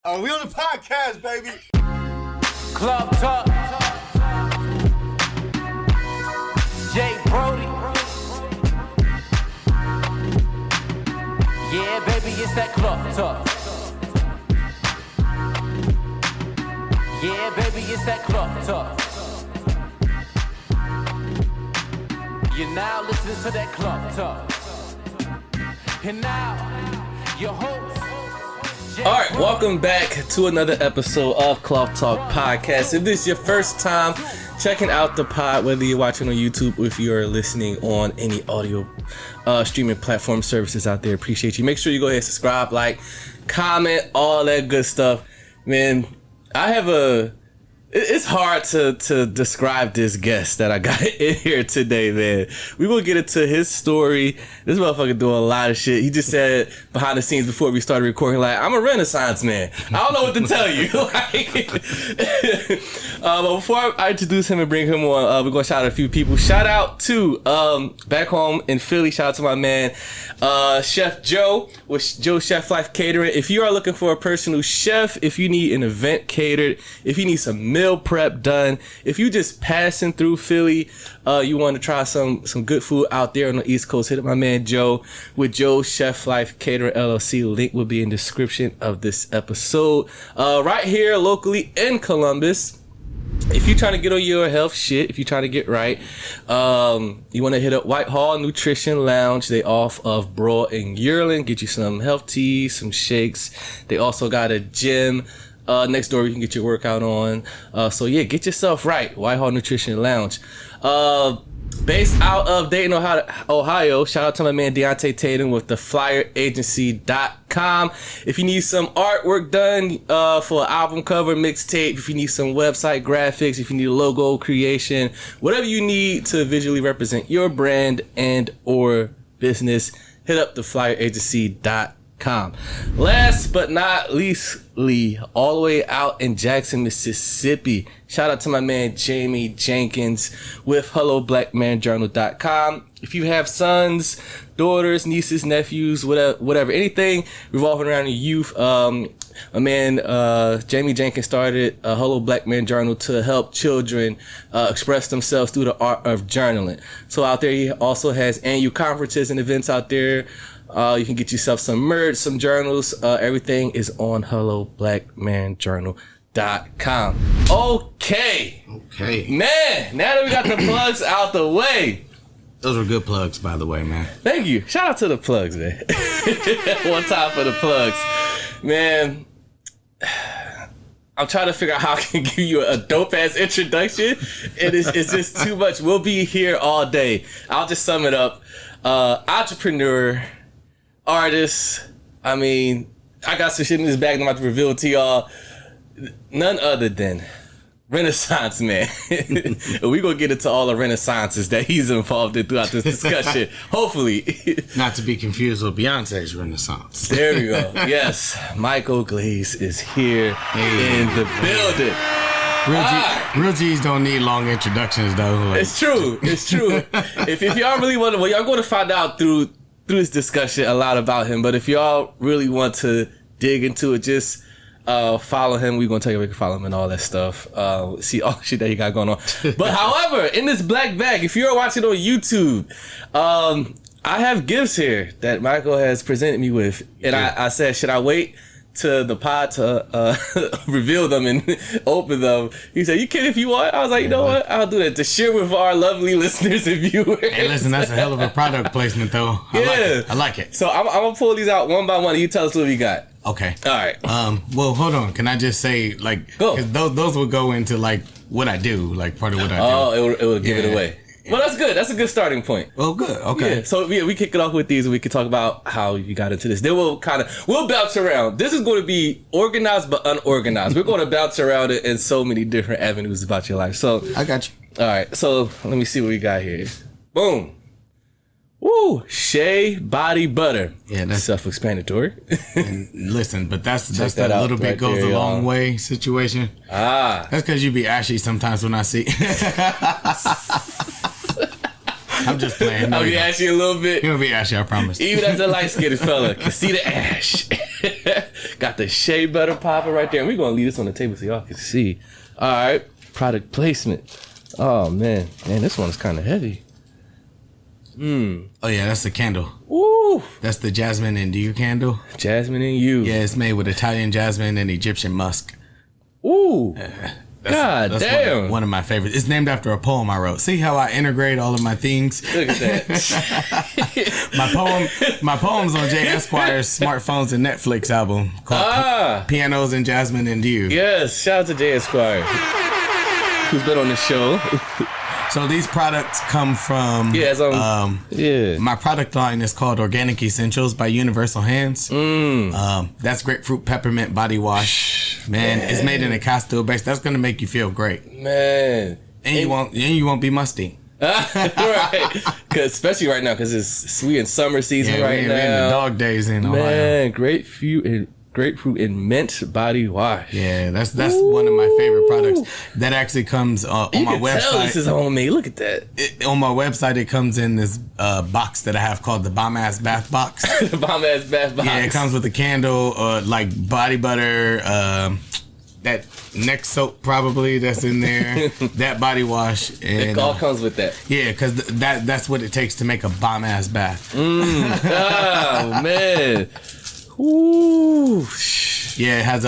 We on the podcast, baby. Club Talk. Jay Brody. Yeah, baby, it's that Club Talk. Yeah, baby, it's that Club Talk. You're now listening to that Club Talk. And now, your host. All right, welcome back to another episode of Club Talk Podcast. If this is your first time checking out the pod, whether you're watching on YouTube or if you're listening on any audio streaming platform services out there, appreciate you. Make sure you go ahead and subscribe, like, comment, all that good stuff. Man, it's hard to describe this guest that I got in here today, man. We gonna get into his story. This motherfucker doing a lot of shit. He just said behind the scenes before we started recording, like, I'm a Renaissance man. I don't know what to tell you. But before I introduce him and bring him on, we're gonna shout out a few people. Shout out to back home in Philly. Shout out to my man Chef Joe with Joe Chef Life Catering. If you are looking for a personal chef, if you need an event catered, if you need some meal prep done, if you just passing through Philly, you want to try some good food out there on the East Coast, hit up my man Joe with Joe Chef Life Catering LLC. Link will be in the description of this episode. Right here locally in Columbus. If you're trying to get on your health shit, if you're trying to get right, you want to hit up Whitehall Nutrition Lounge. They off of Broad and Yearling. Get you some health teas, some shakes. They also got a gym next door you can get your workout on. So yeah, get yourself right. Whitehall Nutrition Lounge. Based out of Dayton, Ohio. Shout out to my man Deontay Tatum with theflyeragency.com. If you need some artwork done for an album cover, mixtape, if you need some website graphics, if you need a logo creation, whatever you need to visually represent your brand and or business, hit up theflyeragency.com. Last but not least, all the way out in Jackson, Mississippi. Shout out to my man Jamie Jenkins with HelloBlackManJournal.com. If you have sons, daughters, nieces, nephews, whatever, anything revolving around your youth, my man Jamie Jenkins started a Hello Black Man Journal to help children express themselves through the art of journaling. So out there, he also has annual conferences and events out there. You can get yourself some merch, some journals. Everything is on HelloBlackManJournal.com. Okay. Man, now that we got the plugs out the way. Those were good plugs, by the way, man. Thank you. Shout out to the plugs, man. One time for the plugs. Man, I'm trying to figure out how I can give you a dope-ass introduction. It's just too much. We'll be here all day. I'll just sum it up. Entrepreneur, artist. I mean, I got some shit in this bag that I'm about to reveal to y'all. None other than Renaissance man. We gonna get into all the renaissances that he's involved in throughout this discussion. Hopefully. Not to be confused with Beyonce's Renaissance. There we go. Yes, Myko Glaze is here in the building. Real G's don't need long introductions, though. Like, it's true. If y'all really want to, well, y'all going to find out through this discussion a lot about him. But if y'all really want to dig into it, just follow him. We're going to tell you where you can follow him and all that stuff. See all the shit that he got going on. But however, in this black bag, if you're watching on YouTube, I have gifts here that Myko has presented me with. And I said, should I wait to the pod to reveal them and open them? He said, you can if you want. I was like, you know what? I'll do that to share with our lovely listeners and viewers. Hey, listen, that's a hell of a product placement, though. I like it. So I'm going to pull these out one by one and you tell us what we got. Okay. All right. Well, hold on. Can I just say, like, go. 'Cause those would go into, like, what I do, like, part of what I do. Oh, it would give it away. Well, that's good. That's a good starting point. Oh, good. Okay. Yeah. So we kick it off with these and we can talk about how you got into this. Then we'll bounce around. This is going to be organized but unorganized. We're going to bounce around it in so many different avenues about your life. So I got you. All right. So let me see what we got here. Boom. Woo, shea body butter. Yeah, that's self-explanatory. And listen, but that's that that little out bit right goes there, a long y'all. way situation. That's because you be ashy sometimes when I see. I'm just playing. No, I'll be ashy a little bit. You'll be ashy, I promise. Even as a light-skinned fella, can see the ash. Got the shea butter popper right there. And we're going to leave this on the table so y'all can see. All right. Product placement. Oh, man. Man, this one's kind of heavy. Oh yeah, that's the candle. Ooh. That's the jasmine and dew candle. Jasmine and you. Yeah, it's made with Italian jasmine and Egyptian musk. Ooh. That's damn. One of my favorites. It's named after a poem I wrote. See how I integrate all of my things? Look at that. My poem's on Jay Esquire's Smartphones and Netflix album called Pianos and Jasmine and Dew. Yes, shout out to Jay Esquire, who's been on the show. So these products come from my product line is called Organic Essentials by Universal Hands. That's grapefruit peppermint body wash. Man, it's made in a castile base. That's gonna make you feel great. Man. And you won't be musty. Right. Cause especially right now, cause it's sweet and summer season now. We're in the dog days in Ohio. Man, grapefruit and mint body wash. Yeah, that's one of my favorite products. That actually comes on my website. Tell this is homemade. Look at that. On my website, it comes in this box that I have called the Bomb Ass Bath Box. The Bomb Ass Bath Box. Yeah, it comes with a candle, like body butter, that neck soap probably that's in there, that body wash, and it all comes with that. Yeah, because that's what it takes to make a bomb ass bath. Oh man. Ooh. Yeah, it has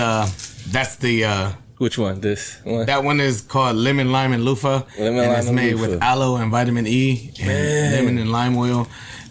that's the which one? This one? That one is called Lemon, Lime, and Loofah. It's made with aloe and vitamin E and lemon and lime oil.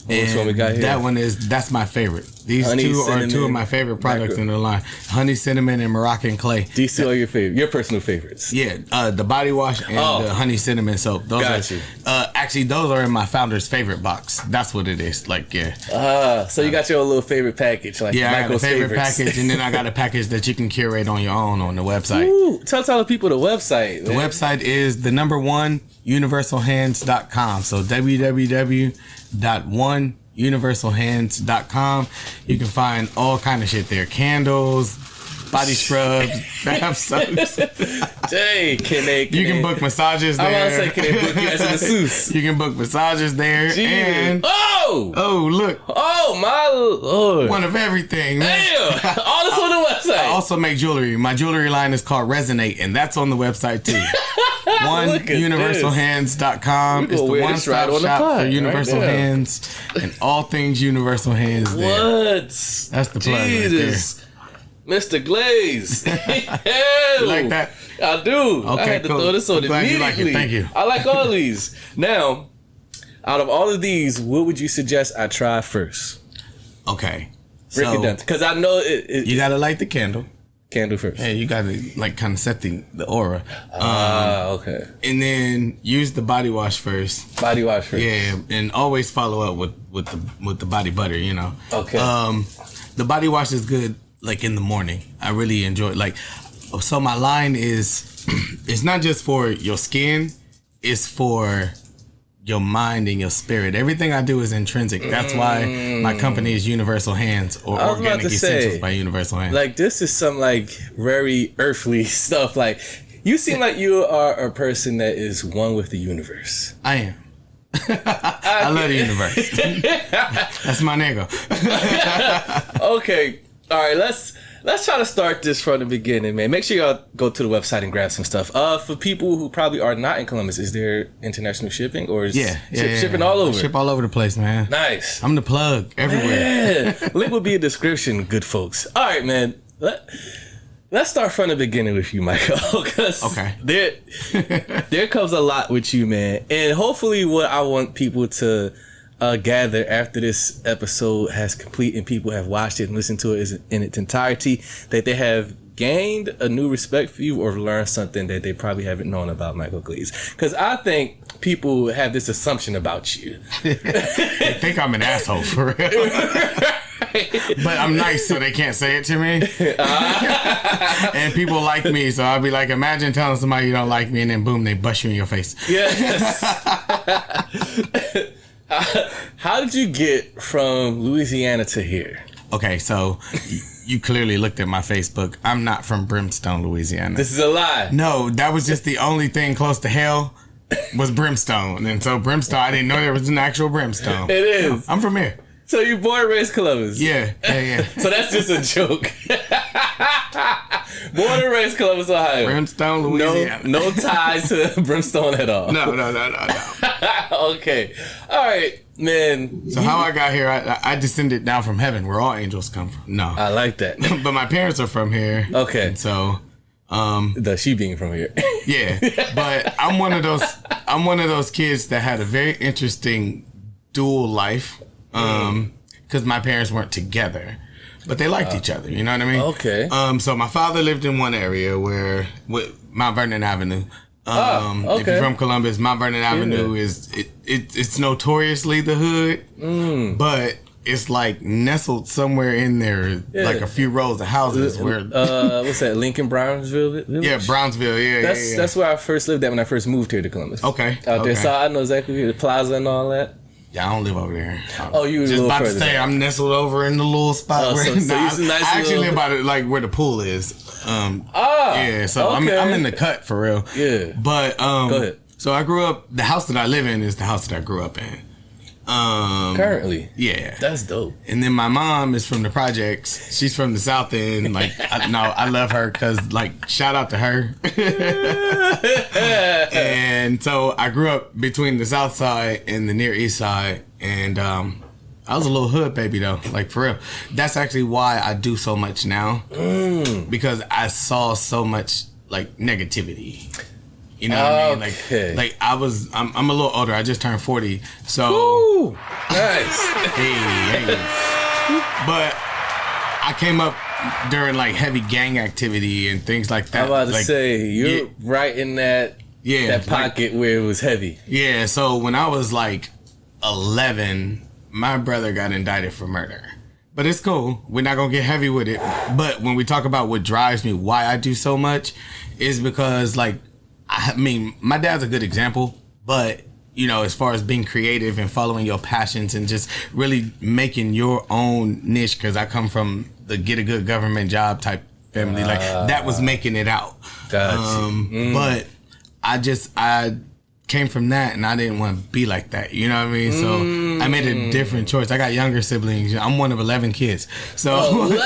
Which one we got here? That one that's my favorite. These honey, are two of my favorite products in the line. Honey, cinnamon, and Moroccan clay. These two are your personal favorites. Yeah, the body wash and the honey cinnamon soap. Those actually those are in my founder's favorite box. That's what it is. Like so you got your little favorite package, like I got a favorite favorites. package, and then I got a package that you can curate on your own on the website. Ooh, tell the people the website. The website is the number one universalhands.com. So www.oneuniversalhands.com. You can find all kind of shit there. Candles, body scrubs, bath soaps. Jay, you can book massages there. I want to say, can they book you as a masseuse? You can book massages there. Jeez. And look. Oh my Lord. One of everything, man. Damn. All this on the website. I also make jewelry. My jewelry line is called Resonate, and that's on the website too. OneUniversalHands.com. It's the one-stop shop for Universal Hands and all things Universal Hands there. What? That's the plug right there. Mr. Glaze. You like that? I do. Okay, I had to throw this on glad immediately. you like it. Thank you. I like all these. Now, out of all of these, what would you suggest I try first? Okay. Break it down. Because I know you got to light the candle. Candle first. Yeah, you got to like kind of set the aura. Okay. And then use the body wash first. Body wash first. Yeah, and always follow up with the body butter, you know. Okay. The body wash is good like in the morning. I really enjoy it. So my line is it's not just for your skin, it's for your mind and your spirit. Everything I do is intrinsic. That's why my company is Universal Hands or Organic Essentials by Universal Hands. Like this is some like very earthly stuff. Like you seem like you are a person that is one with the universe. I am. I love the universe. That's my nigga. Okay. All right, let's try to start this from the beginning, man. Make sure y'all go to the website and grab some stuff. For people who probably are not in Columbus, is there international shipping or is shipping all over? Ship all over the place, man. Nice. I'm the plug everywhere. Man. Link will be in the description, good folks. All right, man. Let's start from the beginning with you, Myko. Okay. There comes a lot with you, man. And hopefully what I want people to gather after this episode has complete and people have watched it and listened to it in its entirety, that they have gained a new respect for you or learned something that they probably haven't known about Myko Glaze. Because I think people have this assumption about you. They think I'm an asshole for real. But I'm nice, so they can't say it to me. And people like me, so I'll be like, imagine telling somebody you don't like me and then boom, they bust you in your face. Yes. How did you get from Louisiana to here? Okay, so you clearly looked at my Facebook. I'm not from Brimstone, Louisiana. This is a lie. No, that was just the only thing close to hell was Brimstone. And so Brimstone, I didn't know there was an actual Brimstone. It is. I'm from here. So you born and raised Columbus? Yeah. So that's just a joke. Born and raised Columbus, Ohio. Brimstone, Louisiana. No ties to Brimstone at all. No. Okay. All right, man. So how I got here, I descended down from heaven where all angels come from. No. I like that. But my parents are from here. Okay. And so she being from here. yeah. But I'm one of those kids that had a very interesting dual life. Because my parents weren't together. But they liked each other, you know what I mean? Okay. So my father lived in one area with Mount Vernon Avenue. Okay. If you're from Columbus, Mount Vernon Avenue it's notoriously the hood, but it's like nestled somewhere in there, like a few rows of houses. Where what's that? Lincoln Brownsville Village? Yeah, Brownsville. Yeah, that's where I first lived at when I first moved here to Columbus. Okay. Out there, so I know exactly the plaza and all that. Yeah, I don't live over there. Oh, you just a little about to further say down. I'm nestled over in the little spot where I actually live by like where the pool is. Yeah, so okay. I'm in the cut for real. Yeah, but go ahead. So I grew up. The house that I live in is the house that I grew up in. Currently, yeah, that's dope. And then my mom is from the projects. She's from the South End. Like, I love her because, like, shout out to her. And so I grew up between the South Side and the Near East Side, and I was a little hood baby though, like for real. That's actually why I do so much now, because I saw so much like negativity. You know what I mean? Like I'm a little older. I just turned 40. So Ooh, nice. hey. But I came up during like heavy gang activity and things like that. I'm about to like, say you're right in that pocket where it was heavy. Yeah. So when I was like 11, my brother got indicted for murder. But it's cool. We're not gonna get heavy with it. But when we talk about what drives me, why I do so much, is because like. I mean, my dad's a good example, but, you know, as far as being creative and following your passions and just really making your own niche, because I come from the get a good government job type family, like that was making it out. Gotcha. But I came from that and I didn't want to be like that. You know what I mean? So I made a different choice. I got younger siblings. I'm one of 11 kids. So 11.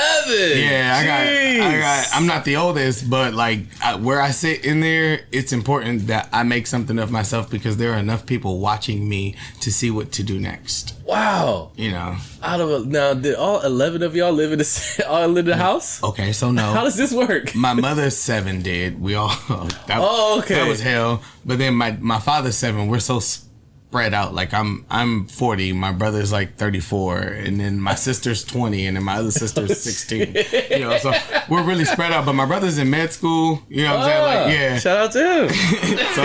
Yeah, I'm not the oldest, but like where I sit in there, it's important that I make something of myself because there are enough people watching me to see what to do next. Wow. You know. Now, did all 11 of y'all live in the house? Okay, so no. How does this work? My mother's 7 did. We all. Okay. That was hell. But then my father's 7. We're so spread out. Like I'm 40. My brother's like 34, and then my sister's 20, and then my other sister's 16. You know, so we're really spread out. But my brother's in med school. You know what I'm saying? Like, yeah. Shout out to him. So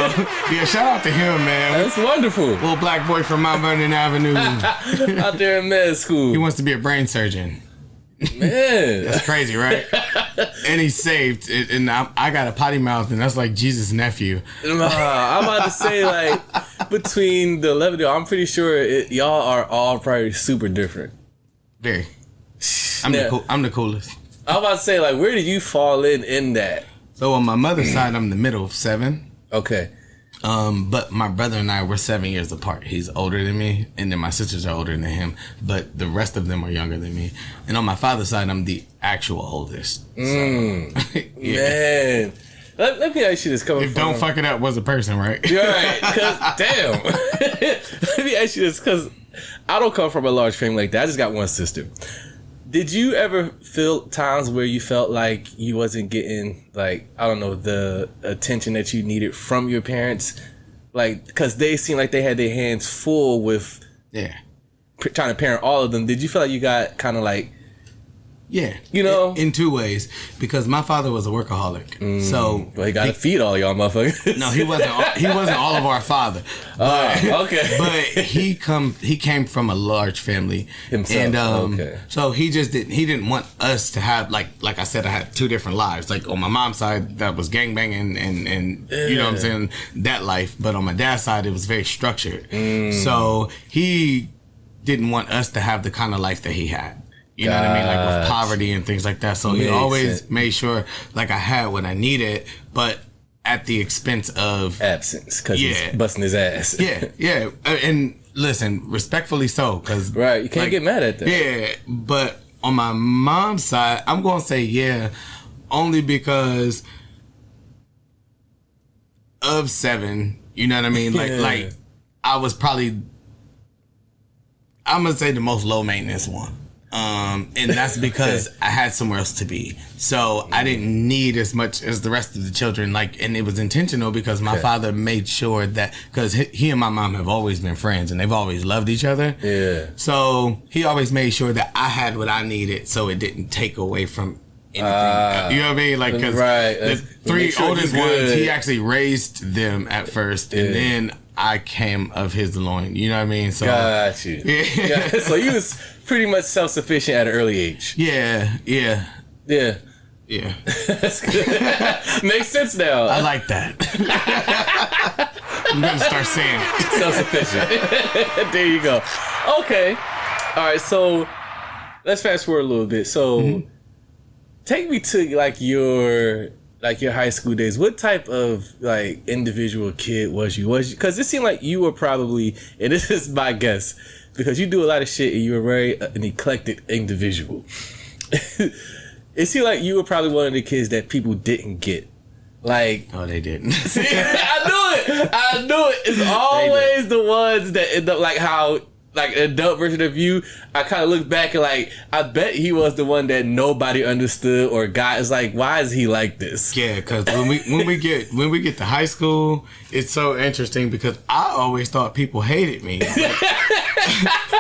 yeah, shout out to him, man. That's wonderful. Little black boy from Mount Vernon Avenue. Out there in med school. He wants to be a brain surgeon. Man, that's crazy, right? And he's saved, and I got a potty mouth, and that's like Jesus' nephew. I'm about to say, like, between the 11 of y'all, I'm pretty sure y'all are all probably super different. Very. I'm the coolest. I'm about to say, like, where did you fall in that? So on my mother's side, I'm the middle of 7. Okay. But my brother and I were 7 years apart. He's older than me, and then my sisters are older than him. But the rest of them are younger than me. And on my father's side, I'm the actual oldest. So, Man. Let me ask you this. If Don't Fuck It Up was a person, right? You're right. Cause, damn. Let me ask you this, because I don't come from a large family like that. I just got one sister. Did you ever feel times where you felt like you wasn't getting, like, I don't know, the attention that you needed from your parents? Like, because they seemed like they had their hands full with trying to parent all of them. Did you feel like you got kind of like... Yeah. You know? In 2 ways. Because my father was a workaholic. So... Well, he got to feed all y'all motherfuckers. No, he wasn't all of our father. But, okay. But he came from a large family. Himself. And so he didn't want us to have, like I said, I had 2 different lives. Like on my mom's side, that was gangbanging and you know what I'm saying, that life. But on my dad's side, it was very structured. So he didn't want us to have the kind of life that he had. You know what I mean? Like with poverty and things like that. So he always made sure like I had what I needed, but at the expense of absence, because he's busting his ass. Yeah. And listen, respectfully so, because Right, you can't get mad at that. Yeah, but on my mom's side, I'm gonna say yeah, only because of 7. You know what I mean? Like I was probably, I'm gonna say, the most low maintenance one. And that's because I had somewhere else to be. So I didn't need as much as the rest of the children. Like, and it was intentional because my father made sure that, because he and my mom have always been friends and they've always loved each other. Yeah. So he always made sure that I had what I needed so it didn't take away from anything. You know what I mean? Like, because the 3 oldest ones, he actually raised them at first, and then I came of his loin. You know what I mean? So got you. Yeah. So you was pretty much self-sufficient at an early age. Yeah. That's good. Makes sense now. I like that. I'm gonna start saying it. Self-sufficient. There you go. Okay. All right. So let's fast forward a little bit. So take me to like your high school days. What type of like individual kid was you? Because it seemed like you were probably, and this is my guess, because you do a lot of shit and you were very an eclectic individual. It seemed like you were probably one of the kids that people didn't get. Like, no, they didn't. See, I knew it. It's always the ones that end up like how, like, an adult version of you. I kind of look back and like, I bet he was the one that nobody understood or got. It's like, why is he like this? Yeah, because when we get to high school, it's so interesting because I always thought people hated me.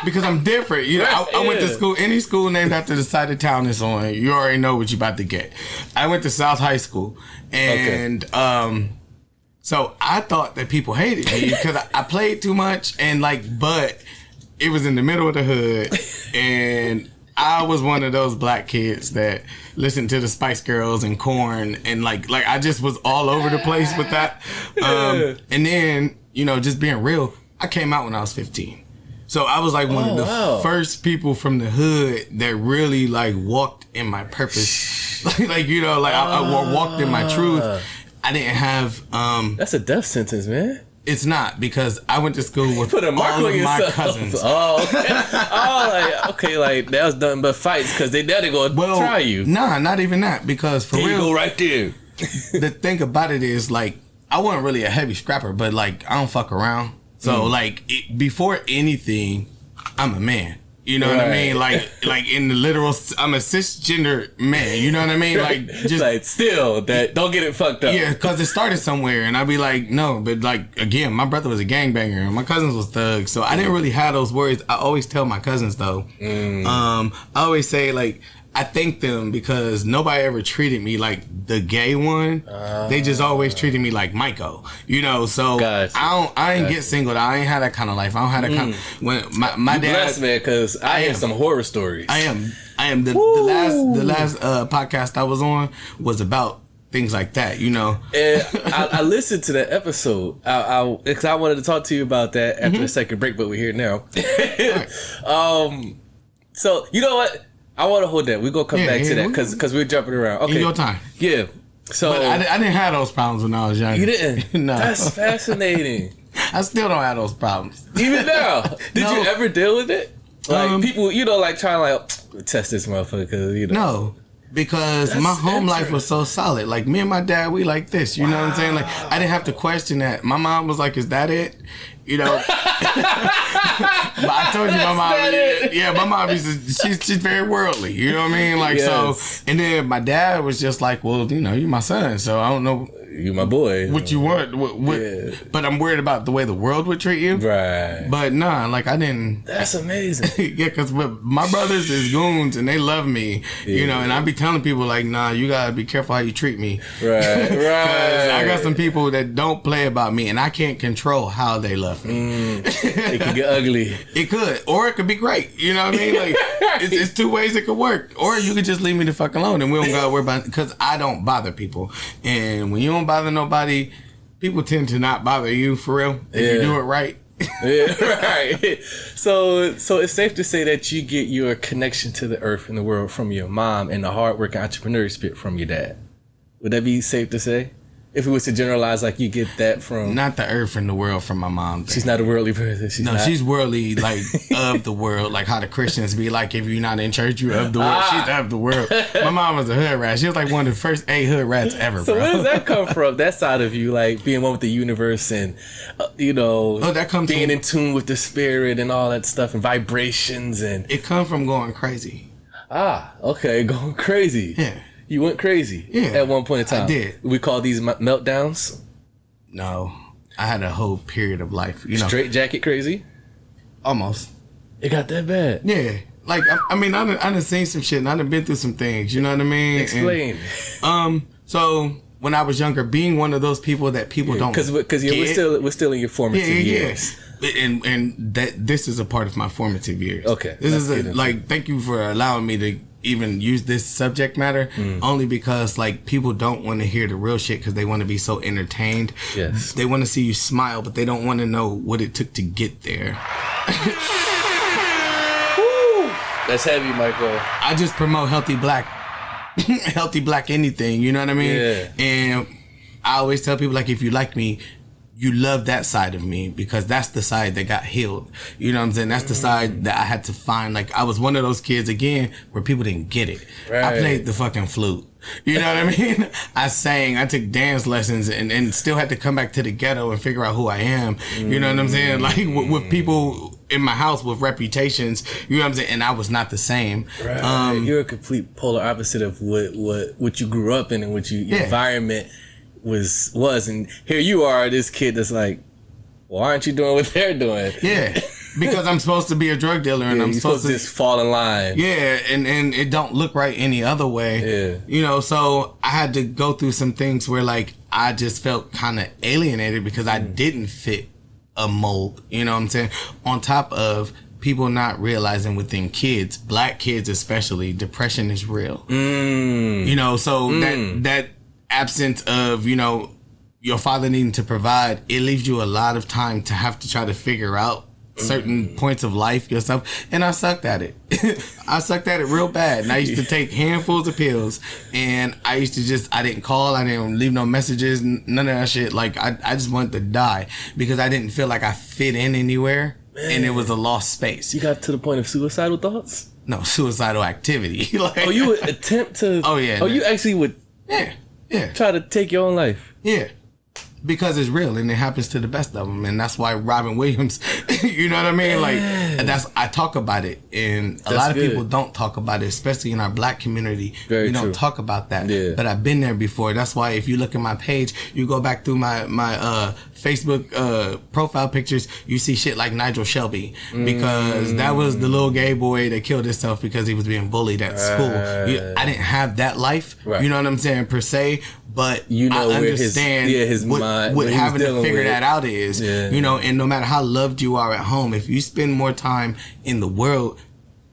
Because I'm different. You know, I went to school, any school named after the side of town is on, you already know what you're about to get. I went to South High School, and so I thought that people hated me because I played too much, and like, but it was in the middle of the hood, and I was one of those black kids that listened to the Spice Girls and Korn, and like I just was all over the place with that. And then, you know, just being real, I came out when I was 15. So I was like one of the first people from the hood that really like walked in my purpose. like, you know, like I walked in my truth. I didn't have... That's a death sentence, man. It's not, because I went to school with Put a mark all on of my yourself. cousins. Oh, okay. Like that was nothing but fights because they gonna try you. Nah, not even that, because for There real, you go right there. the thing about it is, like, I wasn't really a heavy scrapper, but like I don't fuck around. So like before anything, I'm a man. You know what I mean? Like in the literal, I'm a cisgender man. You know what I mean? Like, just like, still, that don't get it fucked up. Yeah, because it started somewhere, and I'd be like, no, but like, again, my brother was a gangbanger, and my cousins was thugs, so I didn't really have those worries. I always tell my cousins though. I always say, like, I thank them because nobody ever treated me like the gay one. They just always treated me like Myko, you know. So gotcha. I ain't get singled. I ain't had that kind of life. I don't have that kind of. When my dad, blessed, man, because I have some horror stories. I am the last podcast I was on was about things like that, you know. And I listened to that episode. Because I wanted to talk to you about that after the second break, but we're here now. Right. So you know what? I want to hold that. We're going to come back to that because we're jumping around. Okay. In your time. Yeah. So but I didn't have those problems when I was younger. You didn't? No. That's fascinating. I still don't have those problems. Even now? Did you ever deal with it? Like, people, you know, like, trying to, like, test this motherfucker, you know. No. Because my home life was so solid. Like, me and my dad, we like this. You know what I'm saying? Like, I didn't have to question that. My mom was like, is that it? You know? But I told you my mom, yeah, my mom is, she's very worldly. You know what I mean? Like, so, and then my dad was just like, well, you know, you're my son, so I don't know. You my boy. What you want. But I'm worried about the way the world would treat you. Right. But nah, like, I didn't. That's amazing. Yeah, because my brothers is goons and they love me, you know, and I be telling people, like, nah, you gotta be careful how you treat me. Right. Because I got some people that don't play about me and I can't control how they love me. It could get ugly. It could. Or it could be great. You know what I mean? Like, it's two ways it could work. Or you could just leave me the fuck alone and we don't gotta worry about it, because I don't bother people. And when you don't bother nobody, people tend to not bother you, for real, if you do it right. Yeah, right. So it's safe to say that you get your connection to the earth and the world from your mom and the hard working entrepreneur spirit from your dad. Would that be safe to say? If we was to generalize, like, you get that from... Not the earth and the world from my mom. She's not a worldly person. She's worldly, like, of the world. Like how the Christians be like, if you're not in church, you're of the world. She's of the world. My mom was a hood rat. She was like one of the first 8 hood rats ever, so bro. where does that come from? That side of you, like, being one with the universe and, you know, that comes being from, in tune with the spirit and all that stuff and vibrations and... It comes from going crazy. Okay, going crazy. Yeah. You went crazy at one point in time. I did. We call these meltdowns? No. I had a whole period of life. You know, Straight jacket crazy? Almost. It got that bad? Yeah. Like, I mean, I done seen some shit and I done been through some things. You know what I mean? Explain. And, so, when I was younger, being one of those people that people don't Because we're still in your formative years. And that this is a part of my formative years. Okay. This is like, thank you for allowing me to even use this subject matter, only because like people don't want to hear the real shit because they want to be so entertained. Yes. They want to see you smile, but they don't want to know what it took to get there. Woo! That's heavy, Myko. I just promote healthy black anything, you know what I mean? Yeah. And I always tell people, like, if you like me, you love that side of me because that's the side that got healed. You know what I'm saying? That's the side that I had to find. Like, I was one of those kids, again, where people didn't get it. Right. I played the fucking flute. You know what I mean? I sang, I took dance lessons and still had to come back to the ghetto and figure out who I am. You know what I'm saying? Like, with people in my house with reputations, you know what I'm saying? And I was not the same. Right. You're a complete polar opposite of what you grew up in and what your environment was. And here you are, this kid that's like, well, why aren't you doing what they're doing? Yeah. Because I'm supposed to be a drug dealer and I'm supposed to just fall in line. Yeah, and it don't look right any other way. Yeah. You know, so I had to go through some things where like I just felt kind of alienated because I didn't fit a mold. You know what I'm saying? On top of people not realizing within kids, black kids especially, depression is real. You know, so that absence of, you know, your father needing to provide, it leaves you a lot of time to have to try to figure out certain points of life yourself, and I sucked at it. I sucked at it real bad, and I used to take handfuls of pills, and I used to I didn't call, I didn't leave no messages, none of that shit. Like, I just wanted to die because I didn't feel like I fit in anywhere, and it was a lost space. You got to the point of suicidal thoughts? No, suicidal activity. Like, oh, you would attempt to... Oh, yeah. Oh, you actually would... Yeah. Try to take your own life. Yeah. Because it's real and it happens to the best of them, and that's why Robin Williams, you know what I mean? Like, I talk about it, and a lot of people don't talk about it, especially in our black community. We don't talk about that. Yeah. But I've been there before. That's why if you look at my page, you go back through my Facebook profile pictures, you see shit like Nigel Shelby, because that was the little gay boy that killed himself because he was being bullied at school. I didn't have that life, you know what I'm saying, per se. But you know, I understand his mind, what having to figure with that out is. You know, and no matter how loved you are at home, if you spend more time in the world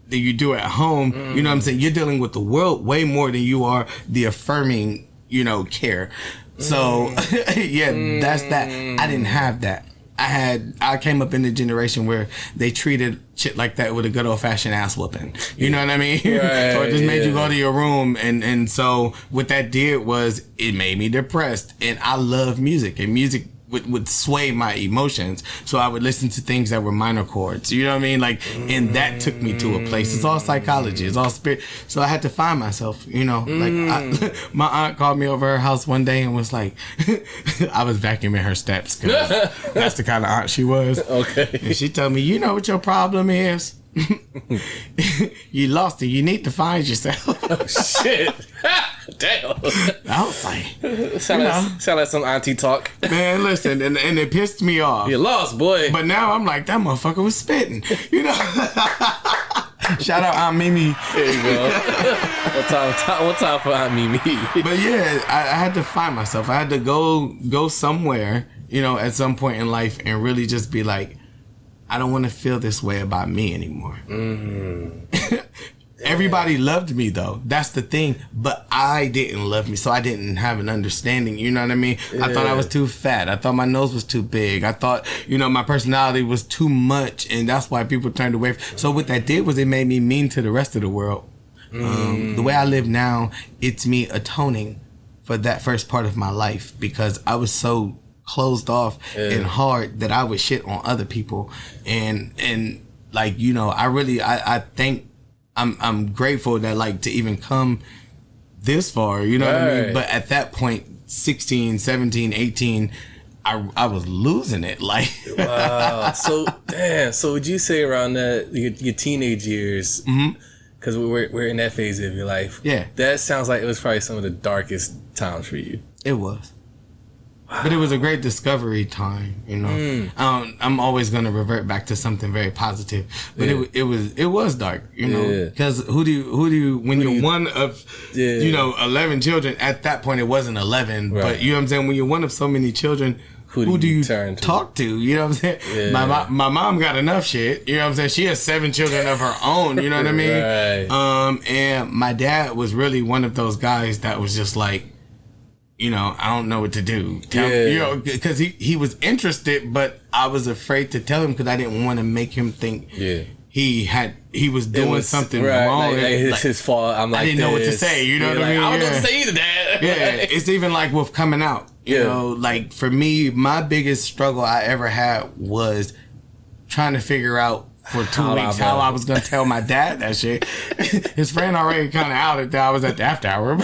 than you do at home, you know what I'm saying, you're dealing with the world way more than you are the affirming, you know, care. So, that's that. I didn't have that. I came up in the generation where they treated shit like that with a good old fashioned ass whooping. You know what I mean? Right, or it just made you go to your room. And so what that did was it made me depressed. And I love music, and music would sway my emotions. So I would listen to things that were minor chords. You know what I mean? Like, and that took me to a place. It's all psychology. It's all spirit. So I had to find myself, you know, like my aunt called me over her house one day and was like, I was vacuuming her steps because that's the kind of aunt she was. Okay. And she told me, you know what your problem is? You lost it. You need to find yourself. Oh, shit. Damn. I was like, sound like some auntie talk. Man, listen, and it pissed me off. You lost, boy. But now I'm like, that motherfucker was spitting. You know? Shout out Aunt Mimi. There you go. One time for Aunt Mimi. But yeah, I had to find myself. I had to go somewhere, you know, at some point in life and really just be like, I don't want to feel this way about me anymore. Everybody loved me though. That's the thing. But I didn't love me, so I didn't have an understanding. You know what I mean? Yeah. I thought I was too fat. I thought my nose was too big. I thought, you know, my personality was too much, and that's why people turned away. So what that did was it made me mean to the rest of the world. The way I live now, it's me atoning for that first part of my life because I was so closed off and hard that I would shit on other people. And like, you know, I think I'm grateful that like to even come this far, you know what I mean? But at that point, 16, 17, 18, I was losing it. Like, wow. So would you say around that your teenage years, because we're in that phase of your life, that sounds like it was probably some of the darkest times for you. It was. Wow. But it was a great discovery time, you know. I'm always going to revert back to something very positive, but it was dark, you know. Because who do you when you're one of you know 11 children, at that point it wasn't 11, but you know what I'm saying, when you're one of so many children, who do you talk to? You know what I'm saying? My mom got enough shit. You know what I'm saying? She has 7 children of her own. You know what I mean? And my dad was really one of those guys that was just like, you know, I don't know what to do. You know, because he was interested, but I was afraid to tell him because I didn't want to make him think he was doing something wrong. Like it's his fault. I didn't know what to say. You know what I mean? I don't know what to say either, Dad. It's even like with coming out. You know, like for me, my biggest struggle I ever had was trying to figure out for 2 weeks how I was gonna tell my dad that shit. His friend already kind of outed that I was at the after hour.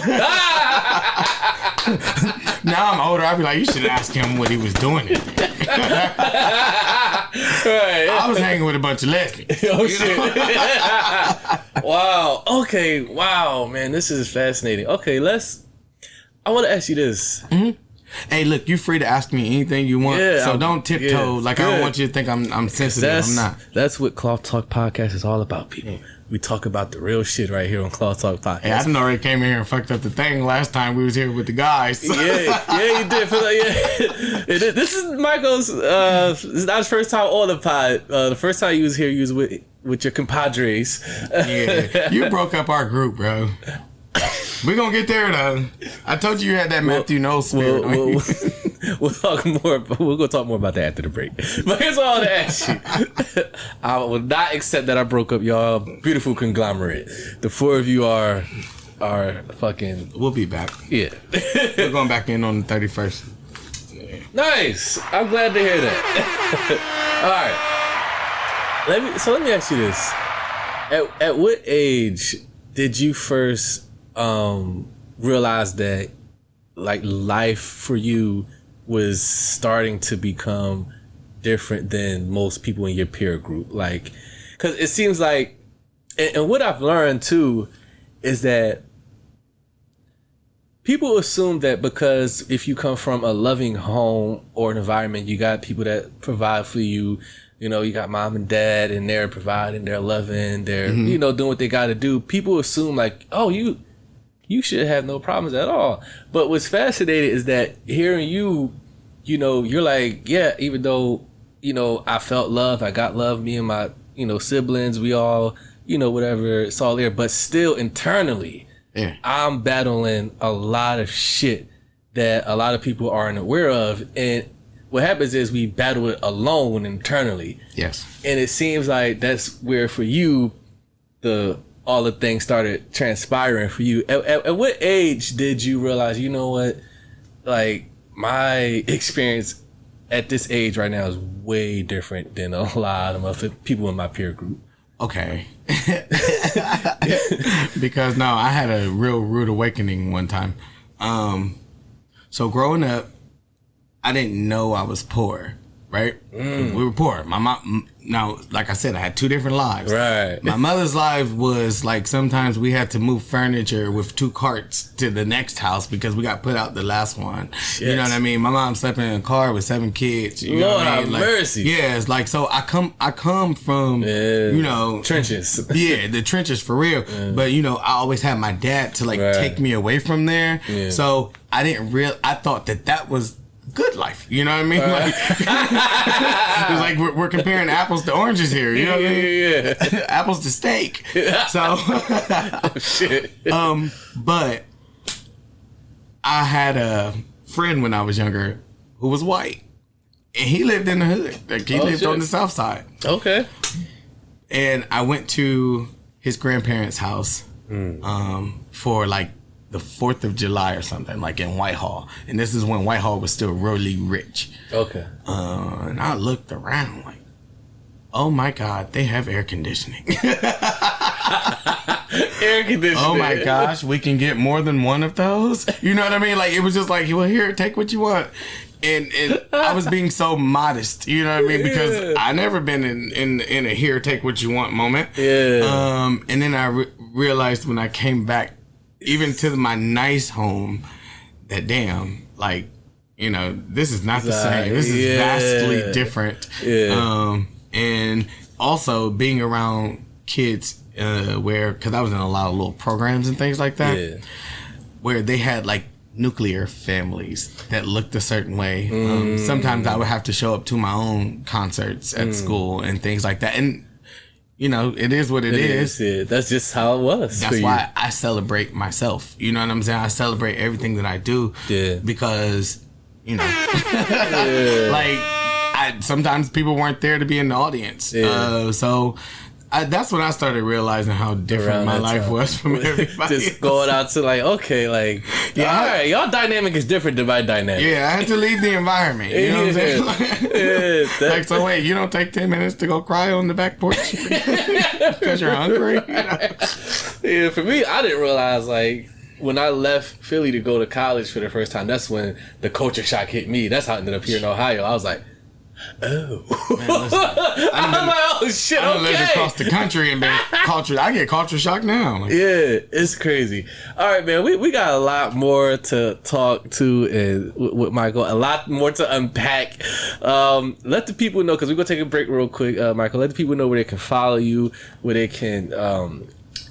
Now I'm older, I'd be like, you should ask him what he was doing. I was hanging with a bunch of lesbians. Oh shit! Wow. Okay. Wow, man, this is fascinating. Okay, I want to ask you this. Hey, look, you're free to ask me anything you want. So don't tiptoe. Like, I don't want you to think I'm sensitive. I'm not. That's what Cloth Talk Podcast is all about, people. We talk about the real shit right here on Cloth Talk Podcast. Hey, I done already came in here and fucked up the thing last time we was here with the guys. Yeah, you did. This is Myko's. This is not his first time on the pod. The first time you was here, you was with your compadres. Yeah, you broke up our group, bro. We're gonna get there though. I told you had that Matthew Knowles spirit. We'll talk more. We're gonna talk more about that after the break. But here's all I want to ask you. I will not accept that I broke up y'all beautiful conglomerate. The 4 of you are fucking. We'll be back. Yeah, we're going back in on the 31st. Yeah. Nice. I'm glad to hear that. All right. Let me ask you this. At what age did you first realize that like life for you was starting to become different than most people in your peer group? Like, because it seems like, and what I've learned too is that people assume that because if you come from a loving home or an environment, you got people that provide for you. You know, you got mom and dad and they're providing, they're loving, they're, you know, doing what they got to do. People assume like, oh, you should have no problems at all. But what's fascinating is that hearing you, you know, you're like, yeah, even though, you know, I felt love, I got love, me and my, you know, siblings, we all, you know, whatever, it's all there. But still internally, I'm battling a lot of shit that a lot of people aren't aware of. And what happens is we battle it alone internally. Yes. And it seems like that's where for you, all the things started transpiring for you. At what age did you realize, you know what, like my experience at this age right now is way different than a lot of people in my peer group? Okay. Because no, I had a real rude awakening one time. So growing up, I didn't know I was poor, right? We were poor. My mom, now, like I said, I had 2 different lives. Right. My mother's life was like sometimes we had to move furniture with 2 carts to the next house because we got put out the last one. Shit. You know what I mean? My mom slept in a car with 7 kids. You know what I mean? Like, mercy. Yeah, it's like, so I come from, you know, trenches. Yeah, the trenches for real. But you know, I always had my dad to like take me away from there. Yeah. So I thought that was good life, you know what I mean? Like, it's like we're comparing apples to oranges here, you know what I mean? Yeah. Apples to steak. So, shit. But I had a friend when I was younger who was white, and he lived in the hood. Like he lived on the south side. Okay. And I went to his grandparents' house for like the 4th of July or something, like in Whitehall. And this is when Whitehall was still really rich. Okay. And I looked around like, oh my God, they have air conditioning. Air conditioning. Oh my gosh, we can get more than one of those. You know what I mean? Like, it was just like, well, here, take what you want. And I was being so modest, you know what I mean? Because I never been in a here, take what you want moment. Yeah. And then I realized when I came back, even to my nice home, that damn, like, you know, this is not the same. This is vastly different. Yeah. And also being around kids, because I was in a lot of little programs and things like that, where they had like nuclear families that looked a certain way. Sometimes I would have to show up to my own concerts at school and things like that. And, you know, it is what it is. Yeah. That's just how it was. That's why I celebrate myself. You know what I'm saying? I celebrate everything that I do. Yeah. Because, you know, like, sometimes people weren't there to be in the audience. Yeah. So that's when I started realizing how different my life was from everybody Just going out to like, okay, like, all right, y'all dynamic is different than my dynamic. Yeah, I had to leave the environment. You know what I'm saying? Like, so wait, you don't take 10 minutes to go cry on the back porch because you're hungry? You know? Yeah, for me, I didn't realize, like, when I left Philly to go to college for the first time, that's when the culture shock hit me. That's how I ended up here in Ohio. I was like, oh. Man, I'm like, oh shit, I lived across the country and been culture. I get culture shock now. Like, yeah, it's crazy. All right, man, we got a lot more to talk to and with Myko, a lot more to unpack. Let the people know, because we're going to take a break real quick, Myko. Let the people know where they can follow you, where they can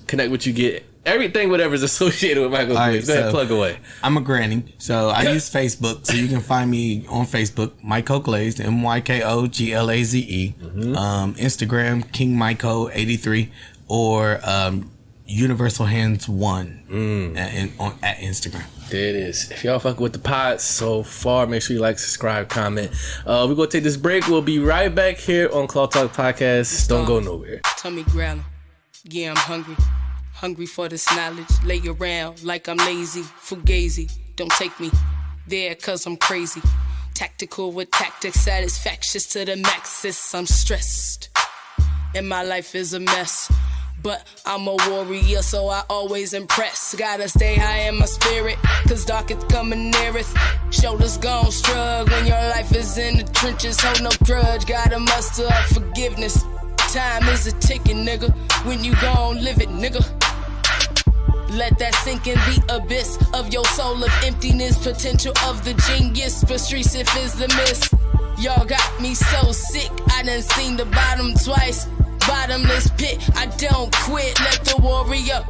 connect with you, get everything, whatever's associated with Myko Glaze. Go ahead, plug away. I'm a granny, so I use Facebook. So you can find me on Facebook, Myko Glaze, MykoGlaze. Instagram, King Myko 83, or Universal Hands 1 at Instagram. There it is. If y'all fuck with the pod so far, make sure you like, subscribe, comment. We're going to take this break. We'll be right back here on Claw Talk Podcast. Don't go nowhere. Tummy growling. Yeah, I'm hungry. Hungry for this knowledge, lay around like I'm lazy, fugazi, don't take me there cause I'm crazy. Tactical with tactics, satisfactious to the maxis, I'm stressed, and my life is a mess. But I'm a warrior, so I always impress. Gotta stay high in my spirit, cause dark is coming nearest. Shoulders gon' shrug when your life is in the trenches. Hold no grudge, gotta muster up forgiveness. Time is a ticking, nigga, when you gon' live it, nigga. Let that sink in the abyss of your soul of emptiness. Potential of the genius, but streets if is the miss. Y'all got me so sick, I done seen the bottom twice. Bottomless pit, I don't quit. Let the warrior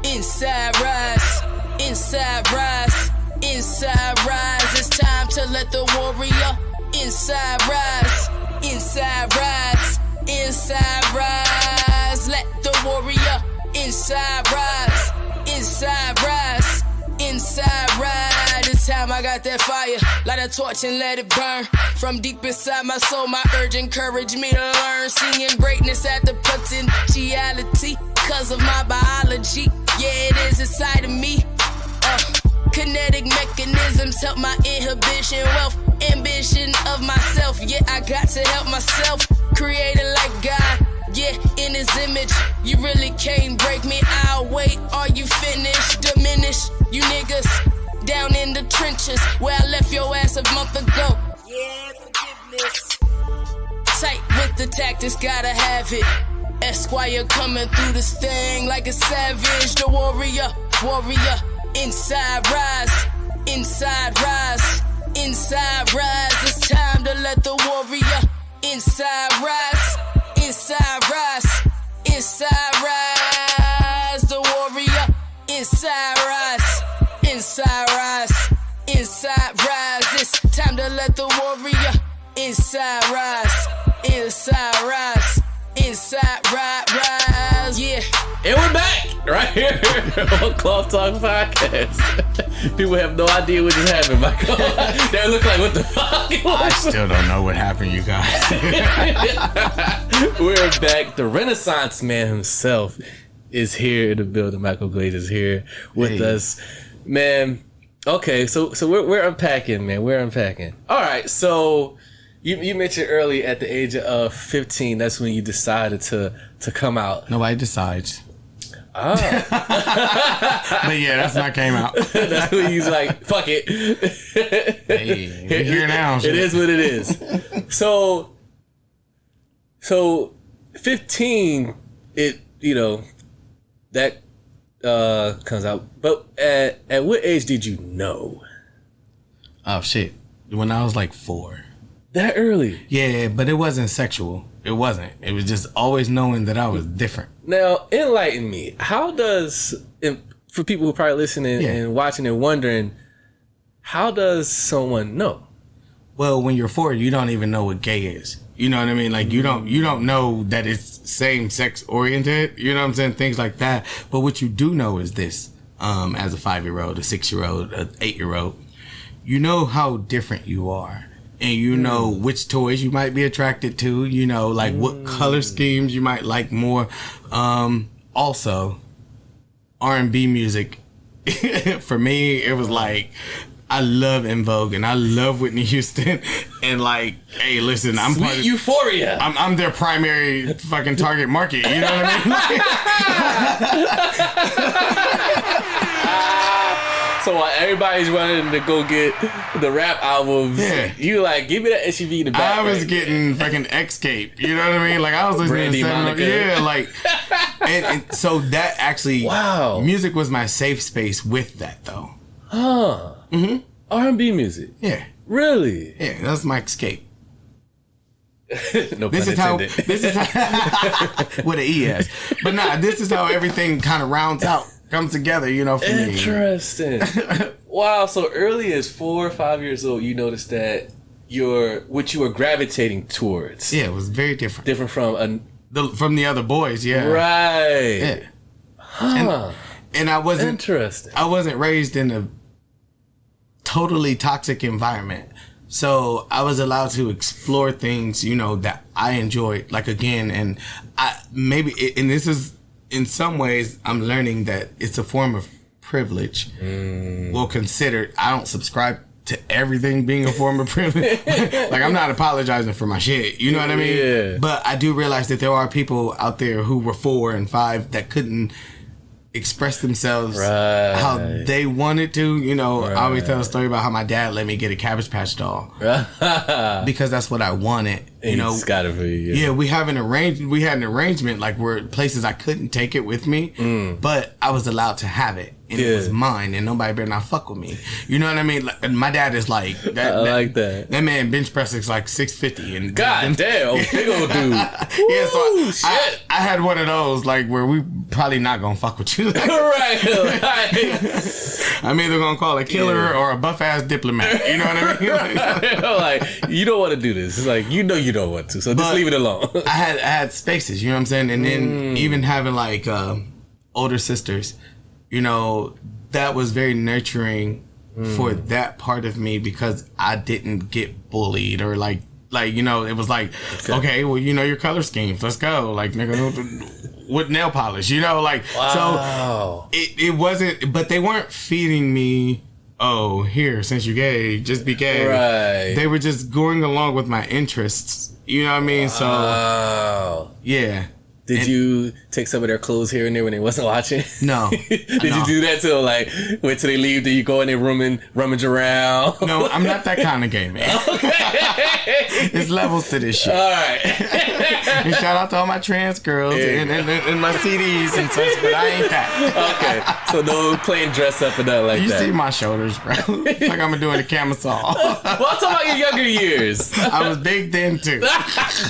inside rise, inside rise, inside rise. It's time to let the warrior inside rise, inside rise, inside rise. Let the warrior inside rise, inside rise, inside ride. This time I got that fire, light a torch and let it burn. From deep inside my soul, my urge encouraged me to learn. Seeing greatness at the potentiality, cause of my biology. Yeah, it is inside of me. Kinetic mechanisms help my inhibition, wealth, ambition of myself. Yeah, I got to help myself, created like God. Yeah, in his image, you really can't break me. I'll wait, are you finished? Diminish, you niggas, down in the trenches, where I left your ass a month ago. Yeah, forgiveness. Tight with the tactics, gotta have it. Esquire coming through this thing like a savage. The warrior, inside rise, inside rise, inside rise. It's time to let the warrior inside rise, inside rise, inside rise. The warrior inside rise, inside rise, inside rise. It's time to let the warrior inside rise, inside rise, inside rise. Yeah. And we're back right here on Claw Talk Podcast. People have no idea what just happened, Myko. They look like, what the fuck? I still don't know what happened, you guys. We're back. The Renaissance man himself, is here in the building. Myko Glaze is here with us, man. Okay, so we're unpacking, man. We're unpacking. All right, so you mentioned early at the age of 15, that's when you decided to come out. Nobody decides. Oh. But yeah, that's when I came out. That's when he's like, fuck it. Hey, we're here now. It is what it is. So 15, it, you know, that comes out. But at what age did you know? Oh shit. When I was like 4. That early? Yeah, but it wasn't sexual. It wasn't. It was just always knowing that I was different. Now, enlighten me. How does, for people who are probably listening and watching and wondering, how does someone know? Well, when you're 4, you don't even know what gay is. You know what I mean? Like you don't know that it's same sex oriented. You know what I'm saying? Things like that. But what you do know is this: as a 5-year-old, a 6-year-old, an 8-year-old, you know how different you are. And you know which toys you might be attracted to, you know, like what color schemes you might like more. Also, R&B music, for me, it was like, I love En Vogue and I love Whitney Houston. And like, hey, listen, I'm Sweet part of Euphoria. I'm their primary fucking target market. You know what I mean? So while everybody's running to go get the rap albums, you like, give me that SUV in the back. I was getting fucking Escape. You know what I mean? Like I was listening Brandy to Monica. yeah, like, and so that actually, music was my safe space with that though. Huh? Mm-hmm. R&B music. Yeah. Really? Yeah, that's my escape. No This pun is intended. this is how, with an ES. But nah, this is how everything kind of rounds out, comes together, you know, for me. Interesting. Wow, so early as 4 or 5 years old, you noticed that what you were gravitating towards. Yeah, it was very different. Different from from the other boys, yeah. Right. Yeah. Huh. And I wasn't interesting. I wasn't raised in a totally toxic environment. So I was allowed to explore things, you know, that I enjoyed, like again, and this is, in some ways, I'm learning that it's a form of privilege. Well, considered, I don't subscribe to everything being a form of privilege. Like, I'm not apologizing for my shit. You know what I mean? Yeah. But I do realize that there are people out there who were 4 and 5 that couldn't express themselves how they wanted to. You know, I always tell a story about how my dad let me get a Cabbage Patch doll because that's what I wanted. You know, got it for you. Yeah, we had an arrangement like where places I couldn't take it with me, but I was allowed to have it. And it was mine, and nobody better not fuck with me. You know what I mean? Like, my dad is like that. I like that. That man bench presses like 650, and God damn, big old dude. Yeah, so I had one of those like where we probably not gonna fuck with you. Right. I'm either gonna call a killer or a buff ass diplomat. You know what I mean? Like, you don't want to do this. It's like, you know you don't want to, so just leave it alone. I had spaces, you know what I'm saying? And then even having like older sisters, you know, that was very nurturing for that part of me because I didn't get bullied or like, you know, it was like, okay, well, you know, your color schemes, let's go. Like, nigga, with nail polish, you know, like, so it wasn't, but they weren't feeding me, oh, here, since you're gay, just be gay. Right. They were just going along with my interests. You know what I mean? So, yeah. Did you take some of their clothes here and there when they wasn't watching? No. Did you do that till like, wait till they leave? Do you go in there rummage around? No, I'm not that kind of gay, man. There's levels to this shit. All right. And shout out to all my trans girls and my CDs and such, but I ain't that. Okay. So no playing dress up and nothing like you that. You see my shoulders, bro. It's like I'm doing a camisole. Well, I'm talking about your younger years. I was big then, too.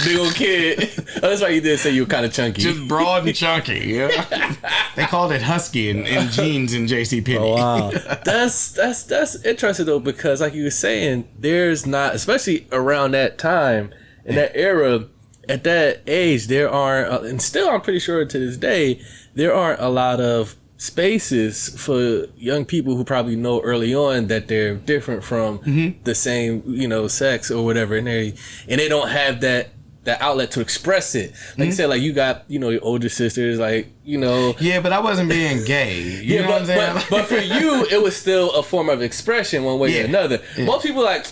Big old kid. Oh, that's why you did say you were kind of chunky. Just broad and chunky, yeah. They called it husky in jeans in JCPenney. Oh, wow. That's interesting though, because like you were saying, there's not, especially around that time, in that era, at that age, there aren't, and still I'm pretty sure to this day, there aren't a lot of spaces for young people who probably know early on that they're different from the same, you know, sex or whatever, and they don't have that that outlet to express it. Like you said, like you got, you know, your older sisters, like, you know. Yeah, but I wasn't being gay. You know what I'm saying? But for you, it was still a form of expression one way or another. Yeah. Most people like,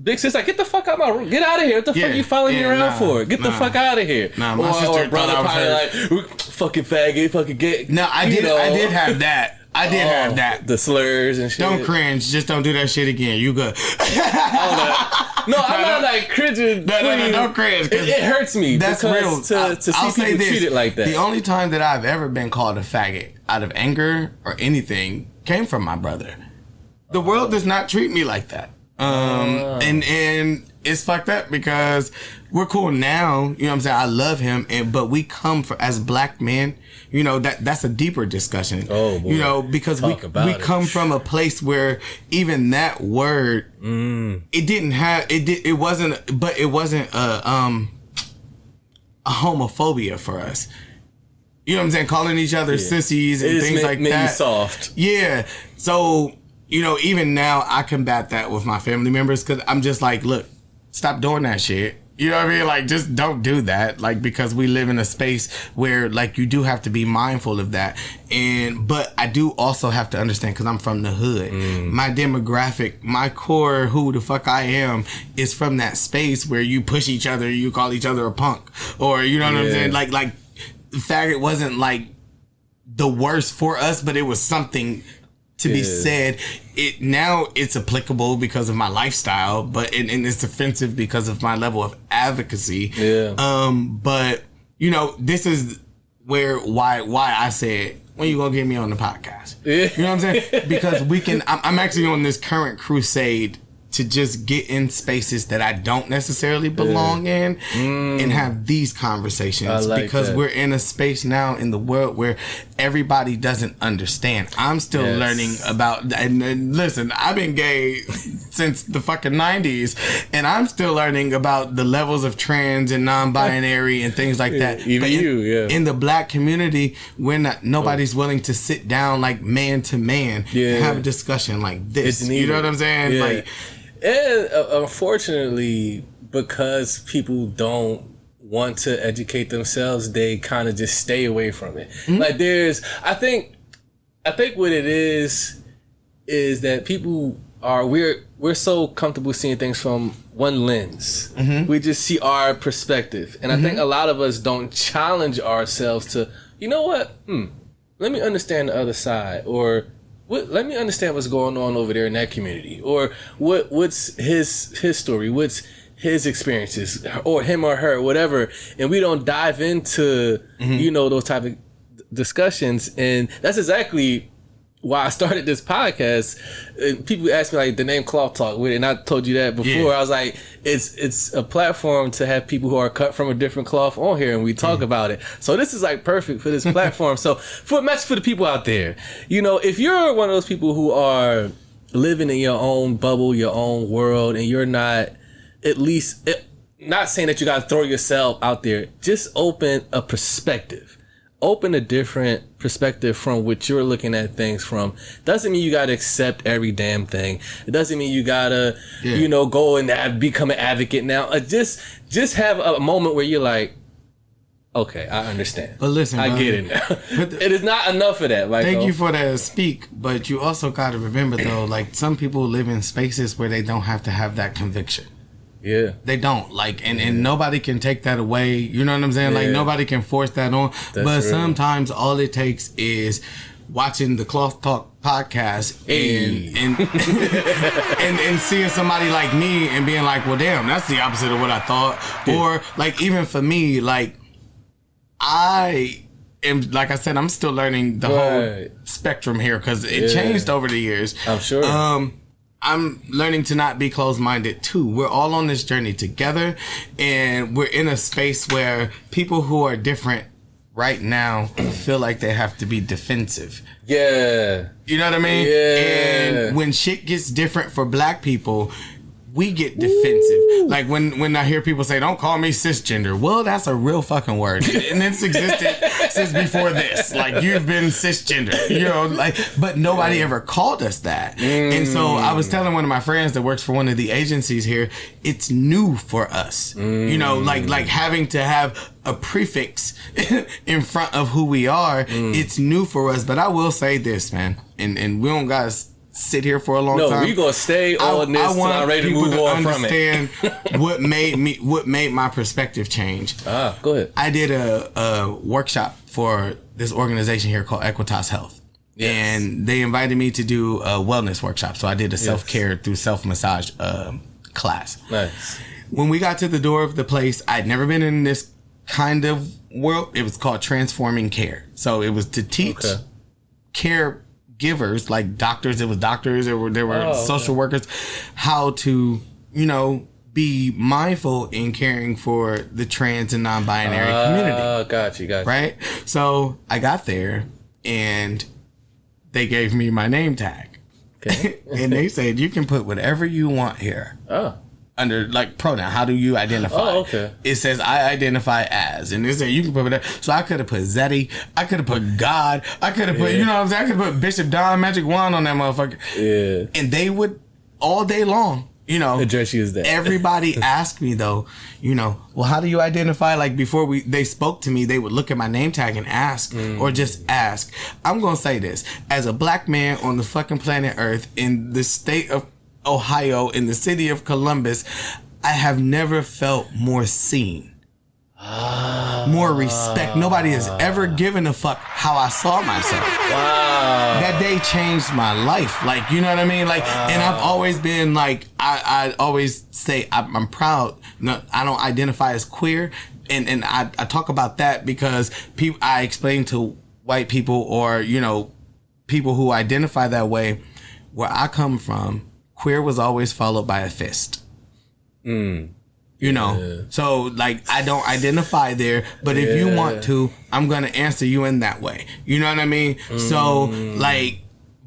big sis, like, get the fuck out of my room. Get out of here. What the fuck you following me around for? Get the fuck out of here. Nah, my sister or brother probably like, fucking faggot, fucking gay. No, I did have that. I did have that. The slurs and shit. Don't cringe. Just don't do that shit again. You good. I'm not like cringing. No, don't cringe. It hurts me. That's real. To see people treated like that. The only time that I've ever been called a faggot out of anger or anything came from my brother. The world does not treat me like that. And it's fucked up because we're cool now. You know what I'm saying? I love him, but we come as black men. You know, that's a deeper discussion. Oh, boy. You know, because we come from a place where even that word, it wasn't a homophobia for us. You know what I'm saying? Calling each other sissies and things like that. Soft. Yeah. So, you know, even now I combat that with my family members because I'm just like, look, stop doing that shit. You know what I mean? Like, just don't do that. Like, because we live in a space where, like, you do have to be mindful of that. But I do also have to understand, because I'm from the hood. My demographic, my core, who the fuck I am, is from that space where you push each other, you call each other a punk. Or, you know what I'm saying? Like, faggot wasn't, like, the worst for us, but it was something to be said. Now it's applicable because of my lifestyle, but and it's offensive because of my level of advocacy. But you know, this is why I said, when you gonna get me on the podcast? You know what I'm saying? Because I'm actually on this current crusade to just get in spaces that I don't necessarily belong in and have these conversations because we're in a space now in the world where everybody doesn't understand. I'm still learning about, and listen, I've been gay since the fucking 90s and I'm still learning about the levels of trans and non-binary and things like that. Even in the black community, nobody's willing to sit down like man to man and have a discussion like this. You know what I'm saying? Like, and unfortunately, because people don't want to educate themselves, they kind of just stay away from it. Like I think what it is that people we're so comfortable seeing things from one lens. We just see our perspective, and I think a lot of us don't challenge ourselves to, you know what? Let me understand the other side, or let me understand what's going on over there in that community, or what's his story, what's his experiences, or him or her, whatever. And we don't dive into you know, those type of discussions. And that's exactly why I started this podcast. People ask me, like, the name Cloth Talk with it, and I told you that before. I was like, it's a platform to have people who are cut from a different cloth on here, and we talk about it. So this is like perfect for this platform. So for a message for the people out there, you know, if you're one of those people who are living in your own bubble, your own world, and you're not, at least, not saying that you got to throw yourself out there, just open a perspective. Open a different perspective from what you're looking at things from. Doesn't mean you gotta accept every damn thing. It doesn't mean you gotta, you know, go and become an advocate now. Just have a moment where you're like, okay, I understand. But listen, I get it now. It is not enough of that. Thank you for that speak, but you also gotta remember though, like, some people live in spaces where they don't have to have that conviction. Yeah. They don't. Like, and nobody can take that away. You know what I'm saying? Like, nobody can force that on. But sometimes all it takes is watching the Cloth Talk podcast and seeing somebody like me and being like, well, damn, that's the opposite of what I thought. Or, like, even for me, like, I am, like I said, I'm still learning the whole spectrum here because it changed over the years. I'm sure. I'm learning to not be closed-minded too. We're all on this journey together, and we're in a space where people who are different right now feel like they have to be defensive. Yeah. You know what I mean? Yeah. And when shit gets different for black people, we get defensive. Like when I hear people say, "Don't call me cisgender." Well, that's a real fucking word, and it's existed since before this. Like you've been cisgender, you know. Like, but nobody ever called us that. And so I was telling one of my friends that works for one of the agencies here, it's new for us. You know, like having to have a prefix in front of who we are. It's new for us. But I will say this, man, and we don't gotta sit here for a long time. No, we gonna stay on this till I'm ready to move on from it. what made my perspective change. Go ahead. I did a workshop for this organization here called Equitas Health. Yes. And they invited me to do a wellness workshop. So I did a self-care through self-massage class. Nice. When we got to the door of the place, I'd never been in this kind of world. It was called Transforming Care. So it was to teach care givers, like doctors. It was doctors. There were social workers, how to, you know, be mindful in caring for the trans and non-binary community. Oh, got you. Right? So I got there and they gave me my name tag. Okay. And they said, you can put whatever you want here. Under like pronoun. How do you identify? It says I identify as, and they said you can put whatever. So I could have put Zeddy, I could have put God, I could have put, you know what I'm saying? I could put Bishop Don Magic Wand on that motherfucker. Yeah. And they would all day long, you know, address you as that. Everybody asked me though, you know, well, how do you identify? Like before they spoke to me, they would look at my name tag and ask, or just ask. I'm gonna say this as a black man on the fucking planet Earth in the state of Ohio, in the city of Columbus, I have never felt more seen, more respect. Nobody has ever given a fuck how I saw myself. That day changed my life. Like, you know what I mean? Like, and I've always been like, I always say I'm proud. No, I don't identify as queer. And I talk about that because I explain to white people or, you know, people who identify that way, where I come from, queer was always followed by a fist. You know, so like I don't identify there, but if you want to, I'm gonna answer you in that way. You know what I mean? So like,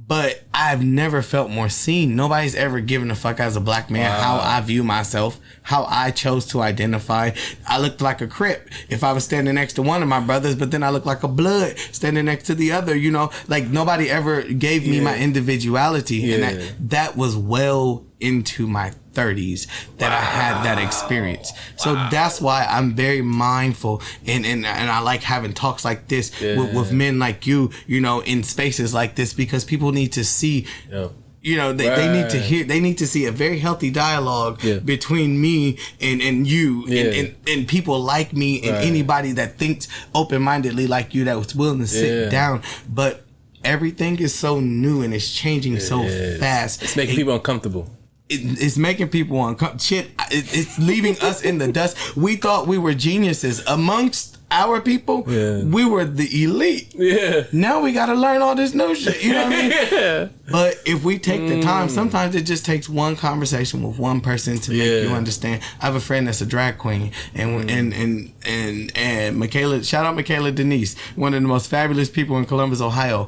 but I've never felt more seen. Nobody's ever given a fuck as a black man how I view myself, how I chose to identify. I looked like a Crip if I was standing next to one of my brothers, but then I looked like a Blood standing next to the other. You know, like nobody ever gave me my individuality, and that was well into my 30s that I had that experience. So that's why I'm very mindful and I like having talks like this with men like you know, in spaces like this, because people need to see, you know, they need to hear, they need to see a very healthy dialogue between me and you and people like me and anybody that thinks open-mindedly like you, that was willing to sit down. But everything is so new and it's changing so fast. It's making people uncomfortable. It's making people uncomfortable. Shit, it's leaving us in the dust. We thought we were geniuses amongst our people. We were the elite. Now we got to learn all this new shit. You know what I mean? But if we take the time, sometimes it just takes one conversation with one person to make you understand. I have a friend that's a drag queen, and Michaela. Shout out Michaela Denise, one of the most fabulous people in Columbus, Ohio.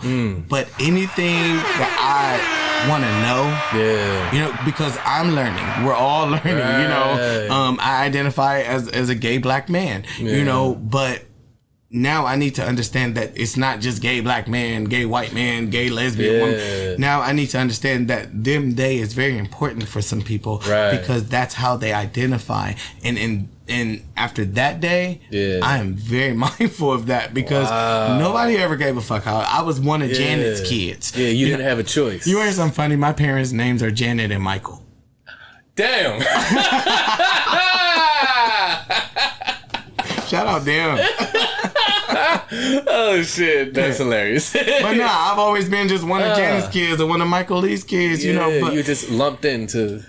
But anything that I want to know, you know, because I'm learning. We're all learning. You know, I identify as a gay black man. You know, but now I need to understand that it's not just gay black man, gay white man, gay lesbian woman. Now I need to understand that they is very important for some people because that's how they identify. And after that day, I am very mindful of that because nobody ever gave a fuck how I was one of Janet's kids. You didn't have a choice. You heard something funny? My parents' names are Janet and Michael. Damn. Shout out them. Oh shit, that's hilarious. But nah, I've always been just one of Janet's kids or one of Michael Lee's kids, you know. But you just lumped into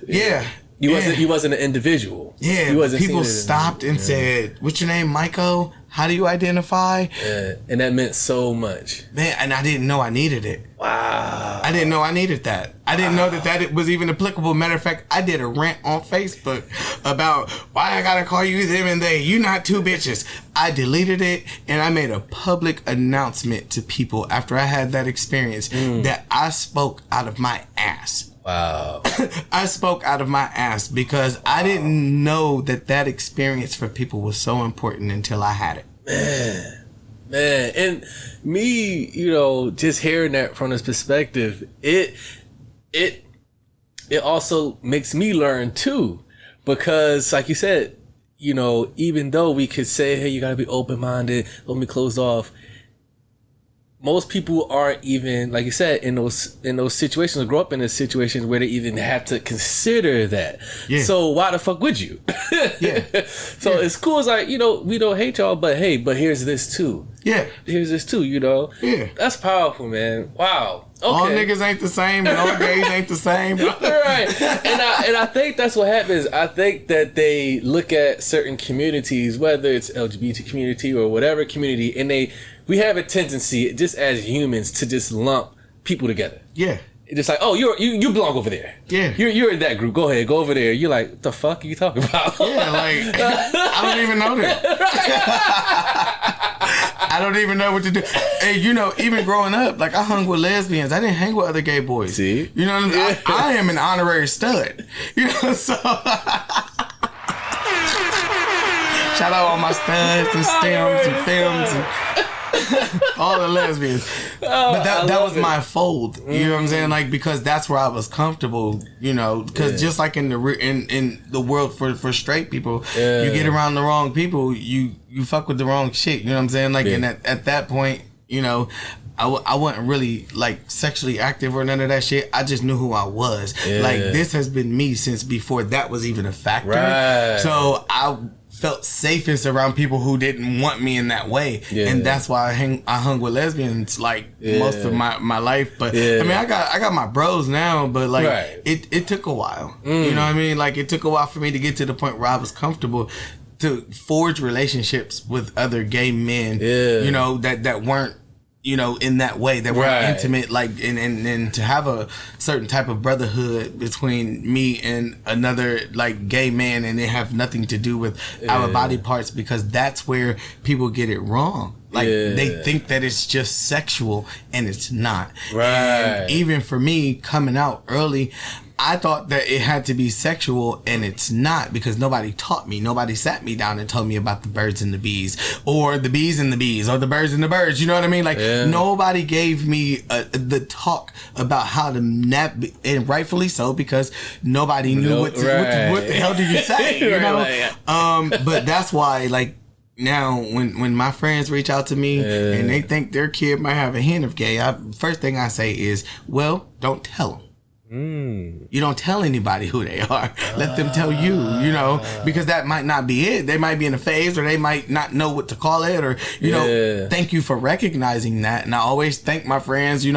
you wasn't an individual. You wasn't. People stopped and said, "What's your name, Myko? How do you identify?" And that meant so much, man. And I didn't know I needed it. Wow. I didn't know I needed that. I didn't know that it was even applicable. Matter of fact, I did a rant on Facebook about why I gotta call you them and they. You not two bitches. I deleted it and I made a public announcement to people after I had that experience that I spoke out of my ass. Wow. I spoke out of my ass because I didn't know that experience for people was so important until I had it. Man, and me, just hearing that from this perspective, it also makes me learn too, because like you said, even though we could say, hey, you gotta be open-minded, don't be closed off, most people aren't even, like you said, in those situations, or grow up in those situations where they even have to consider that. Yeah. So why the fuck would you? Yeah. So it's cool. It's like, we don't hate y'all, but hey, here's this too. Yeah. Here's this too, Yeah. That's powerful, man. Wow. Okay. All niggas ain't the same and all gays ain't the same. Right. And I think that's what happens. I think that they look at certain communities, whether it's LGBT community or whatever community, and we have a tendency, just as humans, to just lump people together. Yeah. It's just like, oh, you belong over there. Yeah. You're in that group. Go ahead, go over there. You're like, what the fuck are you talking about? Yeah, like, I don't even know that. I don't even know what to do. Hey, even growing up, like, I hung with lesbians. I didn't hang with other gay boys. See? You know what I mean? Yeah. I am an honorary stud. So... Shout out all my studs and stems and films and all the lesbians. But that was my fold. You know what I'm saying? Like, because that's where I was comfortable, because just like in the world for straight people, you get around the wrong people, you fuck with the wrong shit. You know what I'm saying? Like, and at that point, I wasn't really like sexually active or none of that shit. I just knew who I was. Yeah. Like, this has been me since before that was even a factor. Right. So I felt safest around people who didn't want me in that way. Yeah. And that's why I hung with lesbians like most of my life. But I mean, I got my bros now, but like it took a while. You know what I mean? Like, it took a while for me to get to the point where I was comfortable to forge relationships with other gay men, that weren't, in that way, that were intimate, like, and to have a certain type of brotherhood between me and another, like, gay man, and it have nothing to do with our body parts, because that's where people get it wrong. Like, they think that it's just sexual, and it's not. Right. And even for me, coming out early, I thought that it had to be sexual, and it's not, because nobody taught me. Nobody sat me down and told me about the birds and the bees, or the bees and the bees, or the birds and the birds. You know what I mean? Like, nobody gave me the talk about how to navigate, and rightfully so, because nobody knew what the hell did you say, you know? But that's why, like, now when my friends reach out to me and they think their kid might have a hint of gay, first thing I say is, well, don't tell them. You don't tell anybody who they are. Let them tell you, because that might not be it. They might be in a phase, or they might not know what to call it, or, thank you for recognizing that. And I always thank my friends,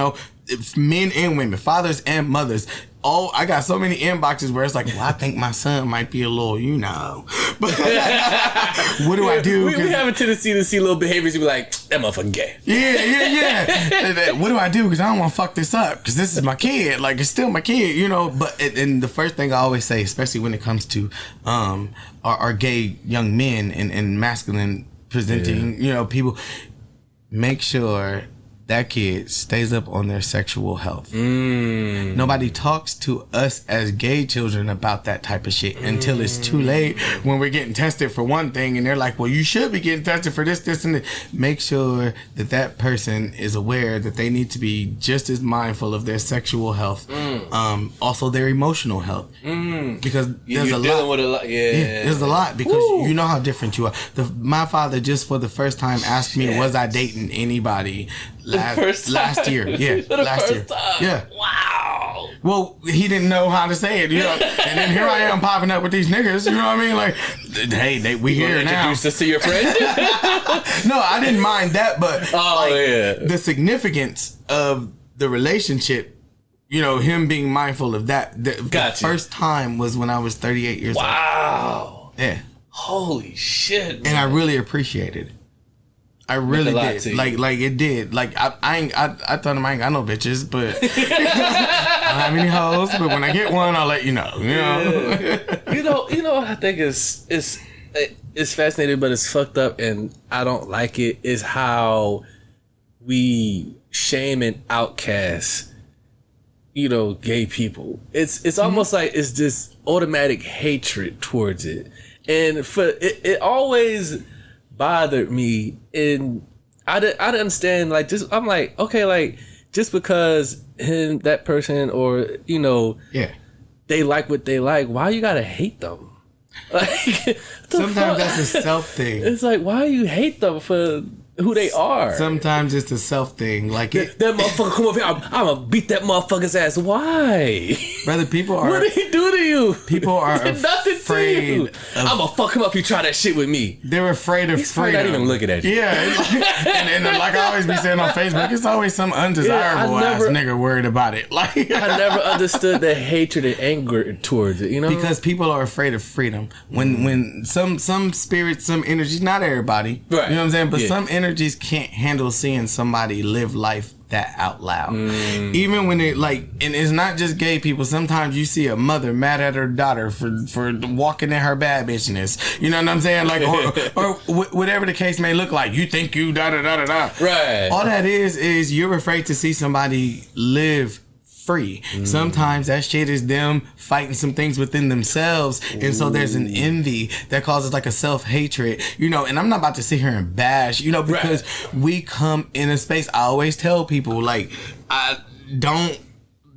men and women, fathers and mothers. Oh, I got so many inboxes where it's like, well, I think my son might be a little, But what do I do? We have a tendency to see little behaviors and be like, that motherfucking gay. Yeah. What do I do? Because I don't want to fuck this up. Because this is my kid. Like, it's still my kid, But and the first thing I always say, especially when it comes to our gay young men and masculine presenting, people, make sure that kid stays up on their sexual health. Nobody talks to us as gay children about that type of shit until it's too late, when we're getting tested for one thing and they're like, well, you should be getting tested for this, and that. Make sure that person is aware that they need to be just as mindful of their sexual health, also their emotional health, because there's a lot. With a lot. There's a lot, because you know how different you are. My father just for the first time asked me, was I dating anybody last year. Last year. Yeah. Wow. Well, he didn't know how to say it, And then here I am popping up with these niggas, you know what I mean? Like, hey, we here now. Introduce us to your friend? No, I didn't mind that, but the significance of the relationship, him being mindful of that. The first time was when I was 38 years old. Wow. Yeah. Holy shit, man. And I really appreciated it. I really did. Like it did. Like I told him I ain't got no bitches, but I don't have any hoes. But when I get one, I'll let you know. You know what I think is fascinating, but it's fucked up, and I don't like it. Is how we shame and outcast, gay people. It's almost like it's this automatic hatred towards it. And it always bothered me. And I didn't understand, like, just, I'm like, okay, like, just because that person or, they like what they like, why you gotta hate them? Like, sometimes that's a self thing. It's like, why you hate them for who they are? Sometimes it's a self thing. Like that motherfucker come over here, I'm gonna beat that motherfucker's ass. Why? Brother, people are. What did he do to you? People are afraid. I'm gonna fuck him up if you try that shit with me. They're afraid of freedom. Not even looking at you. Yeah, and like I always be saying on Facebook, it's always some undesirable ass nigga worried about it. Like I never understood the hatred and anger towards it. Because people are afraid of freedom. When some spirits, some energies, not everybody, right? You know what I'm saying, but some energies can't handle seeing somebody live life that out loud. Even when it and it's not just gay people. Sometimes you see a mother mad at her daughter for walking in her bad bitchness. You know what I'm saying? Like or whatever the case may look like. You think you da da da da da. Right. All that is you're afraid to see somebody live free. Sometimes that shit is them fighting some things within themselves, and so there's an envy that causes like a self-hatred, and I'm not about to sit here and bash, because we come in a space. I always tell people, like, I don't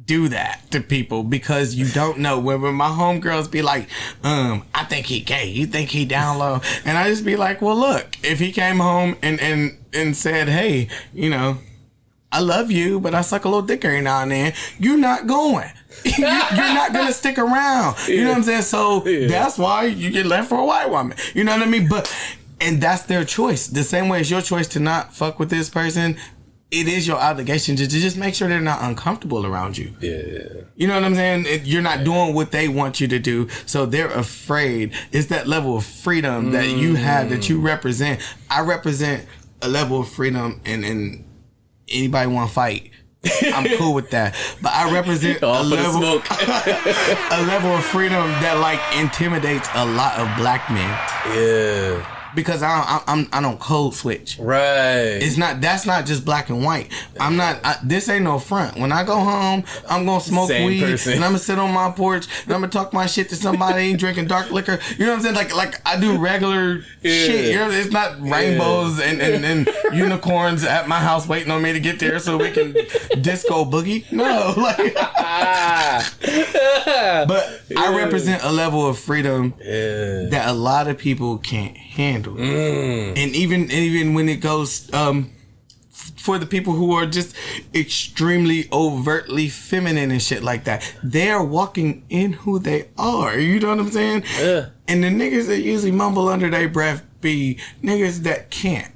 do that to people because you don't know. When my homegirls be like, I think he gay, you think he down low, and I just be like, well, look, if he came home and said, hey, I love you, but I suck a little dick every now and then, you're not going. You're not going to stick around. You know what I'm saying? So that's why you get left for a white woman. You know what I mean? And that's their choice. The same way it's your choice to not fuck with this person, it is your obligation to just make sure they're not uncomfortable around you. Yeah. You know what I'm saying? You're not doing what they want you to do, so they're afraid. It's that level of freedom that you have, that you represent. I represent a level of freedom, and anybody want to fight, I'm cool with that. But I represent a level of freedom that like intimidates a lot of black men. Yeah. Because I don't code switch. Right. That's not just black and white. This ain't no front. When I go home, I'm gonna smoke weed and I'm gonna sit on my porch and I'm gonna talk my shit to somebody drinking dark liquor. You know what I'm saying? Like I do regular shit. It's not rainbows and unicorns at my house waiting on me to get there so we can disco boogie. No, but I represent a level of freedom that a lot of people can't handle. And even when it goes for the people who are just extremely overtly feminine and shit like that, they are walking in who they are. You know what I'm saying? And the niggas that usually mumble under their breath be niggas that can't.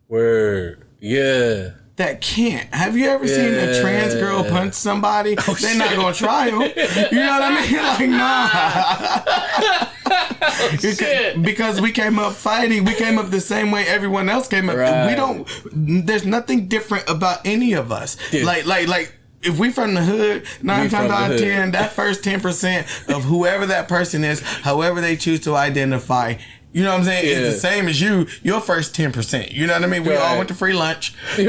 Word. Yeah. That can't. Have you ever seen a trans girl punch somebody? They're not gonna try them. You know what I mean? Like, nah. Because we came up fighting. We came up the same way everyone else came up. Right. There's nothing different about any of us. Yeah. Like. If we from the hood, 9 times out of 10, that first 10% of whoever that person is, however they choose to identify, you know what I'm saying? It's the same as you. Your first 10%. You know what I mean? We all went to free lunch. So,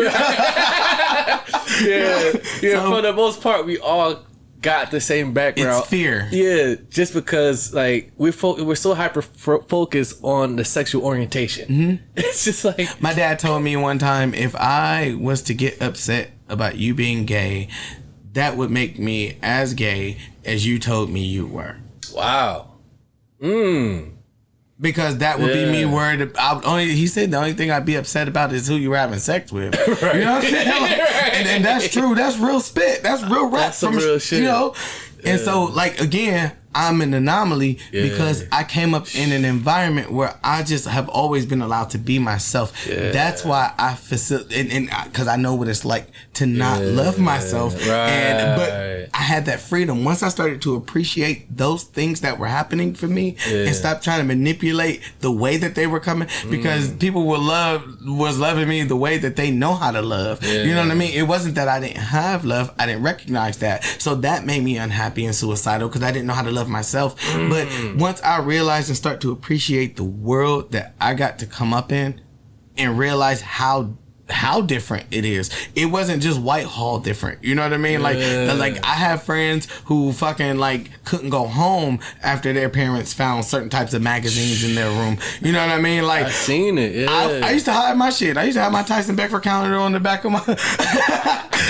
for the most part, we all got the same background. It's fear. Yeah, just because like we're so hyper focused on the sexual orientation. Mm-hmm. It's just like my dad told me one time, if I was to get upset about you being gay, that would make me as gay as you told me you were. Wow. Because that would be me worried about. He said the only thing I'd be upset about is who you were having sex with. Right. You know what I'm saying? Like, and that's true. That's real spit. That's real rap. That's some real shit. You know? And so, like, again, I'm an anomaly because I came up in an environment where I just have always been allowed to be myself. Yeah. That's why I facilitate, and because I know what it's like to not love myself. Right. But I had that freedom. Once I started to appreciate those things that were happening for me and stop trying to manipulate the way that they were coming, because people was loving me the way that they know how to love. Yeah. You know what I mean? It wasn't that I didn't have love. I didn't recognize that. So that made me unhappy and suicidal because I didn't know how to love myself. But once I realized and start to appreciate the world that I got to come up in and realize how how different it is. It wasn't just Whitehall different. You know what I mean? Like I have friends who fucking like couldn't go home after their parents found certain types of magazines in their room. You know what I mean? Like I've seen it. Yeah. I used to hide my shit. I used to have my Tyson Beckford calendar on the back of my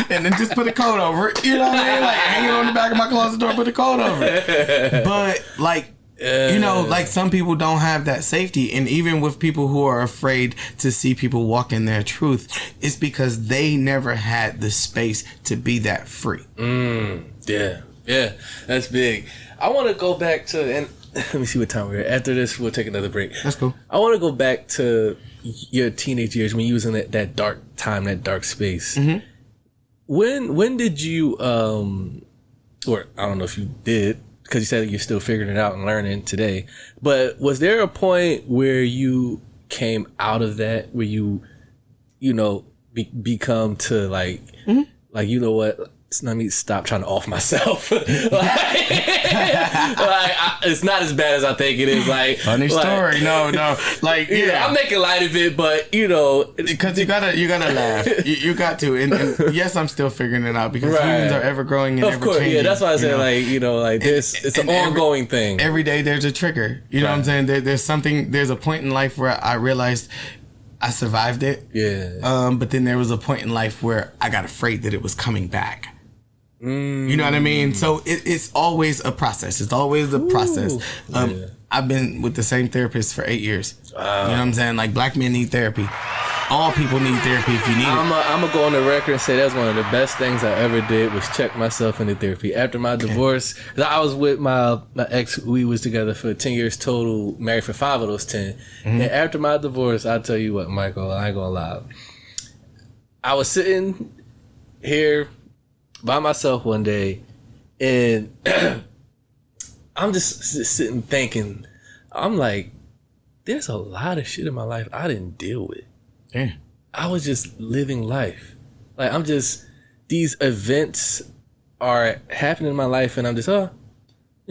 and then just put a coat over it. You know what I mean? Like hang it on the back of my closet door, put a coat over it. But like, you know, like some people don't have that safety, and even with people who are afraid to see people walk in their truth, it's because they never had the space to be that free. Yeah, that's big. I want to go back to, and let me see what time we're at. After this, we'll take another break. That's cool. I want to go back to your teenage years when you was in that dark time, that dark space. Mm-hmm. When did you, or I don't know if you did, because you said you're still figuring it out and learning today, but was there a point where you came out of that, where you know, become to like, like, you know what, let me stop trying to off myself. It's not as bad as I think it is. Like, funny story. No. Like, yeah, I'm making light of it, but you know, because you gotta laugh. You got to. And yes, I'm still figuring it out because humans are ever growing and ever changing. Yeah, that's why I said, like, you know, like this. It's an ongoing thing. Every day there's a trigger. You know what I'm saying? There's something. There's a point in life where I realized I survived it. Yeah. But then there was a point in life where I got afraid that it was coming back. You know what I mean? So it's always a process. It's always a process. I've been with the same therapist for 8 years. You know what I'm saying? Like, black men need therapy. All people need therapy if you need it. I'm going to go on the record and say that's one of the best things I ever did was check myself into therapy. After my divorce, I was with my ex. We was together for 10 years total, married for 5 of those 10. And after my divorce, I'll tell you what, Michael, I ain't going to lie. I was sitting here by myself one day, and I'm just sitting thinking, I'm like, there's a lot of shit in my life I didn't deal with. Yeah. I was just living life. Like, I'm just, these events are happening in my life, and I'm just, you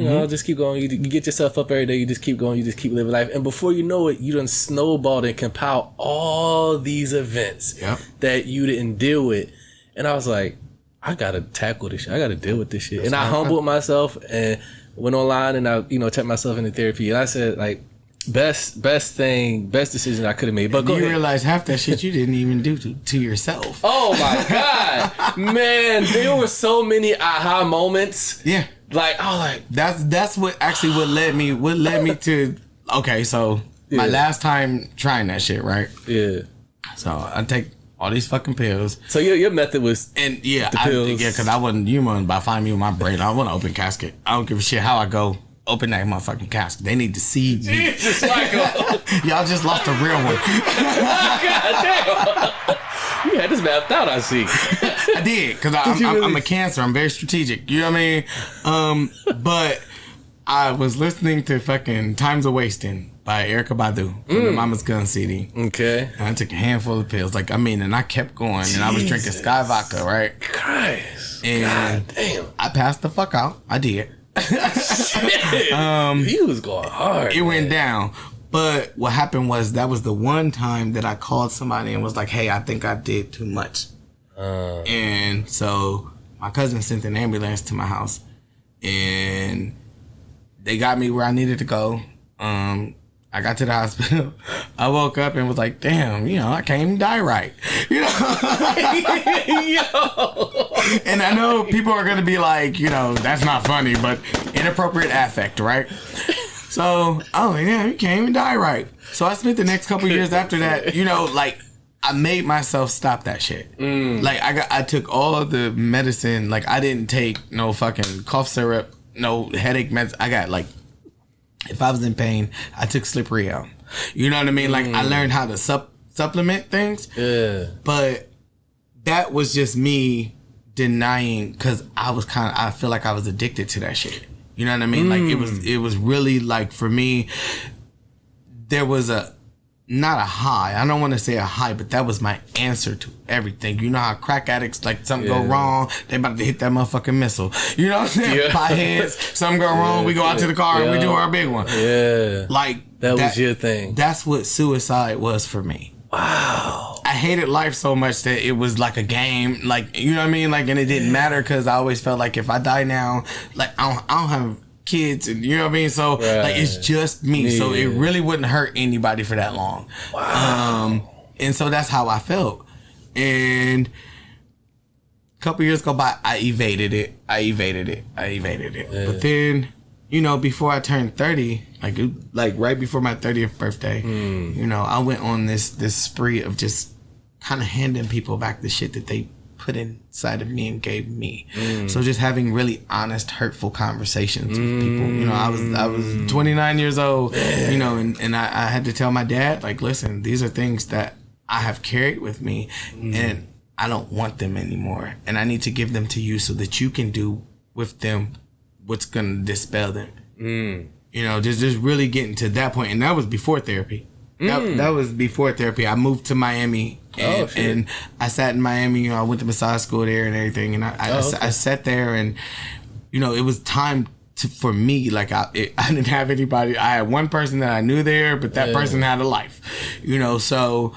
know, I'll just keep going. You get yourself up every day, you just keep going, you just keep living life. And before you know it, you done snowballed and compiled all these events that you didn't deal with. And I was like, I gotta tackle this shit. I gotta deal with this shit. And I humbled myself and went online and I, you know, checked myself into therapy. And I said, like, best decision I could have made. But you realize half that shit you didn't even do to yourself. Oh my God, man! There were so many aha moments. Yeah, like I was like, that's what led me to. Okay, so my last time trying that shit, right? Yeah. So I take all these fucking pills. So your method was the pills. Because I wasn't human by finding me with my brain. I want to open casket. I don't give a shit how I go. Open that motherfucking casket. They need to see me. Jesus, Michael. Y'all just lost a real one. God damn. You had this mapped out, I see. I did, because I'm a Cancer. I'm very strategic. You know what I mean? But I was listening to fucking Times of Wasting by Erykah Badu from the Mama's Gun CD. Okay. And I took a handful of pills. And I kept going. And I was drinking Sky Vodka, right? Christ. And God damn. I passed the fuck out. I did. He was going hard. It went down. But what happened was that was the one time that I called somebody and was like, hey, I think I did too much. And so my cousin sent an ambulance to my house and they got me where I needed to go. I got to the hospital. I woke up and was like, damn, you know, I can't even die right. You know? Yo. And I know people are going to be like, you know, that's not funny, but inappropriate affect, right? So, yeah, you can't even die right. So I spent the next couple years after that, you know, like, I made myself stop that shit. Like, I took all of the medicine. Like, I didn't take no fucking cough syrup, no headache meds. I got, like, if I was in pain, I took slippery out. You know what I mean? Like, I learned how to supplement things. Yeah. But that was just me denying, because I feel like I was addicted to that shit. You know what I mean? Like, it was really, like, for me, there was not a high. I don't want to say a high, but that was my answer to everything. You know how crack addicts, like, something go wrong, they about to hit that motherfucking missile. You know what I'm saying? Yeah. Potheads, something go wrong, we go out to the car and we do our big one. Yeah. Like, that was your thing. That's what suicide was for me. Wow. I hated life so much that it was like a game, like, you know what I mean? Like, and it didn't matter because I always felt like if I die now, like, I don't have kids, and you know what I mean? So, like, it's just me. Yeah. So it really wouldn't hurt anybody for that long. Wow. And so that's how I felt. And a couple years go by, I evaded it. Yeah. But then, you know, before I turned 30, like right before my 30th birthday, you know, I went on this spree of just kind of handing people back the shit that they put inside of me and gave me. So just having really honest, hurtful conversations with people. You know, I was 29 years old, you know, and I had to tell my dad, like, listen, these are things that I have carried with me and I don't want them anymore. And I need to give them to you so that you can do with them what's going to dispel them. You know, just really getting to that point. And that was before therapy. That was before therapy. I moved to Miami and I sat in Miami. You know, I went to massage school there and everything. And I sat there and, you know, it was time for me. Like, I didn't have anybody. I had one person that I knew there, but that person had a life, you know. So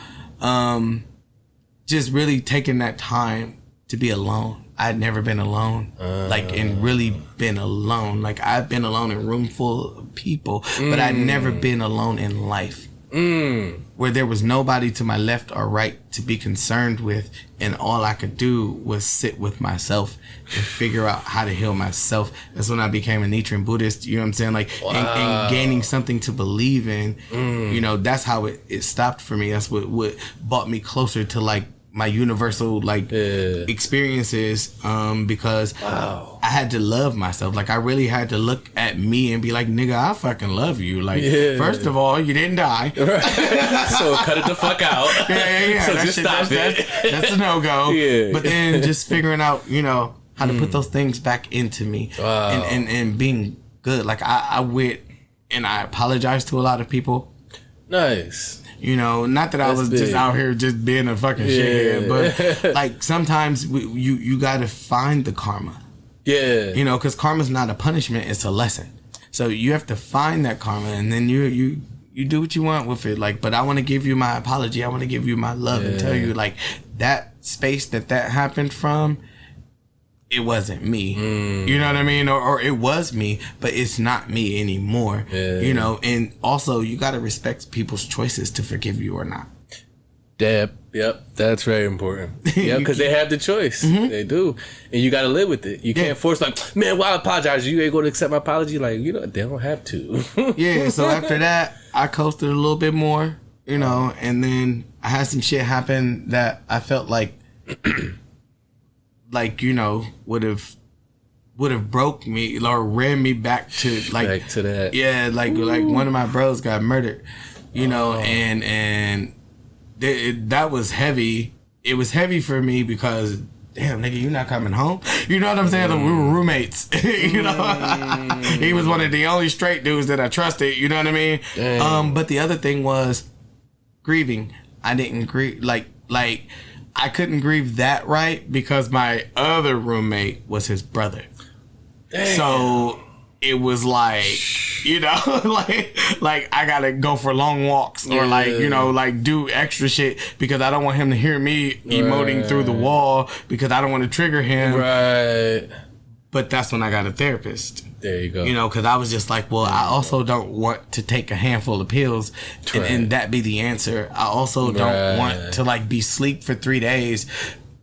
just really taking that time to be alone. I had never been alone, and really been alone. Like, I've been alone in a room full of people, but I'd never been alone in life. Where there was nobody to my left or right to be concerned with, and all I could do was sit with myself and figure out how to heal myself. That's when I became a Nichiren Buddhist, you know what I'm saying? Like, and gaining something to believe in, you know, that's how it stopped for me. That's what brought me closer to, like, my universal, like, experiences, because I had to love myself. Like, I really had to look at me and be like, nigga, I fucking love you. Like, first of all, you didn't die. So cut it the fuck out. Yeah. So just stop it. That's a no-go. But then just figuring out, you know, how to put those things back into me. And being good. Like, I went and I apologized to a lot of people. Nice. You know, not that I was just out here just being a fucking shithead, but like, sometimes you got to find the karma. Yeah. You know, because karma's not a punishment, it's a lesson. So you have to find that karma, and then you do what you want with it. Like, but I want to give you my apology. I want to give you my love and tell you, like, that space that happened from, it wasn't me. You know what I mean? Or it was me, but it's not me anymore. You know, and also you got to respect people's choices to forgive you or not. Yep, that's very important. Yeah, because they have the choice. They do. And you got to live with it. You can't force, like, man, well, I apologize. You ain't going to accept my apology? Like, you know, they don't have to. So after that, I coasted a little bit more, you know, and then I had some shit happen that I felt like, like, you know, would have broke me or ran me back to, like, back to that. Yeah, like one of my bros got murdered, you know, and that was heavy. It was heavy for me because, damn, nigga, you not coming home? You know what I'm saying? Like, we were roommates. You know, he was one of the only straight dudes that I trusted. You know what I mean? But the other thing was grieving. I didn't grieve like. I couldn't grieve that right because my other roommate was his brother. Damn. So it was like, you know, like I gotta go for long walks or like, you know, like do extra shit because I don't want him to hear me emoting through the wall because I don't want to trigger him. Right. But that's when I got a therapist. There you go. You know, because I was just like, well, I also don't want to take a handful of pills and that be the answer. I also don't want to, like, be sleep for 3 days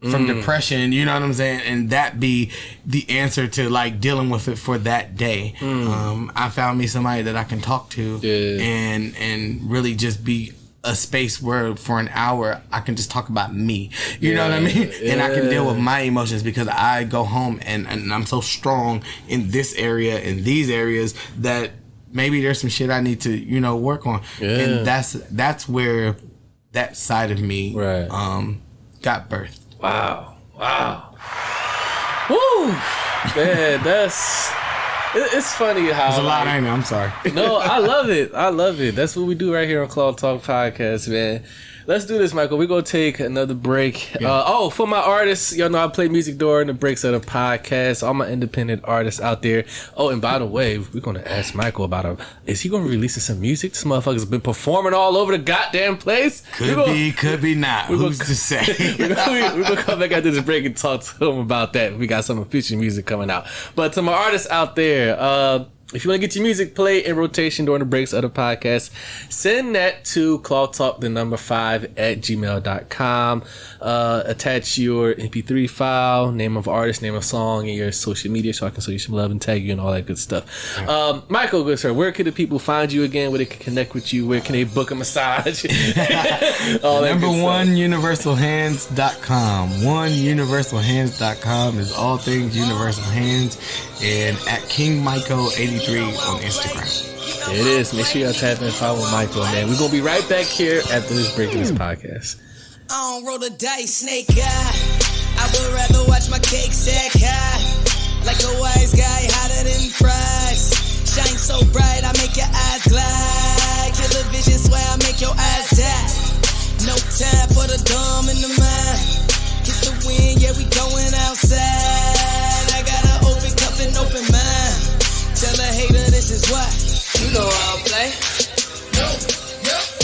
from depression, you know what I'm saying? And that be the answer to, like, dealing with it for that day. I found me somebody that I can talk to and really just be a space where for an hour I can just talk about me. You know what I mean? And I can deal with my emotions because I go home and I'm so strong in this area, in these areas, that maybe there's some shit I need to, you know, work on. And that's where that side of me got birthed. Wow. Woo! Man, it's funny how there's a lot, ain't it? I'm sorry. No, I love it. That's what we do right here on Claw Talk Podcast, man. Let's do this, Michael. We're going to take another break. For my artists, y'all know I play music during the breaks of the podcast. All my independent artists out there. Oh, and by the way, we're going to ask Michael about is he going to release some music? This motherfucker's been performing all over the goddamn place. Could be not. Who's to say? We're going to come back after this break and talk to him about that. We got some official music coming out. But to my artists out there, if you want to get your music played in rotation during the breaks of the podcast, send that to clawtalk5@gmail.com. Attach your MP3 file, name of artist, name of song, and your social media so I can show you some love and tag you and all that good stuff. Michael, good sir, where can the people find you again? Where they can connect with you? Where can they book a massage? Number one, universalhands.com. Universalhands.com is all things Universal Hands. And at King Myko 83 on Instagram. There it is. Make sure y'all tap in and follow Michael, man. We're going to be right back here after this break of this podcast. I don't roll the dice, snake eye. I would rather watch my cake stack high. Like a wise guy, hotter than fries. Shine so bright, I make your eyes glide. Kill a vision, swear I make your eyes die. No time for the dumb in the mind. Get the wind, yeah, we going outside. I got an open cup and open mind. Tell a hater this is why. You know I don't play.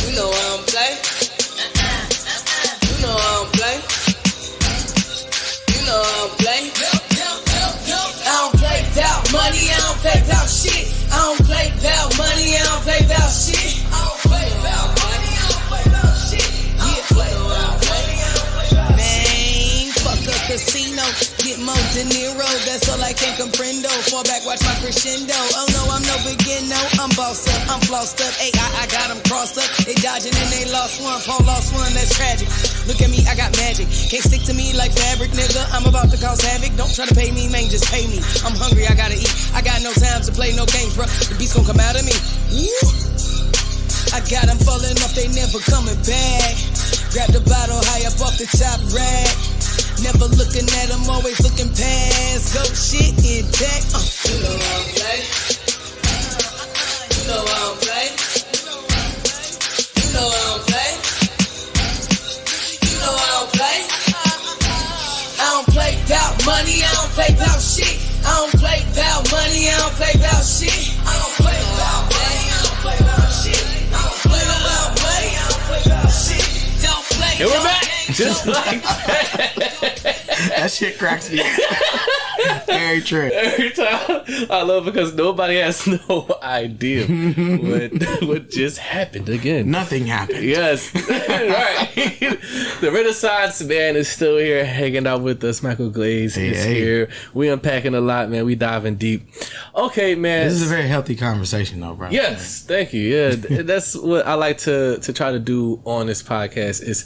You know I don't play. You know I don't play. You know I don't play. I don't play about money, I don't play about shit. I don't play about money, I don't play about shit. I don't play about money, I don't play about shit. Yeah, play about money, I don't play about shit. Man, fuck a casino. Get more De Niro, that's all I can comprendo. Fall back, watch my crescendo. Oh no, I'm no beginner. I'm bossed up, I'm flossed up. Hey, I got them crossed up. They dodging and they lost one. Paul lost one, that's tragic. Look at me, I got magic. Can't stick to me like fabric, nigga. I'm about to cause havoc. Don't try to pay me, man, just pay me. I'm hungry, I gotta eat. I got no time to play no games, bro. The beast gon' come out of me. Woo! I got them falling off, they never coming back. Grab the bottle high up off the top rack. Never looking at them, always looking past. Go shit intact. You know I don't play. You know I don't play. You know I don't play. You know I don't play. I don't play about money, I don't play about shit. I don't play about money, I don't play about shit. I don't play about money, I don't play about shit. I don't play about money, I don't play about shit. Don't play. And we're back. Just like that. That shit cracks me up. Very true. Every time I love it because nobody has no idea what just happened again. Nothing happened. Yes. Right. The Renaissance man is still here hanging out with us. Myko Glaze is here. We unpacking a lot, man. We diving deep. Okay, man. This is a very healthy conversation though, bro. Yes. Thank you. Yeah. That's what I like to try to do on this podcast is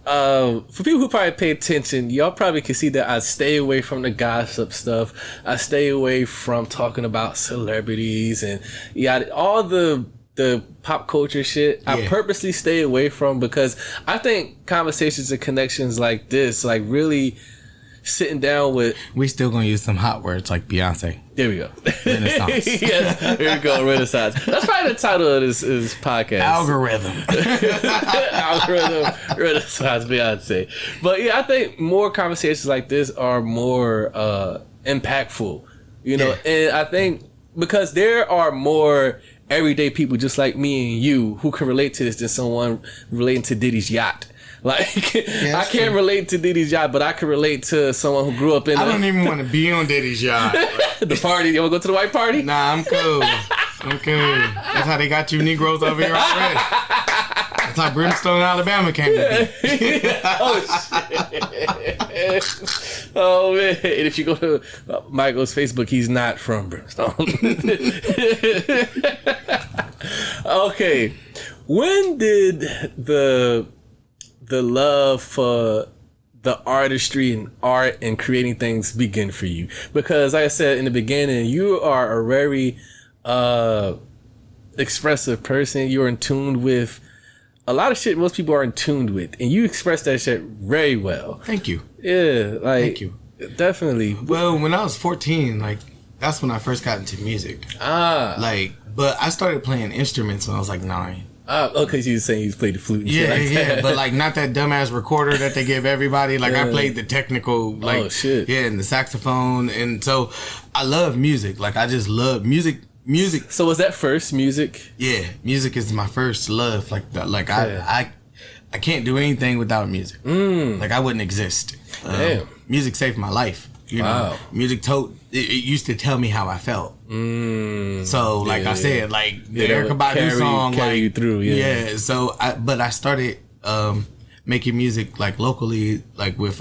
for people who probably pay attention, y'all probably can see that I stay away from the gossip stuff. I stay away from talking about celebrities and all the pop culture shit. Yeah. I purposely stay away from because I think conversations and connections like this, like really sitting down with... We still gonna use some hot words like Beyonce. There we go. Renaissance. Yes, there we go. Renaissance. That's probably the title of this podcast. Algorithm. Renaissance, Beyonce. But yeah, I think more conversations like this are more impactful. You know, and I think because there are more everyday people just like me and you who can relate to this than someone relating to Diddy's yacht. Like, I can't relate to Diddy's yacht, but I can relate to someone who grew up in... I don't even want to be on Diddy's yacht. The party. You want to go to the white party? Nah, I'm cool. That's how they got you Negroes over here already. That's how Brimstone, Alabama came to be. Oh, shit. Oh, man. And if you go to Michael's Facebook, he's not from Brimstone. Okay. When did the love for the artistry and art and creating things begin for you? Because like I said in the beginning, you are a very expressive person. You're in tune with a lot of shit most people are in tune with, and you express that shit very well. Thank you. Yeah, like, thank you. Definitely. Well, when I was 14, like, that's when I first got into music. But I started playing instruments when I was like 9. Okay, so you were saying you played the flute and shit Yeah, like that. but like not that dumbass recorder that they give everybody. Like I played the technical, like Oh, shit. yeah, and the saxophone, and so I love music. Like I just love music. Music, So was that first music? yeah, music is my first love. Like Yeah. I can't do anything without music. Like I wouldn't exist. Damn. Music saved my life. You know, Wow. music it used to tell me how I felt. So, like I said, like the that Erykah would Badu song, carry like you through, yeah. So, I started making music like locally, like with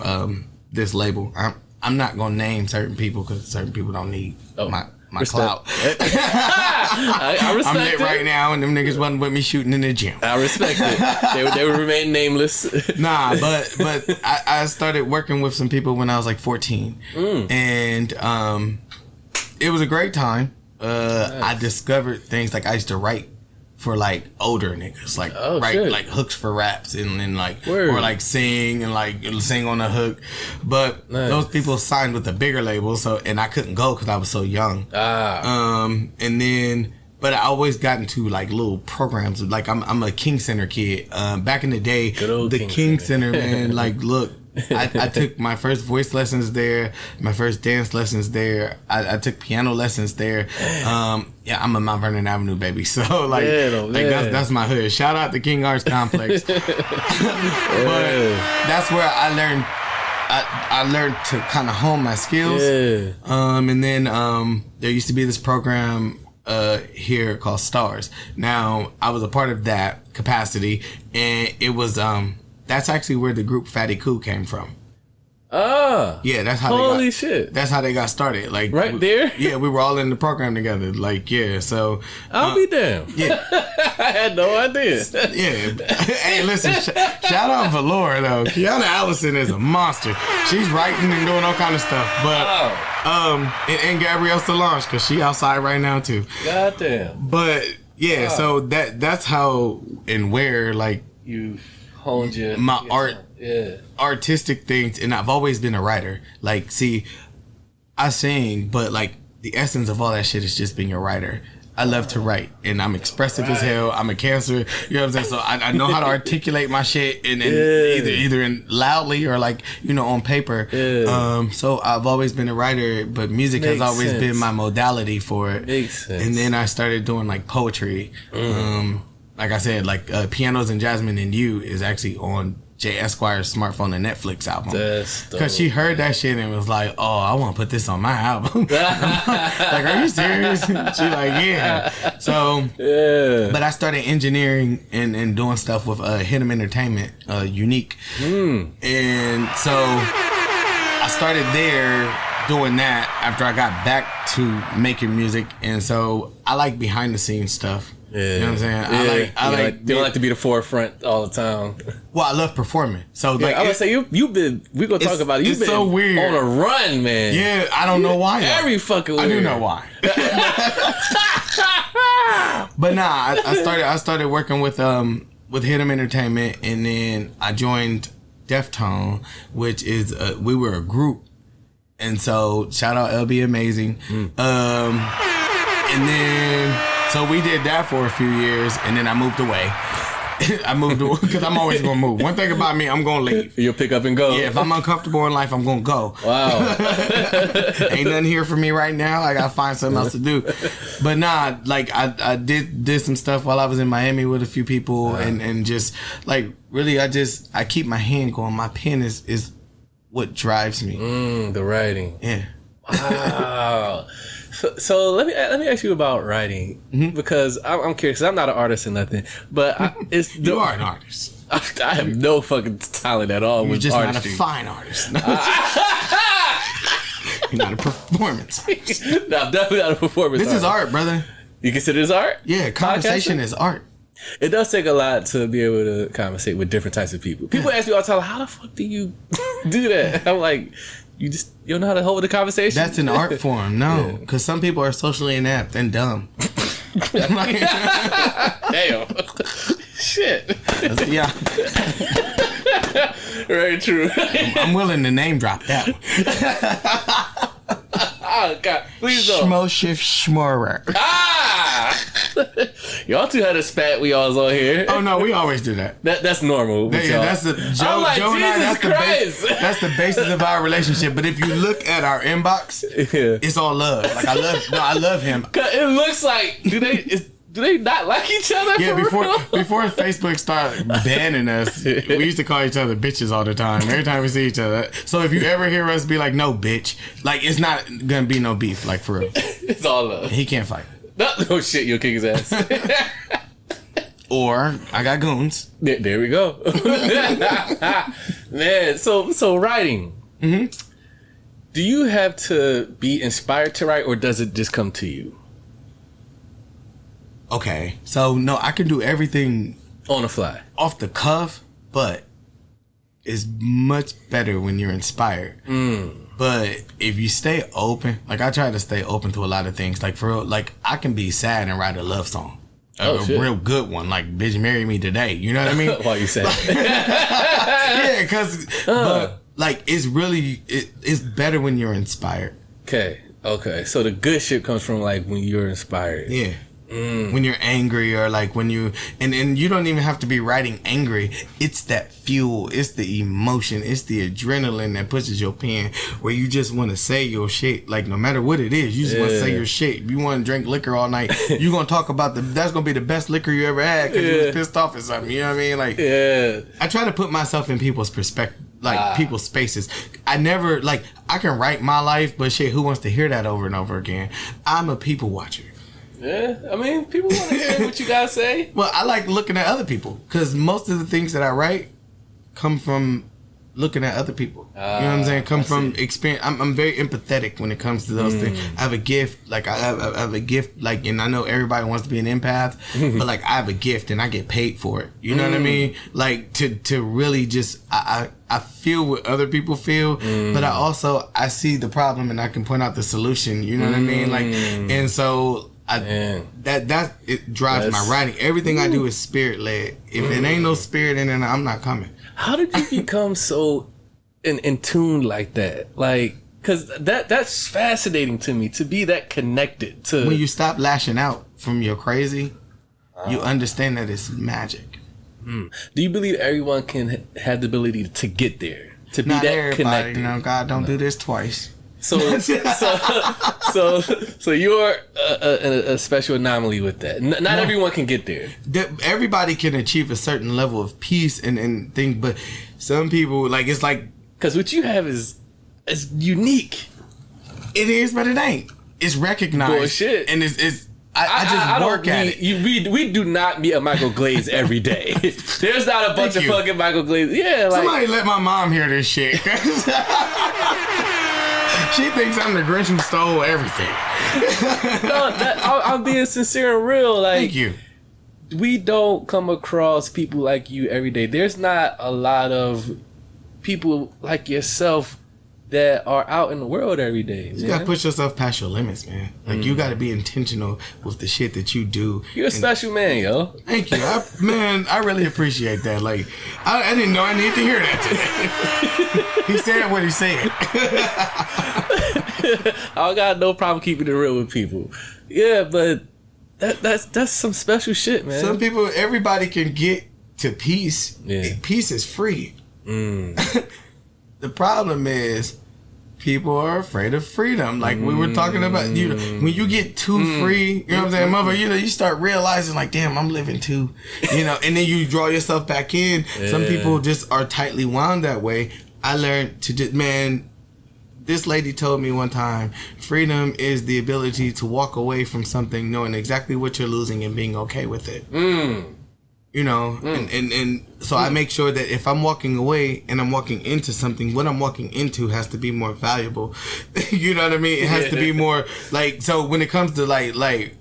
this label. I'm not gonna name certain people because certain people don't need my clout. I respect I'm lit it. right now, and them niggas wasn't with me shooting in the gym. I respect it. They would remain nameless. Nah, but I started working with some people when I was like 14, and it was a great time. I discovered things like I used to write for like older niggas, like write shit. like hooks for raps and like Word. or like sing and like sing on a hook. But those people signed with a bigger label, so and I couldn't go because I was so young. And then. But I always got into like little programs. Like I'm a King Center kid. Back in the day, Good old the King King Center. Center, man. Like, look, I took my first voice lessons there, my first dance lessons there. I took piano lessons there. Yeah, I'm a Mount Vernon Avenue baby. So like, that's my hood. Shout out to King Arts Complex. But that's where I learned. I learned to kind of hone my skills. Yeah. And then there used to be this program here called Stars. Now I was a part of that capacity, and it was that's actually where the group Fatty Cool came from. Yeah, that's how Holy shit. That's how they got started. Like Right there? Yeah, we were all in the program together. Like yeah, so I'll be damned. yeah, I had no idea. yeah. Hey, listen, shout out Valora though. Kiana Allison is a monster. She's writing and doing all kind of stuff. But and Gabrielle Solange, because she outside right now too. Goddamn. But yeah, so that's how and where like You honed your my art Yeah. artistic things, and I've always been a writer. Like, see, I sing, but like the essence of all that shit is just being a writer. I love to write, and I'm expressive as hell. I'm a Cancer, you know what I'm saying? So I know how to articulate my shit, and either in loudly or like on paper. Yeah. So I've always been a writer, but music has Makes always sense. been my modality for it. Makes sense. And then I started doing like poetry. Like I said, like Pianos and Jasmine and You is actually on Jay Esquire's Smartphone and Netflix album. That's dope. Because she heard that shit and was like, oh, I want to put this on my album. Like, are you serious? She like, yeah. So, Yeah. but I started engineering and doing stuff with Hit 'em Entertainment, Unique. And so I started there doing that after I got back to making music. And so I like behind the scenes stuff. Yeah. You know what I'm saying? Yeah. I like you don't like to be the forefront all the time. well, I love performing. So Yeah, like I would say you've been. We gonna talk it's- about it. You've it's been so weird. on a run, man. yeah, I don't know why. though. Every fucking. I do weird. know why. But nah, I started working with Hit 'em Entertainment, and then I joined Deftone, which is we were a group, and so shout out LB Amazing, and then so we did that for a few years, and then I moved away. I moved away because I'm always gonna move. One thing about me, I'm gonna leave. You'll pick up and go. Yeah, if I'm uncomfortable in life, I'm gonna go. Wow. Ain't nothing here for me right now. I gotta find something else to do. But nah, like I did some stuff while I was in Miami with a few people, and just like really, I keep my hand going. My pen is what drives me. The writing. Yeah. Wow. So let me ask you about writing, because I'm curious. 'Cause I'm not an artist or nothing, but You are an artist. I have no fucking talent at all You're with just artistry. not a fine artist. You're not a performance artist. No, I'm definitely not a performance. This is art, brother. You consider this art? Yeah, conversation Podcasting? is art. It does take a lot to be able to conversate with different types of people. People ask me all the time, how the fuck do you do that? I'm like, you don't know how to hold a conversation? That's an art form. No, because some people are socially inept and dumb. Damn. Shit. Yeah, Very true. I'm willing to name drop that one. Oh, God. Please don't. Schmo Shift Schmorer. Ah! Y'all two had a spat when y'all was on here. Oh no, we always do that. That's normal. With y'all. That's the Joe. I'm like, Joe and I. Jesus Christ. That's the basis of our relationship. But if you look at our inbox, it's all love. Like I love him. 'Cause it looks like do they not like each other? Yeah, for real? before Facebook started banning us, we used to call each other bitches all the time. Every time we see each other. So if you ever hear us be like, "No, bitch," like it's not gonna be no beef. Like for real, It's all love. he can't fight. No shit, you'll kick his ass. Or I got goons. There we go. Man, so writing. Mm-hmm. Do you have to be inspired to write, or does it just come to you? Okay, so no, I can do everything On the fly. off the cuff, but it's much better when you're inspired. But if you stay open, like I try to stay open to a lot of things. Like for real, like I can be sad and write a love song. A real good one, like "Bitch, Marry Me Today." You know what I mean? Why you sad? Yeah, because but like it's really it's better when you're inspired. Okay. So the good shit comes from like when you're inspired. Yeah. When you're angry or like when you and you don't even have to be writing angry. It's that fuel, it's the emotion, it's the adrenaline that pushes your pen where you just want to say your shit. Like no matter what it is, you just want to say your shit. If you want to drink liquor all night, you're gonna talk about that's gonna be the best liquor you ever had because you was pissed off or something. You know what I mean? Like I try to put myself in people's perspective, like people's spaces. I never like I can write my life, but shit, who wants to hear that over and over again? I'm a people watcher. Yeah, I mean, people want to hear what you gotta say. Well, I like looking at other people because most of the things that I write come from looking at other people. You know what I'm saying? Come from experience. I'm very empathetic when it comes to those things. I have a gift. Like I have a gift. Like, and I know everybody wants to be an empath, but like I have a gift and I get paid for it. You know what I mean? Like to really just I feel what other people feel, but I see the problem and I can point out the solution. You know what I mean? Like, and so. That it drives my writing. Everything I do is spirit led. If it ain't no spirit in it, I'm not coming. How did you become so in tune like that? Like, cause that's fascinating to me to be that connected to. When you stop lashing out from your crazy, you understand that it's magic. Do you believe everyone can have the ability to get there? To be Not that everybody, connected? you know, God don't do this twice. So you're a special anomaly with that. Not everyone can get there. Everybody can achieve a certain level of peace and thing, but some people like it's like because what you have is unique. It is, but it ain't. It's recognized. Bullshit. And I just work at it. We do not meet a Myko Glaze every day. There's not a bunch of fucking Myko Glaze. Yeah, like somebody let my mom hear this shit. She thinks I'm the Grinch who stole everything. No, I'm being sincere and real. Like, thank you. We don't come across people like you every day. There's not a lot of people like yourself that are out in the world every day. You gotta push yourself past your limits, man. Like you gotta be intentional with the shit that you do. You're a special man, yo. Thank you, I really appreciate that. Like I didn't know I needed to hear that today. He said what he said. I got no problem keeping it real with people. Yeah, but that's some special shit, man. Some people, everybody can get to peace. Yeah. Peace is free. The problem is people are afraid of freedom. Like we were talking about, you know, when you get too free, you know what I'm saying, mother, you know, you start realizing like, damn, I'm living too, you know, and then you draw yourself back in. Yeah. Some people just are tightly wound that way. I learned to just, man, this lady told me one time, freedom is the ability to walk away from something knowing exactly what you're losing and being okay with it. You know, and so I make sure that if I'm walking away and I'm walking into something, what I'm walking into has to be more valuable. You know what I mean? It has to be more like, so when it comes to like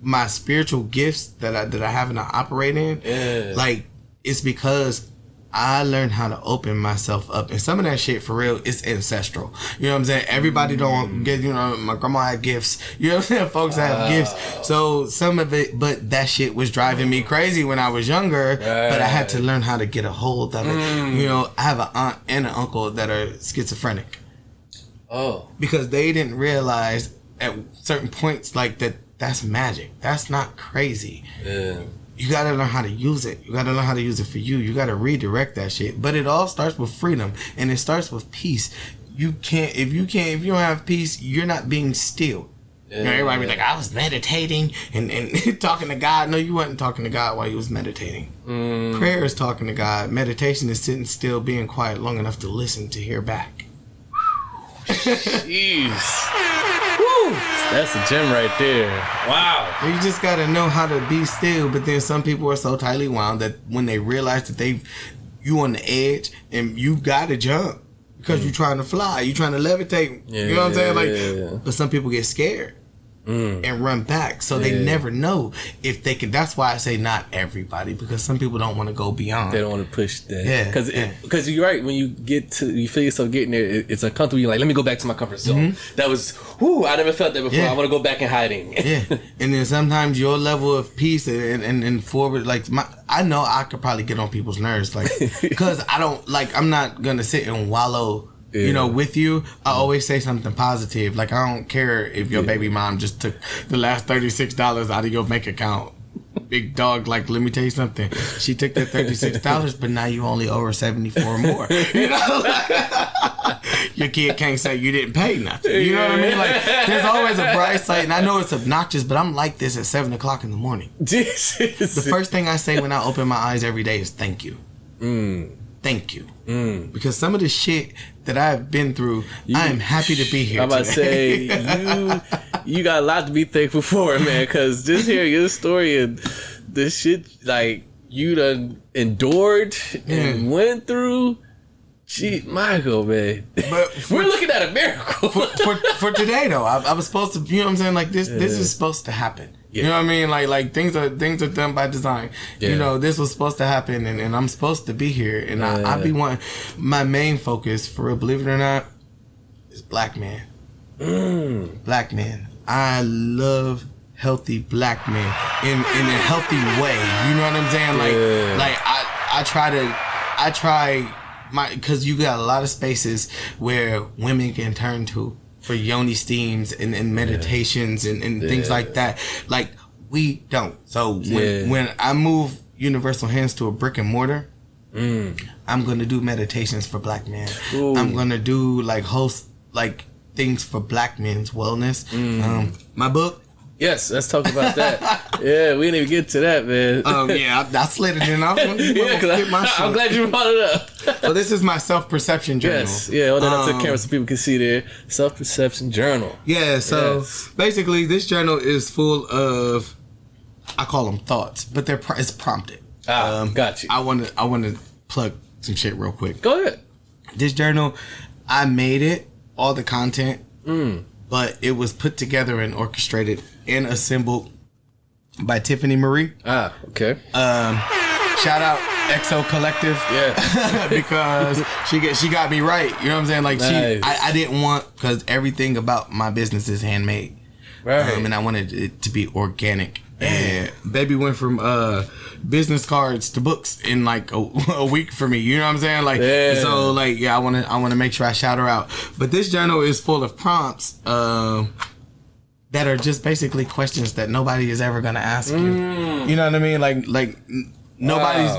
my spiritual gifts that I have and I operate in, like it's because I learned how to open myself up, and some of that shit for real is ancestral. You know what I'm saying? Everybody don't get, you know, my grandma had gifts. You know what I'm saying? Folks have gifts. So some of it, but that shit was driving me crazy when I was younger. But I had to learn how to get a hold of it. You know, I have an aunt and an uncle that are schizophrenic. Because they didn't realize at certain points like that that's magic. That's not crazy. Yeah. You gotta learn how to use it. You gotta learn how to use it for you. You gotta redirect that shit. But it all starts with freedom, and it starts with peace. If you don't have peace, you're not being still. Yeah. You know, everybody be like, I was meditating and talking to God. No, you wasn't talking to God while you was meditating. Prayer is talking to God. Meditation is sitting still, being quiet long enough to listen, to hear back. Jeez. Woo. That's a gem right there. Wow. You just gotta know how to be still. But then some people are so tightly wound that when they realize that you on the edge and you gotta jump because you're trying to fly, you trying to levitate. You know what I'm saying? Like, but some people get scared and run back, so they never know if they can. That's why I say not everybody, because some people don't want to go beyond. They don't want to push that. Yeah, because you're right. When you feel yourself getting there, it's uncomfortable. You're like, let me go back to my comfort zone. That was, I never felt that before. I want to go back in hiding. And then sometimes your level of peace and forward, like I know I could probably get on people's nerves, like, because I don't like. I'm not gonna sit and wallow. You know, with you, I always say something positive. Like, I don't care if your baby mom just took the last $36 out of your bank account. Big dog, like, let me tell you something. She took that $36, but now you only owe her $74 more. You know, your kid can't say you didn't pay nothing. You know what I mean? Like, there's always a bright side, and I know it's obnoxious, but I'm like this at 7 o'clock in the morning. Jesus. The first thing I say when I open my eyes every day is thank you. Thank you. Because some of the shit that I've been through, I am happy to be here. I'm about to say, you got a lot to be thankful for, man, because just hearing your story and the shit, like, you done endured and went through. Gee, Myko, man. But we're looking at a miracle. for today, though, I was supposed to, you know what I'm saying? Like, this is supposed to happen. You know what I mean? Like things are done by design. You know, this was supposed to happen, and I'm supposed to be here. And I be wanting, my main focus, for real, believe it or not, is black men. Black men. I love healthy black men in a healthy way. You know what I'm saying? Like I try because you got a lot of spaces where women can turn to for yoni steams and meditations and things like that. Like, we don't. So when I move Universal Hands to a brick and mortar, I'm gonna do meditations for black men. I'm gonna do host things for black men's wellness. My book. Yes, let's talk about that. Yeah, we didn't even get to that, man. I slid it in. I was going to I'm glad you brought it up. Well, this is my self-perception journal. Yes, hold that up to the camera so people can see there. Self-perception journal. Yeah, so basically this journal is full of, I call them thoughts, but it's prompted. Got you. I want to plug some shit real quick. Go ahead. This journal, I made it, all the content, but it was put together and orchestrated and assembled by Tiffany Marie. Okay. Shout out XO Collective. Yeah. Because she got me right. You know what I'm saying? Like, nice. I didn't want, because everything about my business is handmade. Right. And I wanted it to be organic. And baby went from business cards to books in like a week for me. You know what I'm saying? Like, so like, I want to make sure I shout her out. But this journal is full of prompts that are just basically questions that nobody is ever gonna ask you. You know what I mean? Like nobody's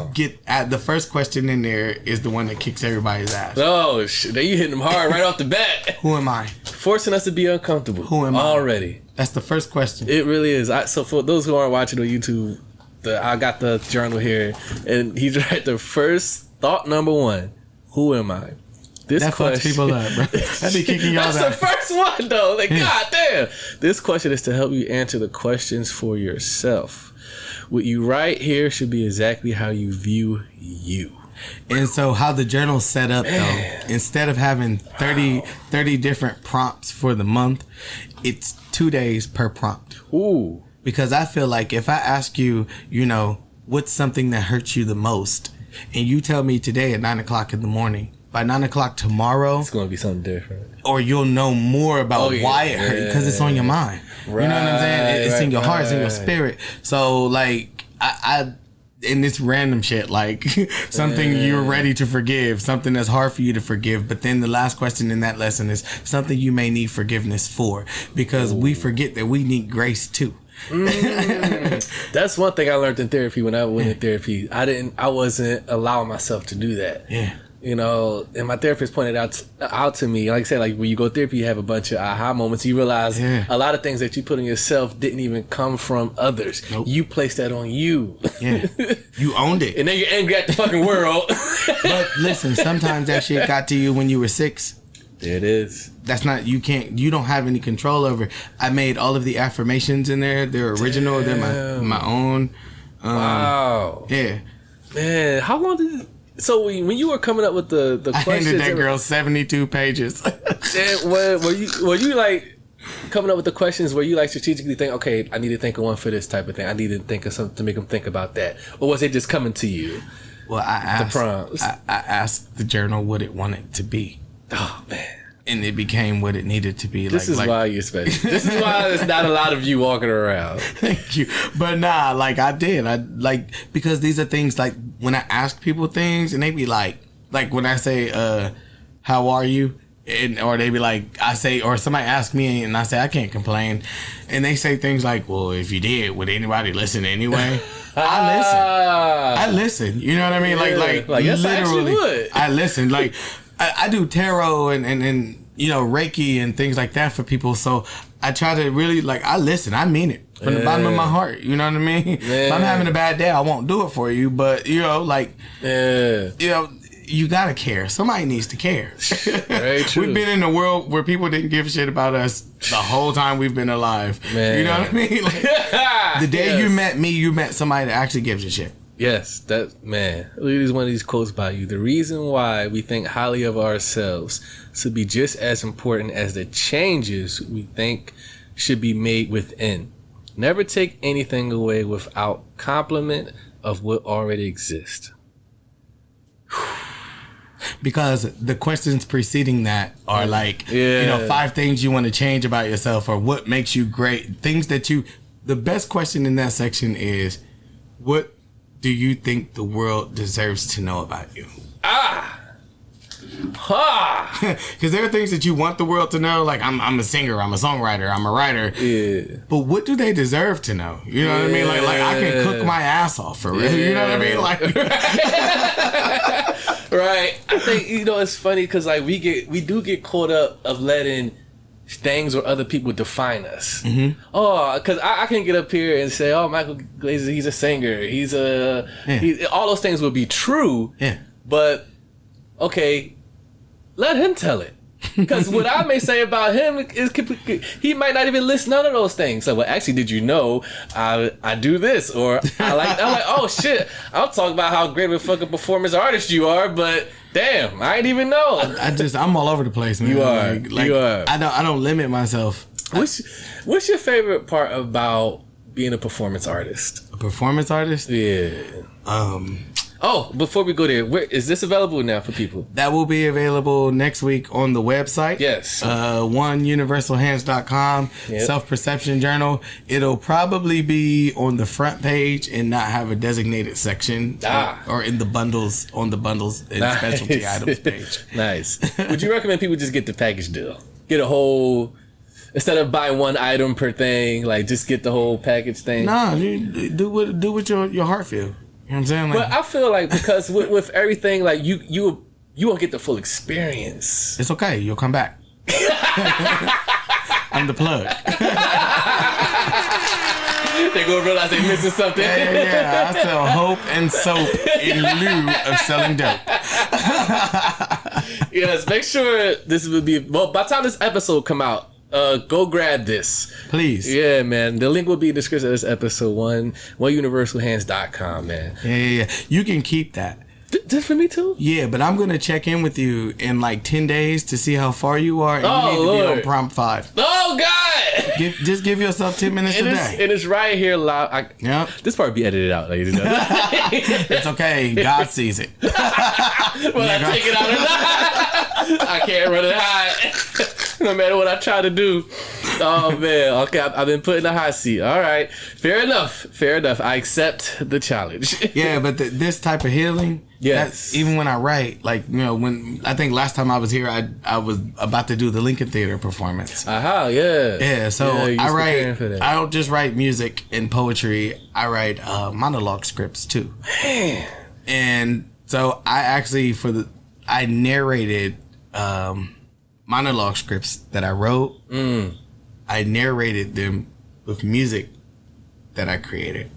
the first question in there is the one that kicks everybody's ass. Oh shit! Then you hitting them hard right off the bat. Who am I? Forcing us to be uncomfortable. Who am I? Already. That's the first question. It really is. So for those who aren't watching on YouTube, I got the journal here, and he's right. The first thought, number one: who am I? This that question, fucks people up, bro. That be kicking y'all out. That's the first one, though. Like, goddamn. This question is to help you answer the questions for yourself. What you write here should be exactly how you view you. And so how the journal's set up, though, instead of having 30 different prompts for the month, it's 2 days per prompt. Ooh. Because I feel like if I ask you, what's something that hurts you the most, and you tell me today at 9 o'clock in the morning, by 9 o'clock tomorrow, it's going to be something different. Or you'll know more about why it hurt, because it's on your mind. Right, you know what I'm saying? It's in your heart, it's in your spirit. So, like, I in this random shit, like something you're ready to forgive, something that's hard for you to forgive. But then the last question in that lesson is something you may need forgiveness for, because we forget that we need grace too. That's one thing I learned in therapy when I went in therapy. I wasn't allowing myself to do that. Yeah. You know, and my therapist pointed out to me, like I said, like when you go to therapy, you have a bunch of aha moments. You realize a lot of things that you put on yourself didn't even come from others. Nope. You placed that on you. Yeah. You owned it. And then you're angry at the fucking world. But listen, sometimes that shit got to you when you were 6. There it is. That's not, you don't have any control over it. I made all of the affirmations in there. They're original. Damn. They're my own. Wow. Yeah. Man, how long did... So when you were coming up with the I questions... handed that girl 72 pages. And were you like coming up with the questions where you like strategically think, okay, I need to think of one for this type of thing. I need to think of something to make them think about that. Or was it just coming to you? Well, I asked the prompts. I asked the journal what it wanted to be. Oh, man. And it became what it needed to be. This is why you're special. This is why there's not a lot of you walking around. Thank you. But nah, like I did. Because these are things like when I ask people things and they be like when I say, how are you? Or they be like, or somebody ask me and I say, I can't complain. And they say things like, well, if you did, would anybody listen anyway? I listen. You know what I mean? Like yes, literally, I actually would. I listen. Like, I do tarot and you know, Reiki and things like that for people. So I try to really, like, I listen. I mean it from the bottom of my heart. You know what I mean? If I'm having a bad day, I won't do it for you. But, you know, like, you know, you got to care. Somebody needs to care. Very true. We've been in a world where people didn't give a shit about us the whole time we've been alive. Man. You know what I mean? Like, the day you met me, you met somebody that actually gives a shit. Yes, that, man. Look at one of these quotes by you. The reason why we think highly of ourselves should be just as important as the changes we think should be made within. Never take anything away without compliment of what already exists. Because the questions preceding that are like, you know, 5 things you want to change about yourself or what makes you great. Things that the best question in that section is, what do you think the world deserves to know about you? Because there are things that you want the world to know, like I'm a singer, I'm a songwriter, I'm a writer. Yeah. But what do they deserve to know? You know what I mean? Like I can cook my ass off for real. You know what I mean? Like, right. I think, you know, it's funny because like we do get caught up of letting things or other people define us. Mm-hmm. Oh, because I can get up here and say, oh, Myko Glaze, he's a singer. All those things will be true. Yeah. But okay, let him tell it. Because what I may say about him is he might not even list none of those things. So, well, actually, did you know I do this? Or I'm like, oh shit, I'll talk about how great of a fucking performance artist you are, but damn, I ain't even know. I'm all over the place, man. You are. Like, you are. I don't limit myself. What's your favorite part about being a performance artist? A performance artist? Yeah. Oh, before we go there, where is this available now for people? That will be available next week on the website. Yes. OneUniversalHands.com. Yep. Self-Perception Journal. It'll probably be on the front page and not have a designated section or in the bundles, on the bundles and specialty items page. Nice. Would you recommend people just get the package deal? Get a whole... Instead of buying one item per thing, like just get the whole package thing? Nah, do what your heart feel. You know what I'm saying? Like, but I feel like because with everything, like you won't get the full experience. It's okay. You'll come back. I'm the plug. They're going to realize they're missing something. Yeah. I sell hope and soap in lieu of selling dope. Yes, make sure this will be... Well, by the time this episode come out, go grab this. Please. Yeah, man. The link will be in the description of this episode. OneUniversalHands.com, man. Yeah. You can keep that. Just for me too? Yeah, but I'm going to check in with you in like 10 days to see how far you are. And you need to be on prompt 5. Oh, God! Just give yourself 10 minutes a day. And it's right here live. Yep. This part be edited out, ladies and gentlemen. It's okay. God sees it. Well, I take it out. I can't run it high. No matter what I try to do. Oh man. Okay, I've been put in the hot seat. All right. Fair enough. I accept the challenge. Yeah, but this type of healing. Yes. Even when I write, like, you know, when I think last time I was here, I was about to do the Lincoln Theater performance. Aha, yeah. Yeah, so you was I preparing for that. I don't just write music and poetry. I write monologue scripts too. Man. And so I actually I narrated monologue scripts that I wrote. I narrated them with music that I created.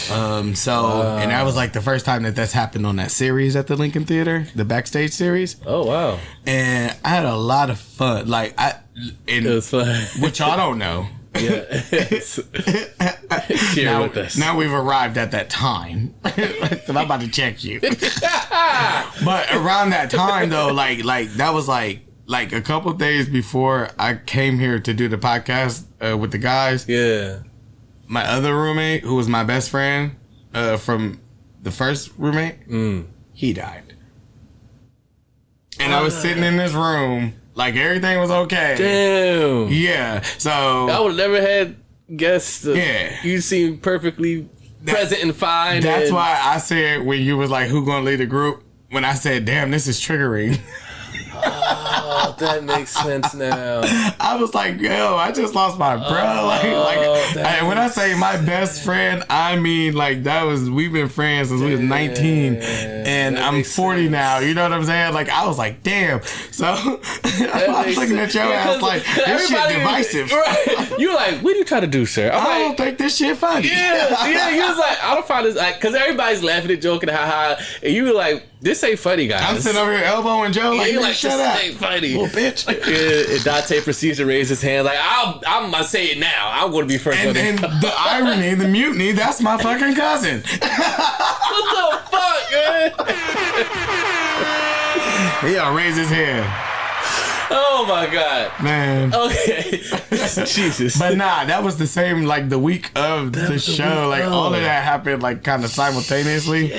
And that was like the first time that's happened on that series at the Lincoln Theater, the backstage series. Oh wow! And I had a lot of fun. Like it was fun, which y'all don't know. Yeah. Share with us. Now we've arrived at that time. I'm about to check you. But around that time though, like that was like a couple days before I came here to do the podcast with the guys. Yeah. My other roommate, who was my best friend from the first roommate, he died. And I was sitting in this room, like everything was okay. Damn. Yeah. So I would never had guessed. Yeah. You seem perfectly present and fine. That's why I said when you was like, who gonna lead the group? When I said, damn, this is triggering. Oh, that makes sense now. I was like, yo, I just lost my bro. When I say my best friend, I mean like we've been friends since we was 19, and I'm 40 now. You know what I'm saying? Like I was like, damn. So I was looking at your ass like, this shit divisive. Right. You were like, what are you trying to do, sir? I don't think this shit funny. Yeah. You was like, I don't find this because everybody's laughing and joking, haha, and you were like, this ain't funny, guys. I'm sitting over here elbowing Joe like, you're like, shut up. This ain't funny. Little bitch. And Dante proceeds to raise his hand like, I'm gonna say it now. I'm gonna be first. And the irony, the mutiny, that's my fucking cousin. What the fuck, man? He gotta raise his hand. Oh my god, man. Okay. Jesus. But nah, that was the same like the week of the show. Like all of that happened like kind of simultaneously.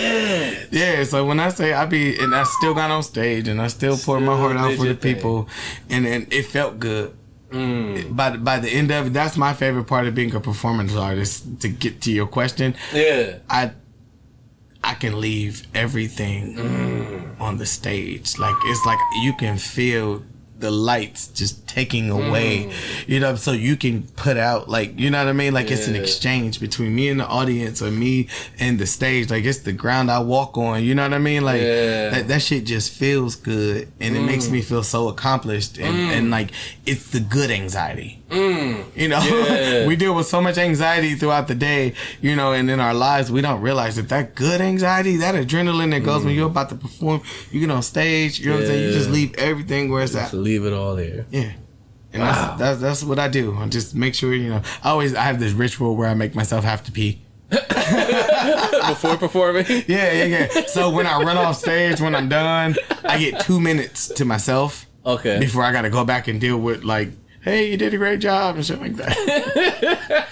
Yeah. So when I say and I still got on stage and I still poured my heart out for the people, and it felt good. By the end of it, that's my favorite part of being a performance artist. To get to your question, I can leave everything on the stage. Like it's like you can feel the lights just taking away, you know, so you can put out, like, you know what I mean? Like, it's an exchange between me and the audience or me and the stage. Like, it's the ground I walk on, you know what I mean? Like, that shit just feels good, and it makes me feel so accomplished, and like, it's the good anxiety. You know, we deal with so much anxiety throughout the day, you know, and in our lives, we don't realize that good anxiety, that adrenaline that goes when you're about to perform, you get on stage, you know what I'm saying? You just leave everything where it's at. Leave it all there. Yeah. And that's what I do. I just make sure, you know, I have this ritual where I make myself have to pee. Before performing? Yeah. So when I run off stage, when I'm done, I get 2 minutes to myself. Okay. Before I got to go back and deal with like, hey, you did a great job and shit like that.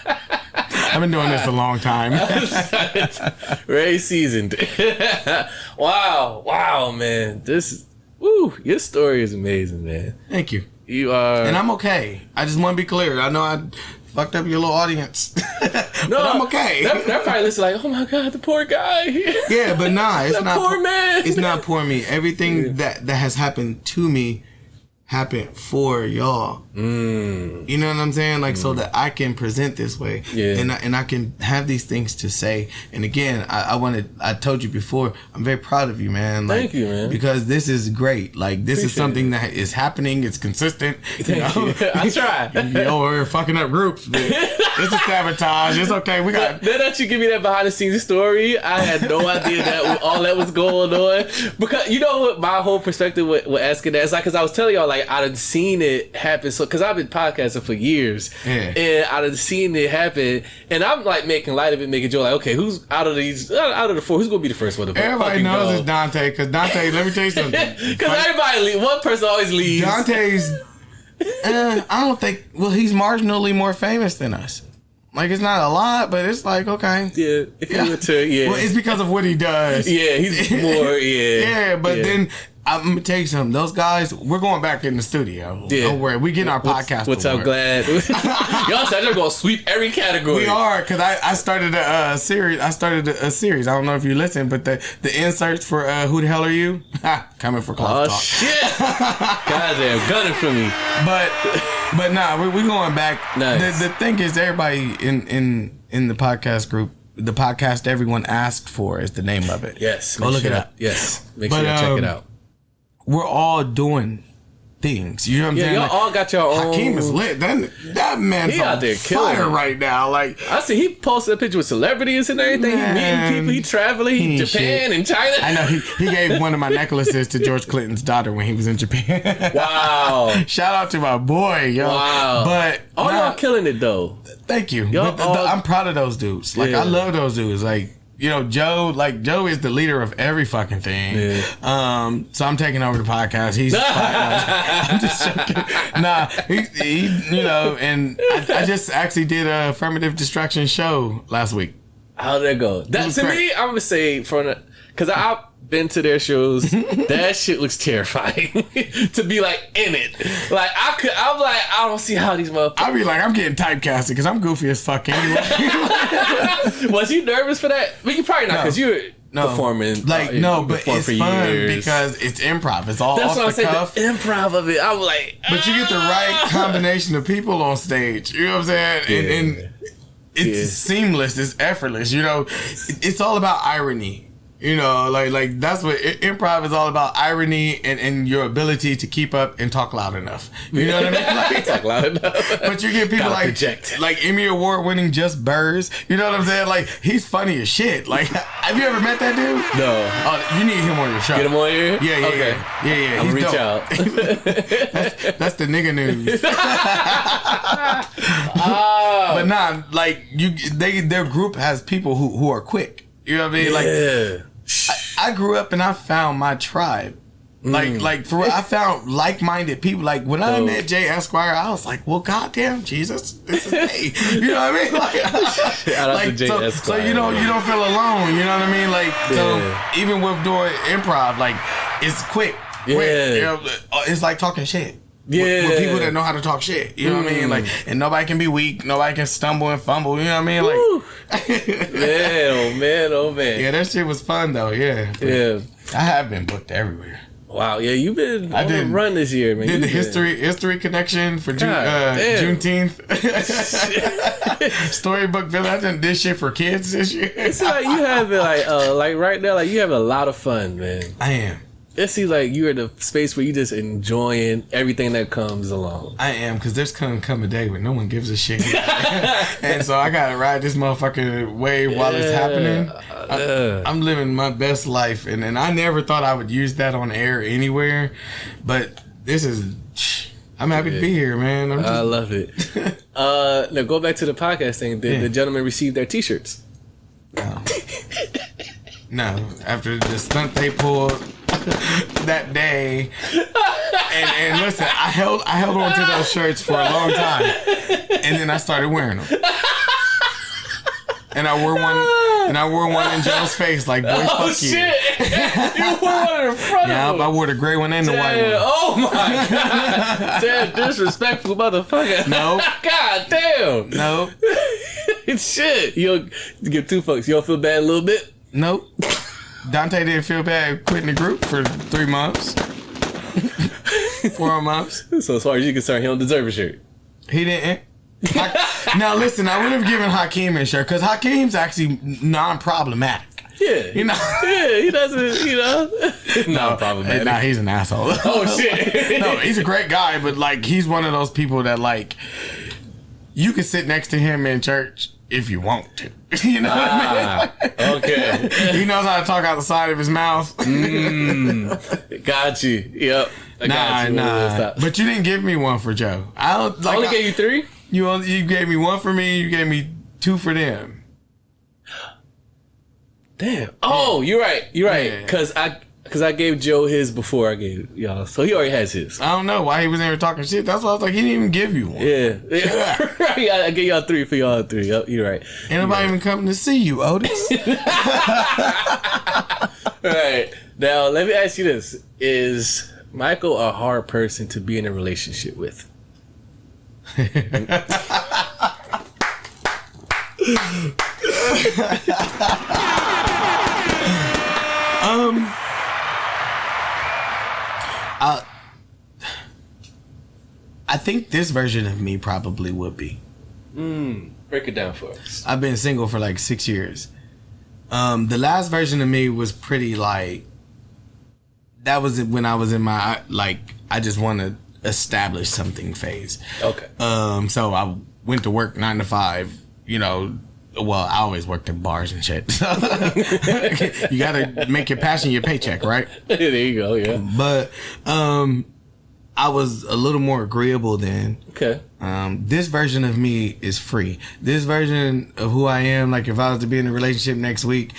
I've been doing this a long time. Very seasoned. Wow, man. Your story is amazing, man. Thank you. You are... And I'm okay. I just want to be clear. I know I fucked up your little audience. No, but I'm okay. They're probably listening like, oh my God, the poor guy. Yeah, but nah, it's not poor man. It's not poor me. Everything that has happened to me happened for y'all. You know what I'm saying? Like, so that I can present this way. Yeah. And I can have these things to say. And again, I told you before, I'm very proud of you, man. Like, thank you, man. Because this is great. Like, this is something that is happening. It's consistent. You know? I try. We're fucking up groups. It's a sabotage. It's okay. We got... Now that you give me that behind the scenes story, I had no idea that all that was going on. Because, you know what my whole perspective with asking that is like, because I was telling y'all, like, I done seen it happen. So, because I've been podcasting for years, and I done seen it happen, and I'm like making light of it, making joke like, okay, who's out of the four, who's gonna be the first one to everybody knows it's Dante, because Dante, let me tell you something. Because one person always leaves. Dante's, I don't think. Well, he's marginally more famous than us. Like, it's not a lot, but it's like, okay. Yeah, if you were to, yeah. Well, it's because of what he does. Yeah, he's more, yeah. Yeah, but then I'm going to tell you something. Those guys, we're going back in the studio. Yeah. Don't worry. We getting our podcast. Which I'm glad. Y'all said they're going to sweep every category. We are, because I started a series. I don't know if you listened, but the inserts for Who the Hell Are You? Coming for Cloth Talk. Shit. Goddamn, gunning for me. But nah, we going back. Nice. The thing is, everybody in the podcast group, the podcast everyone asked for is the name of it. Yes. Go look it up. Yes. Make sure you check it out. We're all doing things. You know what I'm saying? Y'all like, all got your own. Hakeem is lit. That man's He on out there killing fire it. right now. Like, I see he posted a picture with celebrities and everything. Man. He meeting people. He traveling. He ain't Japan shit. and China. I know he gave one of my necklaces to George Clinton's daughter when he was in Japan. Wow. Shout out to my boy, yo. Wow. But all y'all killing it though. thank you. Y'all But all- I'm proud of those dudes. Like, Yeah. I love those dudes. Like, you know, Joe is the leader of every fucking thing. Yeah. So I'm taking over the podcast. He's I'm just joking. Nah, he you know, and I just actually did a affirmative distraction show last week. How'd that go? That was to great. me, I'm gonna say because I've been to their shows. That shit looks terrifying to be like in it. Like I'm like, I don't see how these motherfuckers. I'll be like, I'm getting typecasted because I'm goofy as fuck anyway. Was you nervous for that? Well, you probably not because you're performing. Like, you no, but performed it's for fun years. because it's improv. It's all That's off what I'm the saying. cuff. The improv of it. I'm like, But you get the right combination of people on stage. You know what I'm saying? And it's seamless. It's effortless. You know, it's all about irony. You know, like that's what improv is all about: irony and your ability to keep up and talk loud enough. You know what I mean? Like, talk loud enough. But you get people Gotta like project. like Emmy Award winning Just Burrs. You know what I'm saying? Like, he's funny as shit. Like, have you ever met that dude? No. Oh, you need him on your show. Get him on here? Yeah. Okay. Yeah. I'm He's reach dope. out. That's the nigga news. But nah, like their group has people who are quick. You know what I mean? Yeah. Like, I grew up and I found my tribe. Like for real, I found like-minded people. Like, when I met Jay Esquire, I was like, well, goddamn, Jesus, this is me. You know what I mean? Like, Shout out to Jay so Esquire. you know, you don't feel alone. You know what I mean? Like, so even with doing improv, like, it's quick. Yeah. You know, it's like talking shit. Yeah. With people that know how to talk shit. You know what I mean? Like, and nobody can be weak. Nobody can stumble and fumble. You know what I mean? Like, Man, oh man. yeah, that shit was fun though. Yeah. Yeah. I have been booked everywhere. Wow, yeah, you've been on did- a run this year, man. Did the You've been- history connection for God damn. Juneteenth. Storybook Village. I done did shit for kids this year. It's like you have it like right now, like you have a lot of fun, man. I am. It seems like you're in a space where you just enjoying everything that comes along. I am, because there's gonna come a day when no one gives a shit. And so I gotta ride this motherfucking wave while it's happening. I'm living my best life, and I never thought I would use that on air anywhere. But this is, I'm happy to be here, man. I love it. Now go back to the podcast thing. Did the gentleman receive their t-shirts? No, after the stunt they pulled that day, and listen, I held on to those shirts for a long time, and then I started wearing them, and I wore one in Joe's face, like, boy, fuck you. Shit! You wore one in front Yeah, of him. I wore the gray one and the white Damn, one. oh my god! Damn, disrespectful motherfucker. No. God damn. Nope. Shit. You don't give two fucks. You don't feel bad a little bit? Nope. Dante didn't feel bad quitting the group for 3 months. 4 months. So as far as you're concerned, he don't deserve a shirt. He didn't. Now listen, I would have given Hakeem a shirt because Hakeem's actually non-problematic. Yeah. You know? Yeah, he doesn't, you know. Not problematic. Nah, he's an asshole. Oh shit. No, he's a great guy, but like, he's one of those people that, like, you can sit next to him in church if you want to. You know what I mean? Okay. He knows how to talk out the side of his mouth. Got you. Yep. I got you. Nah. But you didn't give me one for Joe. I don't like. I only gave you 3? You gave me one for me. You gave me 2 for them. Damn. Oh, you're right. You're right. Yeah. Cause because I gave Joe his before I gave y'all, so he already has his. I don't know why he was in here talking shit. That's why I was like, he didn't even give you one. Yeah. I gave y'all 3 for y'all 3. Yep, you're right. Ain't nobody even coming to see you, Otis. All right. Now, let me ask you this. Is Myko a hard person to be in a relationship with? I think this version of me probably would be. Break it down for us. I've been single for like 6 years. The last version of me was pretty like, that was when I was in my, like, I just want to establish something phase. Okay. So I went to work 9 to 5, you know. Well, I always worked in bars and shit. You gotta make your passion your paycheck, right? There you go, yeah. But I was a little more agreeable then. Okay. This version of me is free. This version of who I am, like if I was to be in a relationship next week,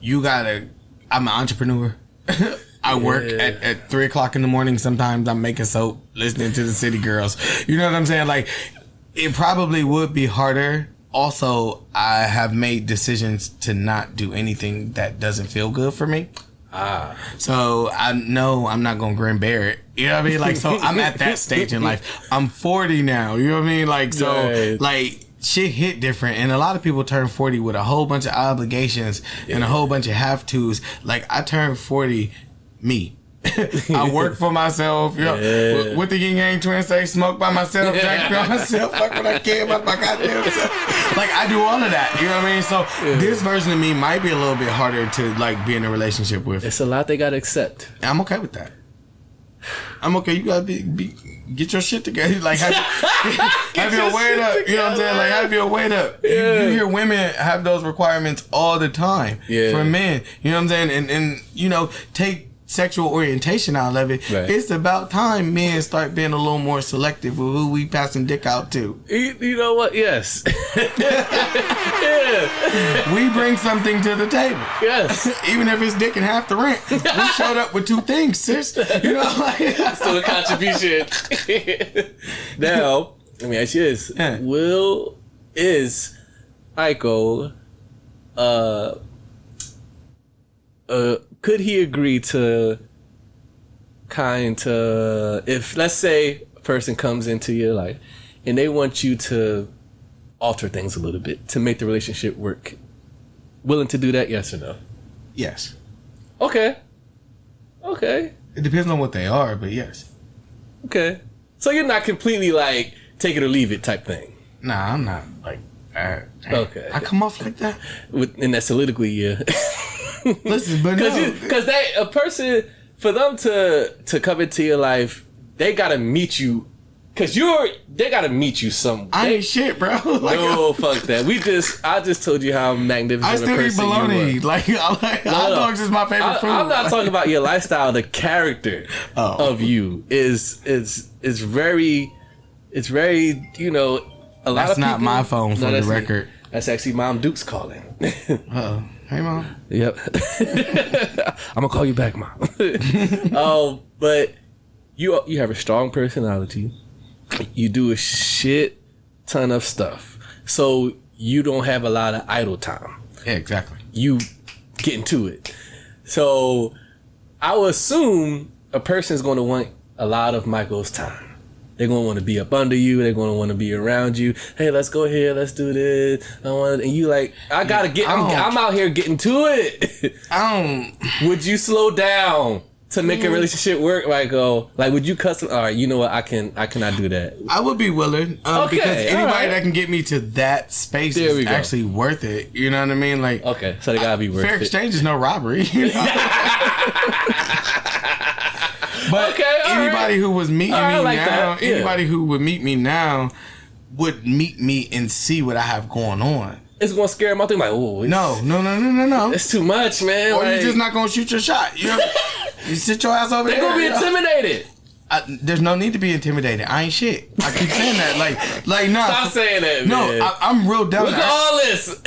I'm an entrepreneur. I work at 3 o'clock in the morning. Sometimes I'm making soap, listening to the City Girls. You know what I'm saying? Like, it probably would be harder. Also, I have made decisions to not do anything that doesn't feel good for me. So I know I'm not gonna grin bear it. You know what I mean? Like, so I'm at that stage in life. I'm 40 now. You know what I mean? Like, so like shit hit different, and a lot of people turn 40 with a whole bunch of obligations and a whole bunch of have tos. Like, I turned 40, me. I work for myself. You know, what the Yin Yang Twins say: smoke by myself, drink by myself, fuck what I care about my goddamn self. Like, I do all of that. You know what I mean? So this version of me might be a little bit harder to like be in a relationship with. It's a lot they gotta accept. I'm okay with that. I'm okay. You gotta be get your shit together. Like, have your weight up. You know what I'm saying? Like, have your weight up. Yeah. You hear women have those requirements all the time for men. You know what I'm saying? And you know, take sexual orientation out of it. Right. It's about time men start being a little more selective with who we passing dick out to. You know what? Yes. We bring something to the table. Yes. Even if it's dick and half the rent. We showed up with 2 things, sis. You know, like, still a contribution. Now, let me ask you this. Is Myko could he agree to if, let's say, a person comes into your life and they want you to alter things a little bit to make the relationship work, willing to do that, yes or no? Yes. Okay. It depends on what they are, but yes. Okay. So you're not completely like take it or leave it type thing? Nah, I'm not like that. Okay. I come off like that? In that soliloquy, yeah. Listen, but no. Because a person, for them to come into your life, they gotta meet you. Cause they gotta meet you somewhere. I ain't shit, bro. Like, no, fuck that. I just told you how magnificent I still a eat person bologna. you are. Like, hot dogs is my favorite food. I'm not talking about your lifestyle. The character of you is very, you know, a lot of people. That's not my phone for the record. That's actually Mom Duke's calling. Uh-oh. Hey, Mom. Yep. I'm gonna call you back, Mom. But you have a strong personality. You do a shit ton of stuff, so you don't have a lot of idle time. Yeah, exactly. You get into it. So I would assume a person is going to want a lot of Myko's time. They're going to want to be up under you. They're going to want to be around you. Hey, let's go here. Let's do this. And you like, I got to get, I'm out here getting to it. Would you slow down to make a relationship work? Like, would you custom? All right, you know what? I cannot do that. I would be willing. Because anybody that can get me to that space is actually worth it. You know what I mean? Like, okay, so they got to be worth it. Fair exchange is no robbery. You know? But anybody who was meeting me now, anybody who would meet me now would meet me and see what I have going on. It's gonna scare them out. They're like, oh, no. It's too much, man. Or you're just not gonna shoot your shot. You know, you sit your ass over there. They're gonna be intimidated. There's no need to be intimidated. I ain't shit. I keep saying that. Like, nah. Stop saying that, man. No, I'm real down. Look at all this.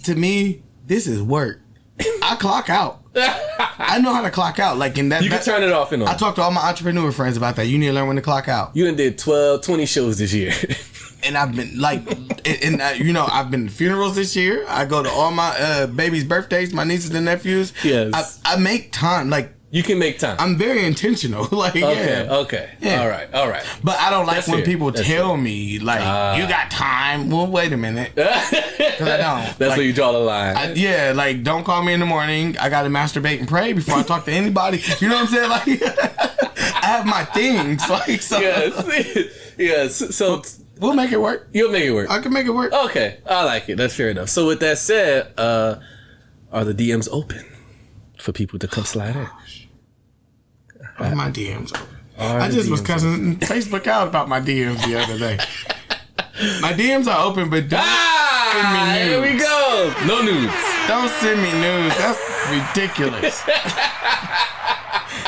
To me, this is work. I clock out. I know how to clock out. Like in that, You can turn it off and on. I talk to all my entrepreneur friends about that. You need to learn when to clock out. You done did 12, 20 shows this year. And I've been like, I've been to funerals this year. I go to all my baby's birthdays, my nieces and nephews. Yes. I make time. Like, You can make time. I'm very intentional. Like, Okay. Yeah. All right. But I don't like That's when fair. people That's tell fair. me, like, you got time. Well, wait a minute. Because I don't. That's where you draw the line. Like, don't call me in the morning. I got to masturbate and pray before I talk to anybody. You know what I'm saying? Like, I have my things. Like, so. Yes. So we'll make it work. you'll make it work. I can make it work. Okay. I like it. That's fair enough. So with that said, are the DMs open for people to come slide in? Are my DMs open? I just was cussing Facebook out about my DMs the other day. My DMs are open, but don't send me nudes. Here we go. No nudes. Don't send me nudes. That's ridiculous.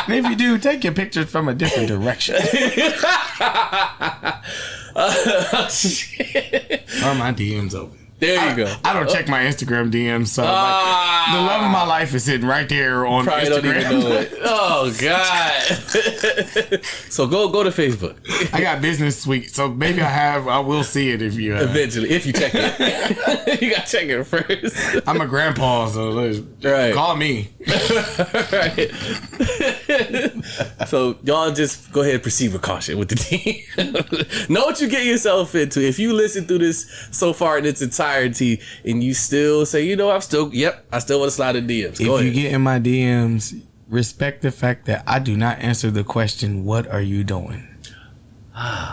And if you do, take your pictures from a different direction. Are my DMs open? There you go. I don't check my Instagram DMs, so like, the love of my life is sitting right there on Probably Instagram. don't even know it. Oh God. So go to Facebook. I got business suite, so maybe I will see it if you. Eventually, if you check it. You gotta check it first. I'm a grandpa, so Right. call me. Right. So y'all just go ahead and proceed with caution with the team. Know what you get yourself into. If you listen through this so far in its entirety and you still say, I still want to slide in DMs. Go If you ahead. get in my DMs, respect the fact that I do not answer the question, "What are you doing?"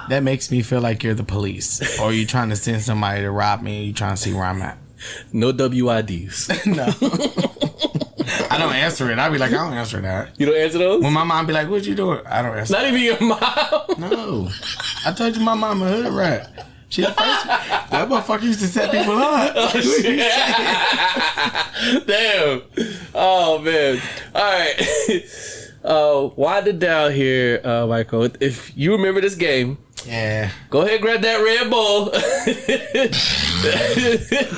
That makes me feel like you're the police, or you trying to send somebody to rob me, and you trying to see where I'm at. No WIDs. No. I don't answer it. I be like, I don't answer that. You don't answer those? When my mom be like, "What you doing?" I don't answer. Not even your mom. No. I told you my mom a hood rat. She the first. That motherfucker used to set people up. Damn. Oh man. All right. Wind it down here, Myko. If you remember this game, Yeah. go ahead and grab that Red Bull.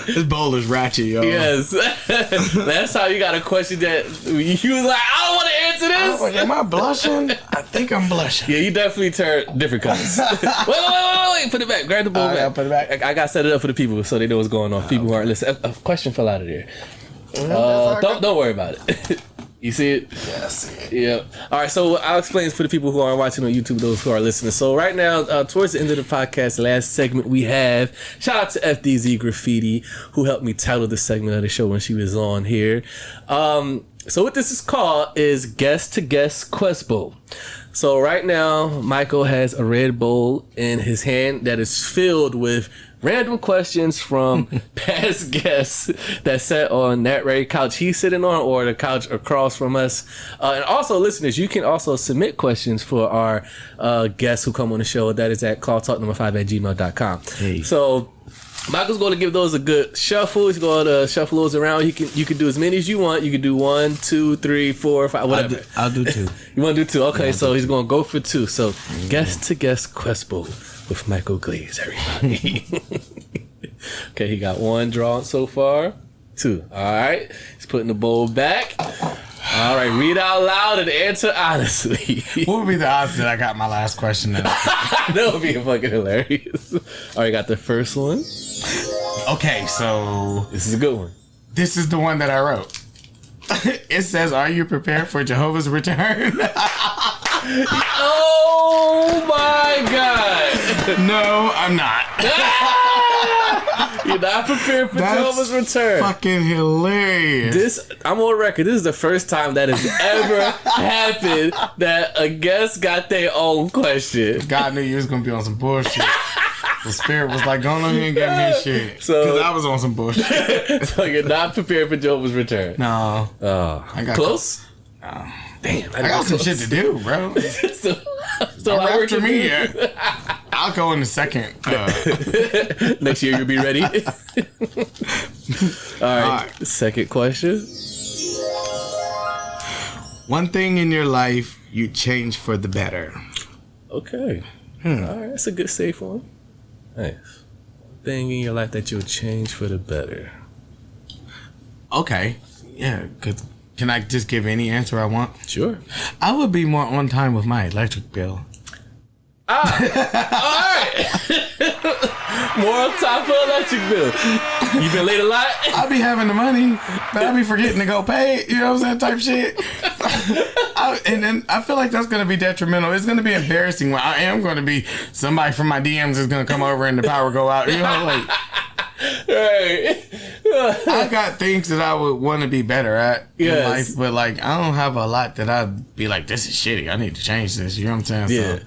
This bowl is ratchet, yo. Yes. That's how you got a question that you was like, I don't want to answer I was this. like, am I blushing? I think I'm blushing. Yeah, you definitely turned different colors. wait. Put it back. Grab the bowl I back. gotta put it back. I got set it up for the people so they know what's going on. People who aren't listening. A question fell out of there. Don't worry about it. You see it? Yes. Yeah. All right. So I'll explain for the people who aren't watching on YouTube, those who are listening. So right now, towards the end of the podcast, last segment we have, shout out to FDZ Graffiti, who helped me title the segment of the show when she was on here. So what this is called is Guest to Guest Quest Bowl. So right now, Myko has a red bowl in his hand that is filled with random questions from past guests that sat on that very couch he's sitting on or the couch across from us. And also, listeners, you can also submit questions for our guests who come on the show. That is at calltalk5@gmail.com. Hey. So Michael's going to give those a good shuffle. He's going to shuffle those around. You can do as many as you want. You can do 1, 2, 3, 4, 5, whatever. I'll do 2. You want to do 2? Okay, so he's going to go for 2. So guest to guest Quest Bowl with Myko Glaze, everybody. Okay, he got 1 drawn so far. 2. All right. He's putting the bowl back. All right, read out loud and answer honestly. What would be the odds that I got my last question? That would be fucking hilarious. All right, got the first one. Okay, so This is a good one. this is the one that I wrote. It says, "Are you prepared for Jehovah's return?" Oh my God. No, I'm not. You're not prepared for That's Jehovah's return. Fucking hilarious. I'm on record. This is the first time that has ever happened that a guest got their own question. God knew you was gonna be on some bullshit. The spirit was like, "Go on here and get me his shit." So- Because I was on some bullshit. So you're not prepared for Jehovah's return. No, Oh, I got close. No. Damn, I got some shit to do, bro. so Don't I work after to me do. yet. I'll go in a second. Next year you'll be ready. All right. right. Second question. One thing in your life you change for the better. Okay. All right. That's a good safe one. Nice. One thing in your life that you'll change for the better. Okay. Yeah, because can I just give any answer I want? Sure. I would be more on time with my electric bill. All right. More on time for electric bill. You been late a lot? I be having the money, but I be forgetting to go pay it. You know what I'm saying? Type shit. And then I feel like that's going to be detrimental. It's going to be embarrassing when I am going to be somebody from my DMs is going to come over and the power go out. You know, like. Right. I got things that I would want to be better at in Yes. life, but like I don't have a lot that I'd be like, this is shitty. I need to change this. You know what I'm saying? Yeah. So,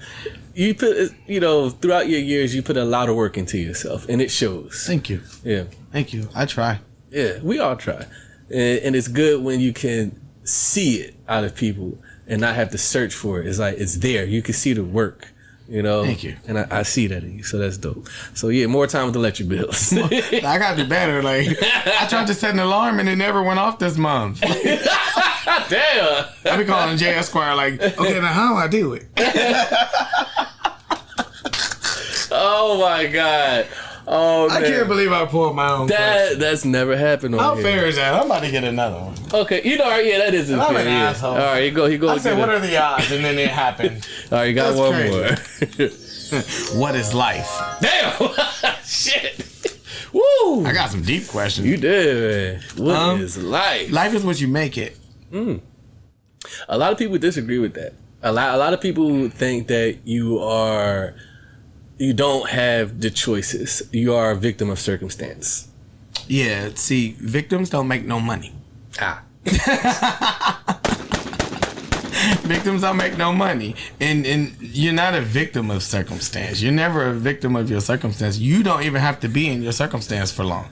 You put, you know, throughout your years, you put a lot of work into yourself, and it shows. thank you. Yeah. Thank you. I try. Yeah, we all try. And it's good when you can see it out of people and not have to search for it. It's like, it's there. You can see the work, you know? Thank you. And I see that in you, so that's dope. So yeah, more time with electric bills. I got to do better. Like I tried to set an alarm and it never went off this month. Damn. I be calling Jay Esquire like, okay, now how do I do it? Oh my God. Oh, I man. can't believe I pulled my own question. That's never happened on How here. fair is that? I'm about to get another one. Okay, you know, yeah, that isn't I'm fair. an Yeah. asshole. All right, you go. I said, what are the odds? And then it happened. All right, you got That's one crazy. more. What is life? Damn. Shit. Woo. I got some deep questions. You did, man. What is life? Life is what you make it. A lot of people disagree with that. A lot of people think that you don't have the choices. You are a victim of circumstance. Yeah, see, victims don't make no money. Victims don't make no money. And you're not a victim of circumstance. You're never a victim of your circumstance. You don't even have to be in your circumstance for long.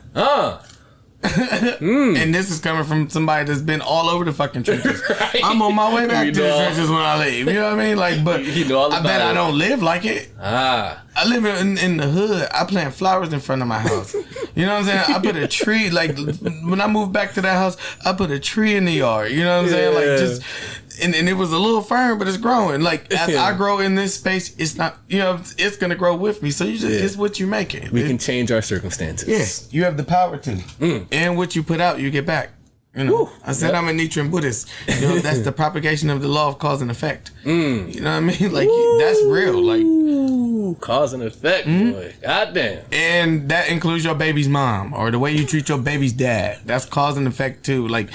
And this is coming from somebody that's been all over the fucking trenches. Right. I'm on my way back You to the know. trenches when I leave. You know what I mean? Like, but You know all I bet about I it. don't live like it. I live in the hood. I plant flowers in front of my house. You know what I'm saying? I put a tree, like, when I moved back to that house, I put a tree in the yard. You know what I'm saying? Like, just, and it was a little firm, but it's growing. Like, as I grow in this space, it's not, you know, it's going to grow with me. So you just, it's what you make it. We can change our circumstances. Yes, you have the power to. And what you put out, you get back. You know, I said I'm a Nichiren Buddhist. You know, that's the propagation of the law of cause and effect. You know what I mean? Like, that's real. Like, cause and effect, boy. Goddamn. and that includes your baby's mom or the way you treat your baby's dad. That's cause and effect too. Like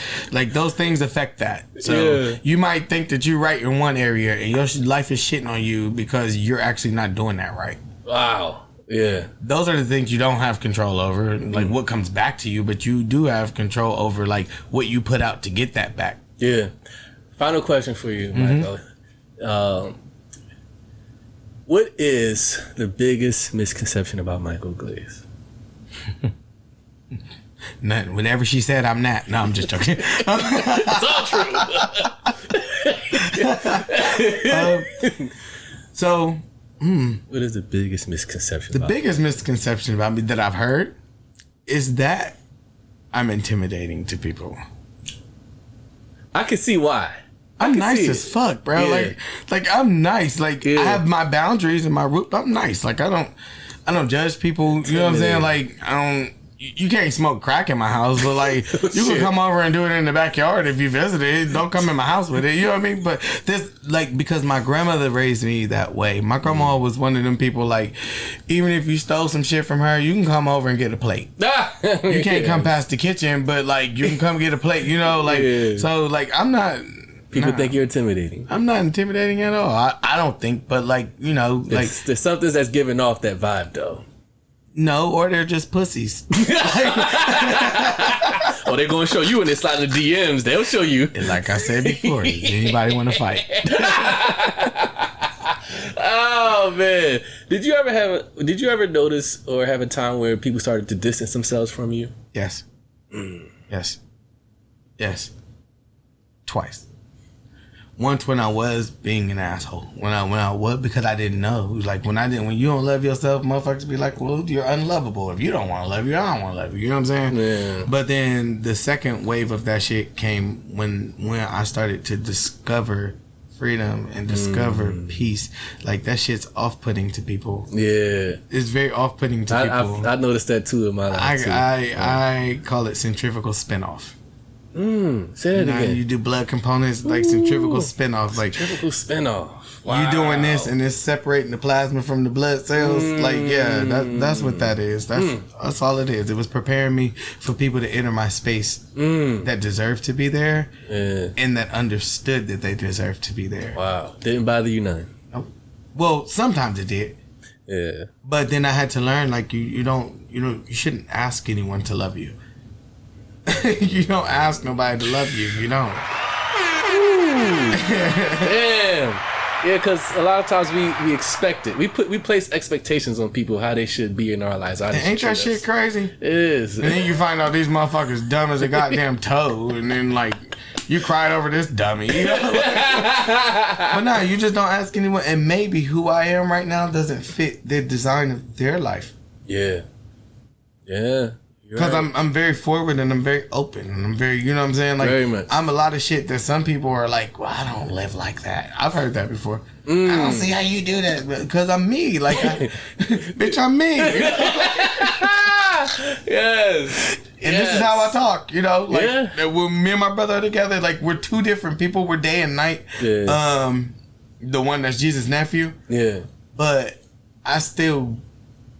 those things affect that. So you might think that you're right in one area and your life is shitting on you because you're actually not doing that right. Wow. Yeah. Those are the things you don't have control over, like what comes back to you, but you do have control over like what you put out to get that back. Yeah. Final question for you, Myko. What is the biggest misconception about Myko Glaze? Nothing. Whenever she said I'm not. No, I'm just joking. It's all true. So What is the biggest misconception the about biggest misconception about me that I've heard is that I'm intimidating to people. I can see why. I'm can nice see as it. fuck, bro. Yeah. Like I'm nice. Like Yeah. I have my boundaries and my root. I'm nice. Like I don't judge people. You know what I'm saying? Like I don't. You can't smoke crack in my house, but like you can Shit. come over and do it in the backyard if you visit it. Don't come in my house with it. You know what I mean? But this like because my grandmother raised me that way. My grandma was one of them people like even if you stole some shit from her, you can come over and get a plate. You can't come past the kitchen, but like you can come get a plate. You know, like Yeah. so like I'm not. People Nah. think you're intimidating. I'm not intimidating at all. I don't think, but like, you know, like, There's something that's giving off that vibe, though. no, or they're just pussies. Oh, they're going to show you when they slide in the DMs. They'll show you. And like I said before, does anybody want to fight? Oh, man. Did you ever notice or have a time where people started to distance themselves from you? Yes. Yes. Yes. Twice. Once when I was being an asshole. When I was because I didn't know. It was like when you don't love yourself, motherfuckers be like, well, you're unlovable. If you don't want to love you, I don't want to love you. You know what I'm saying? Yeah. But then the second wave of that shit came when I started to discover freedom and discover peace. Like that shit's off-putting to people. Yeah. It's very off-putting to people. I noticed that too in my life. I call it centrifugal spinoff. Say that again. You do blood components, like centrifugal spinoff. Like Typical spinoff. Wow. you doing this and it's separating the plasma from the blood cells. Like, yeah, that's what that is. That's all it is. It was preparing me for people to enter my space that deserve to be there and that understood that they deserve to be there. Wow. Didn't bother you none. Well, sometimes it did. Yeah. But then I had to learn, like, you shouldn't ask anyone to love you. You don't ask nobody to love you. You don't. Damn. Yeah, because a lot of times we expect it. We place expectations on people how they should be in our lives. Ain't that shit crazy? It is. And then you find out these motherfuckers dumb as a goddamn toad, and then like you cried over this dummy. You know? But no, you just don't ask anyone. And maybe who I am right now doesn't fit the design of their life. Yeah. Yeah. Because I'm very forward and I'm very open and I'm very, you know what I'm saying? Like, very much. I'm a lot of shit that some people are like, well, I don't live like that. I've heard that before. I don't see how you do that because I'm me. Like, bitch, I'm me. Yes. And this is how I talk, you know? Like, when me and my brother are together, like, we're two different people. We're day and night. Yeah. The one that's Jesus' nephew. Yeah. But I still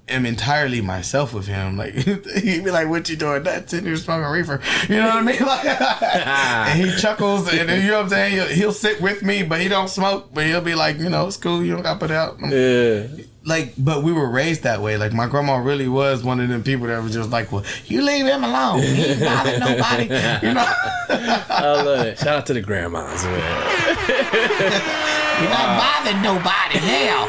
am entirely myself with him. Like, he'd be like, what you doing? That's in here smoking reefer. You know what I mean? Like, and he chuckles, and you know what I'm saying? He'll sit with me, but he don't smoke. But he'll be like, you know, it's cool. You don't got to put it out. Yeah. Like, but we were raised that way. Like, my grandma really was one of them people that was just like, well, you leave him alone. He ain't bothering nobody. You know? I love it. Shout out to the grandmas, man. You're not bothering nobody. Hell.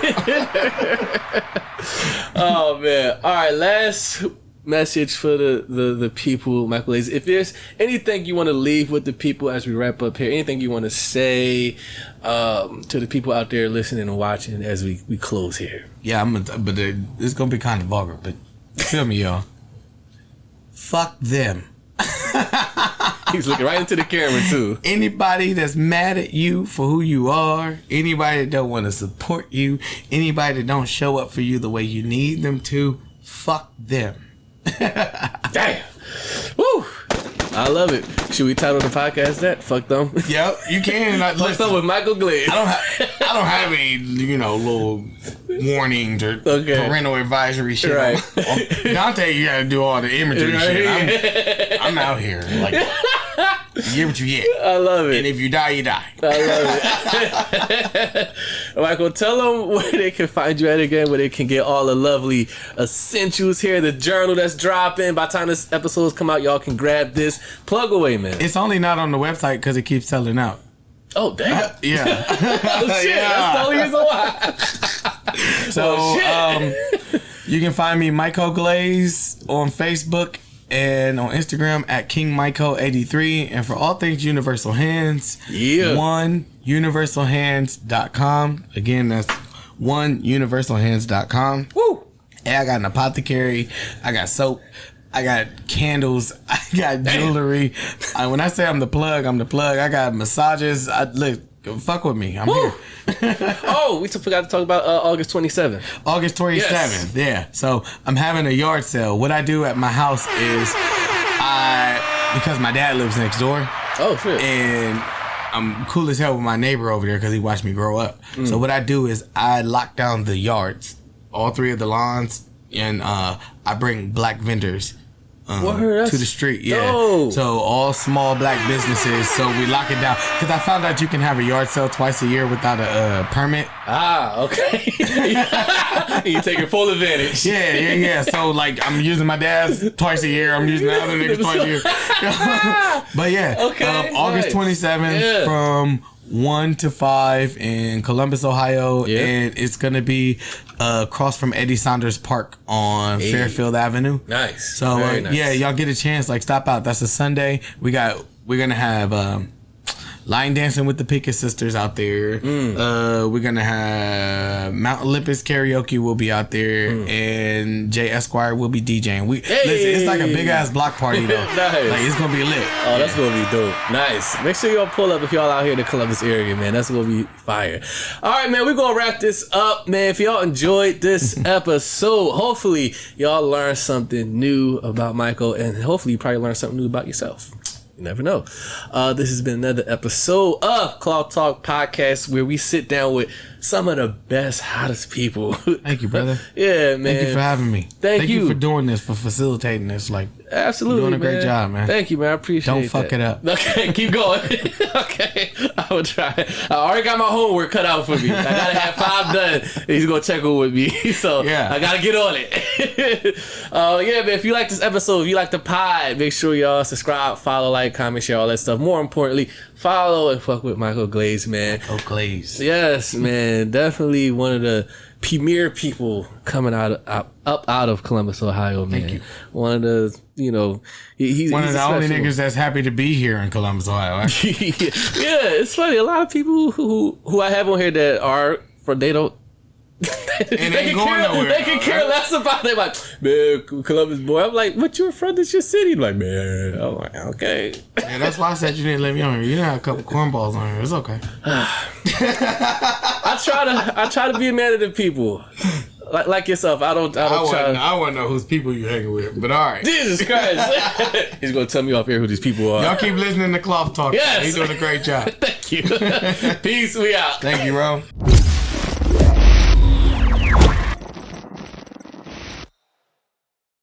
Oh, man. All right, last message for the people, Myko Glaze. If there's anything you want to leave with the people as we wrap up here, anything you want to say to the people out there listening and watching as we close here. Yeah, but it's going to be kind of vulgar, but feel me, y'all. Fuck them. He's looking right into the camera, too. Anybody that's mad at you for who you are, anybody that don't want to support you, anybody that don't show up for you the way you need them to, fuck them. Damn. Woo. I love it. Should we title the podcast that? Fuck them. Yep, you can. Fuck them with Myko Glaze. I don't have any, little warnings or parental advisory shit. Right. Dante, you gotta do all the imagery shit. I'm out here. Like, you get what you get. I love it. And if you die, you die. I love it. Myko, tell them where they can find you at again, where they can get all the lovely essentials here, the journal that's dropping. By the time this episodes come out, y'all can grab this. Plug away, man. It's only not on the website because it keeps selling out. Oh, damn. Yeah. Oh, shit. Yeah. That's the only reason why. So, you can find me Myko Glaze on Facebook and on Instagram at KingMyko83. And for all things Universal Hands, oneuniversalhands.com. Again, that's oneuniversalhands.com. Woo! And I got an apothecary. I got soap. I got candles. I got jewelry. When I say I'm the plug, I'm the plug. I got massages. Look, fuck with me. I'm here. Oh, we forgot to talk about August 27th. August 27th, yeah. So I'm having a yard sale. What I do at my house is because my dad lives next door. Oh, shit. And I'm cool as hell with my neighbor over there because he watched me grow up. So what I do is I lock down the yards, all three of the lawns, and I bring black vendors to the street. Yeah. Dope. So all small black businesses. So we lock it down because I found out you can have a yard sale twice a year without a permit. Ah, okay. You taking full advantage. Yeah. So like I'm using my dad's twice a year. I'm using the other niggas twice a year. But yeah, okay, August 27th from 1 to 5 in Columbus, Ohio, and it's gonna be across from Eddie Saunders Park on Fairfield Avenue. Nice. So nice. yeah, y'all get a chance. Like, stop out. That's a Sunday. We're gonna have line dancing with the Pickett sisters out there. We're gonna have Mount Olympus karaoke will be out there, and Jay Esquire will be DJing. Listen, it's like a big ass block party though. Nice. Like, it's gonna be lit. Oh, that's gonna be dope. Nice. Make sure y'all pull up if y'all out here in the Columbus area, man. That's gonna be fire. All right, man. We're gonna wrap this up, man. If y'all enjoyed this episode, hopefully y'all learned something new about Myko, and hopefully you probably learned something new about yourself. You never know. This has been another episode of Cloth Talk Podcast, where we sit down with some of the best, hottest people. Thank you, brother. Yeah, man. Thank you for having me. Thank you for doing this, for facilitating this. Like, absolutely, you're doing a great job, man. Thank you, man. I appreciate it. Don't fuck it up. Okay, keep going. Okay, I will try. I already got my homework cut out for me. I gotta have 5 done. He's gonna check in with me, so yeah. I gotta get on it. Yeah, man. If you like this episode, if you like the pod, make sure y'all subscribe, follow, like, comment, share, all that stuff. More importantly, follow and fuck with Myko Glaze, man. Myko Glaze. Yes, man. Definitely one of the premier people coming up out of Columbus, Ohio, man. Thank you. One of the, he's one of the only special. niggas that's happy to be here in Columbus, Ohio. Yeah, it's funny. A lot of people who I have on here that are they don't. They ain't going nowhere. They can care less about it. Like, man, Columbus boy. I'm like, but you're from this your city. Like, man. I'm like, okay. Yeah, that's why I said you didn't let me on here. You had a couple cornballs on here. It's okay. I try to be a man of the people. Like yourself. I don't try. I want to know whose people you hanging with. But all right. Jesus Christ. He's gonna tell me off here who these people are. Y'all keep listening to Cloth Talk. Yes. He's doing a great job. Thank you. Peace. We out. Thank you, bro.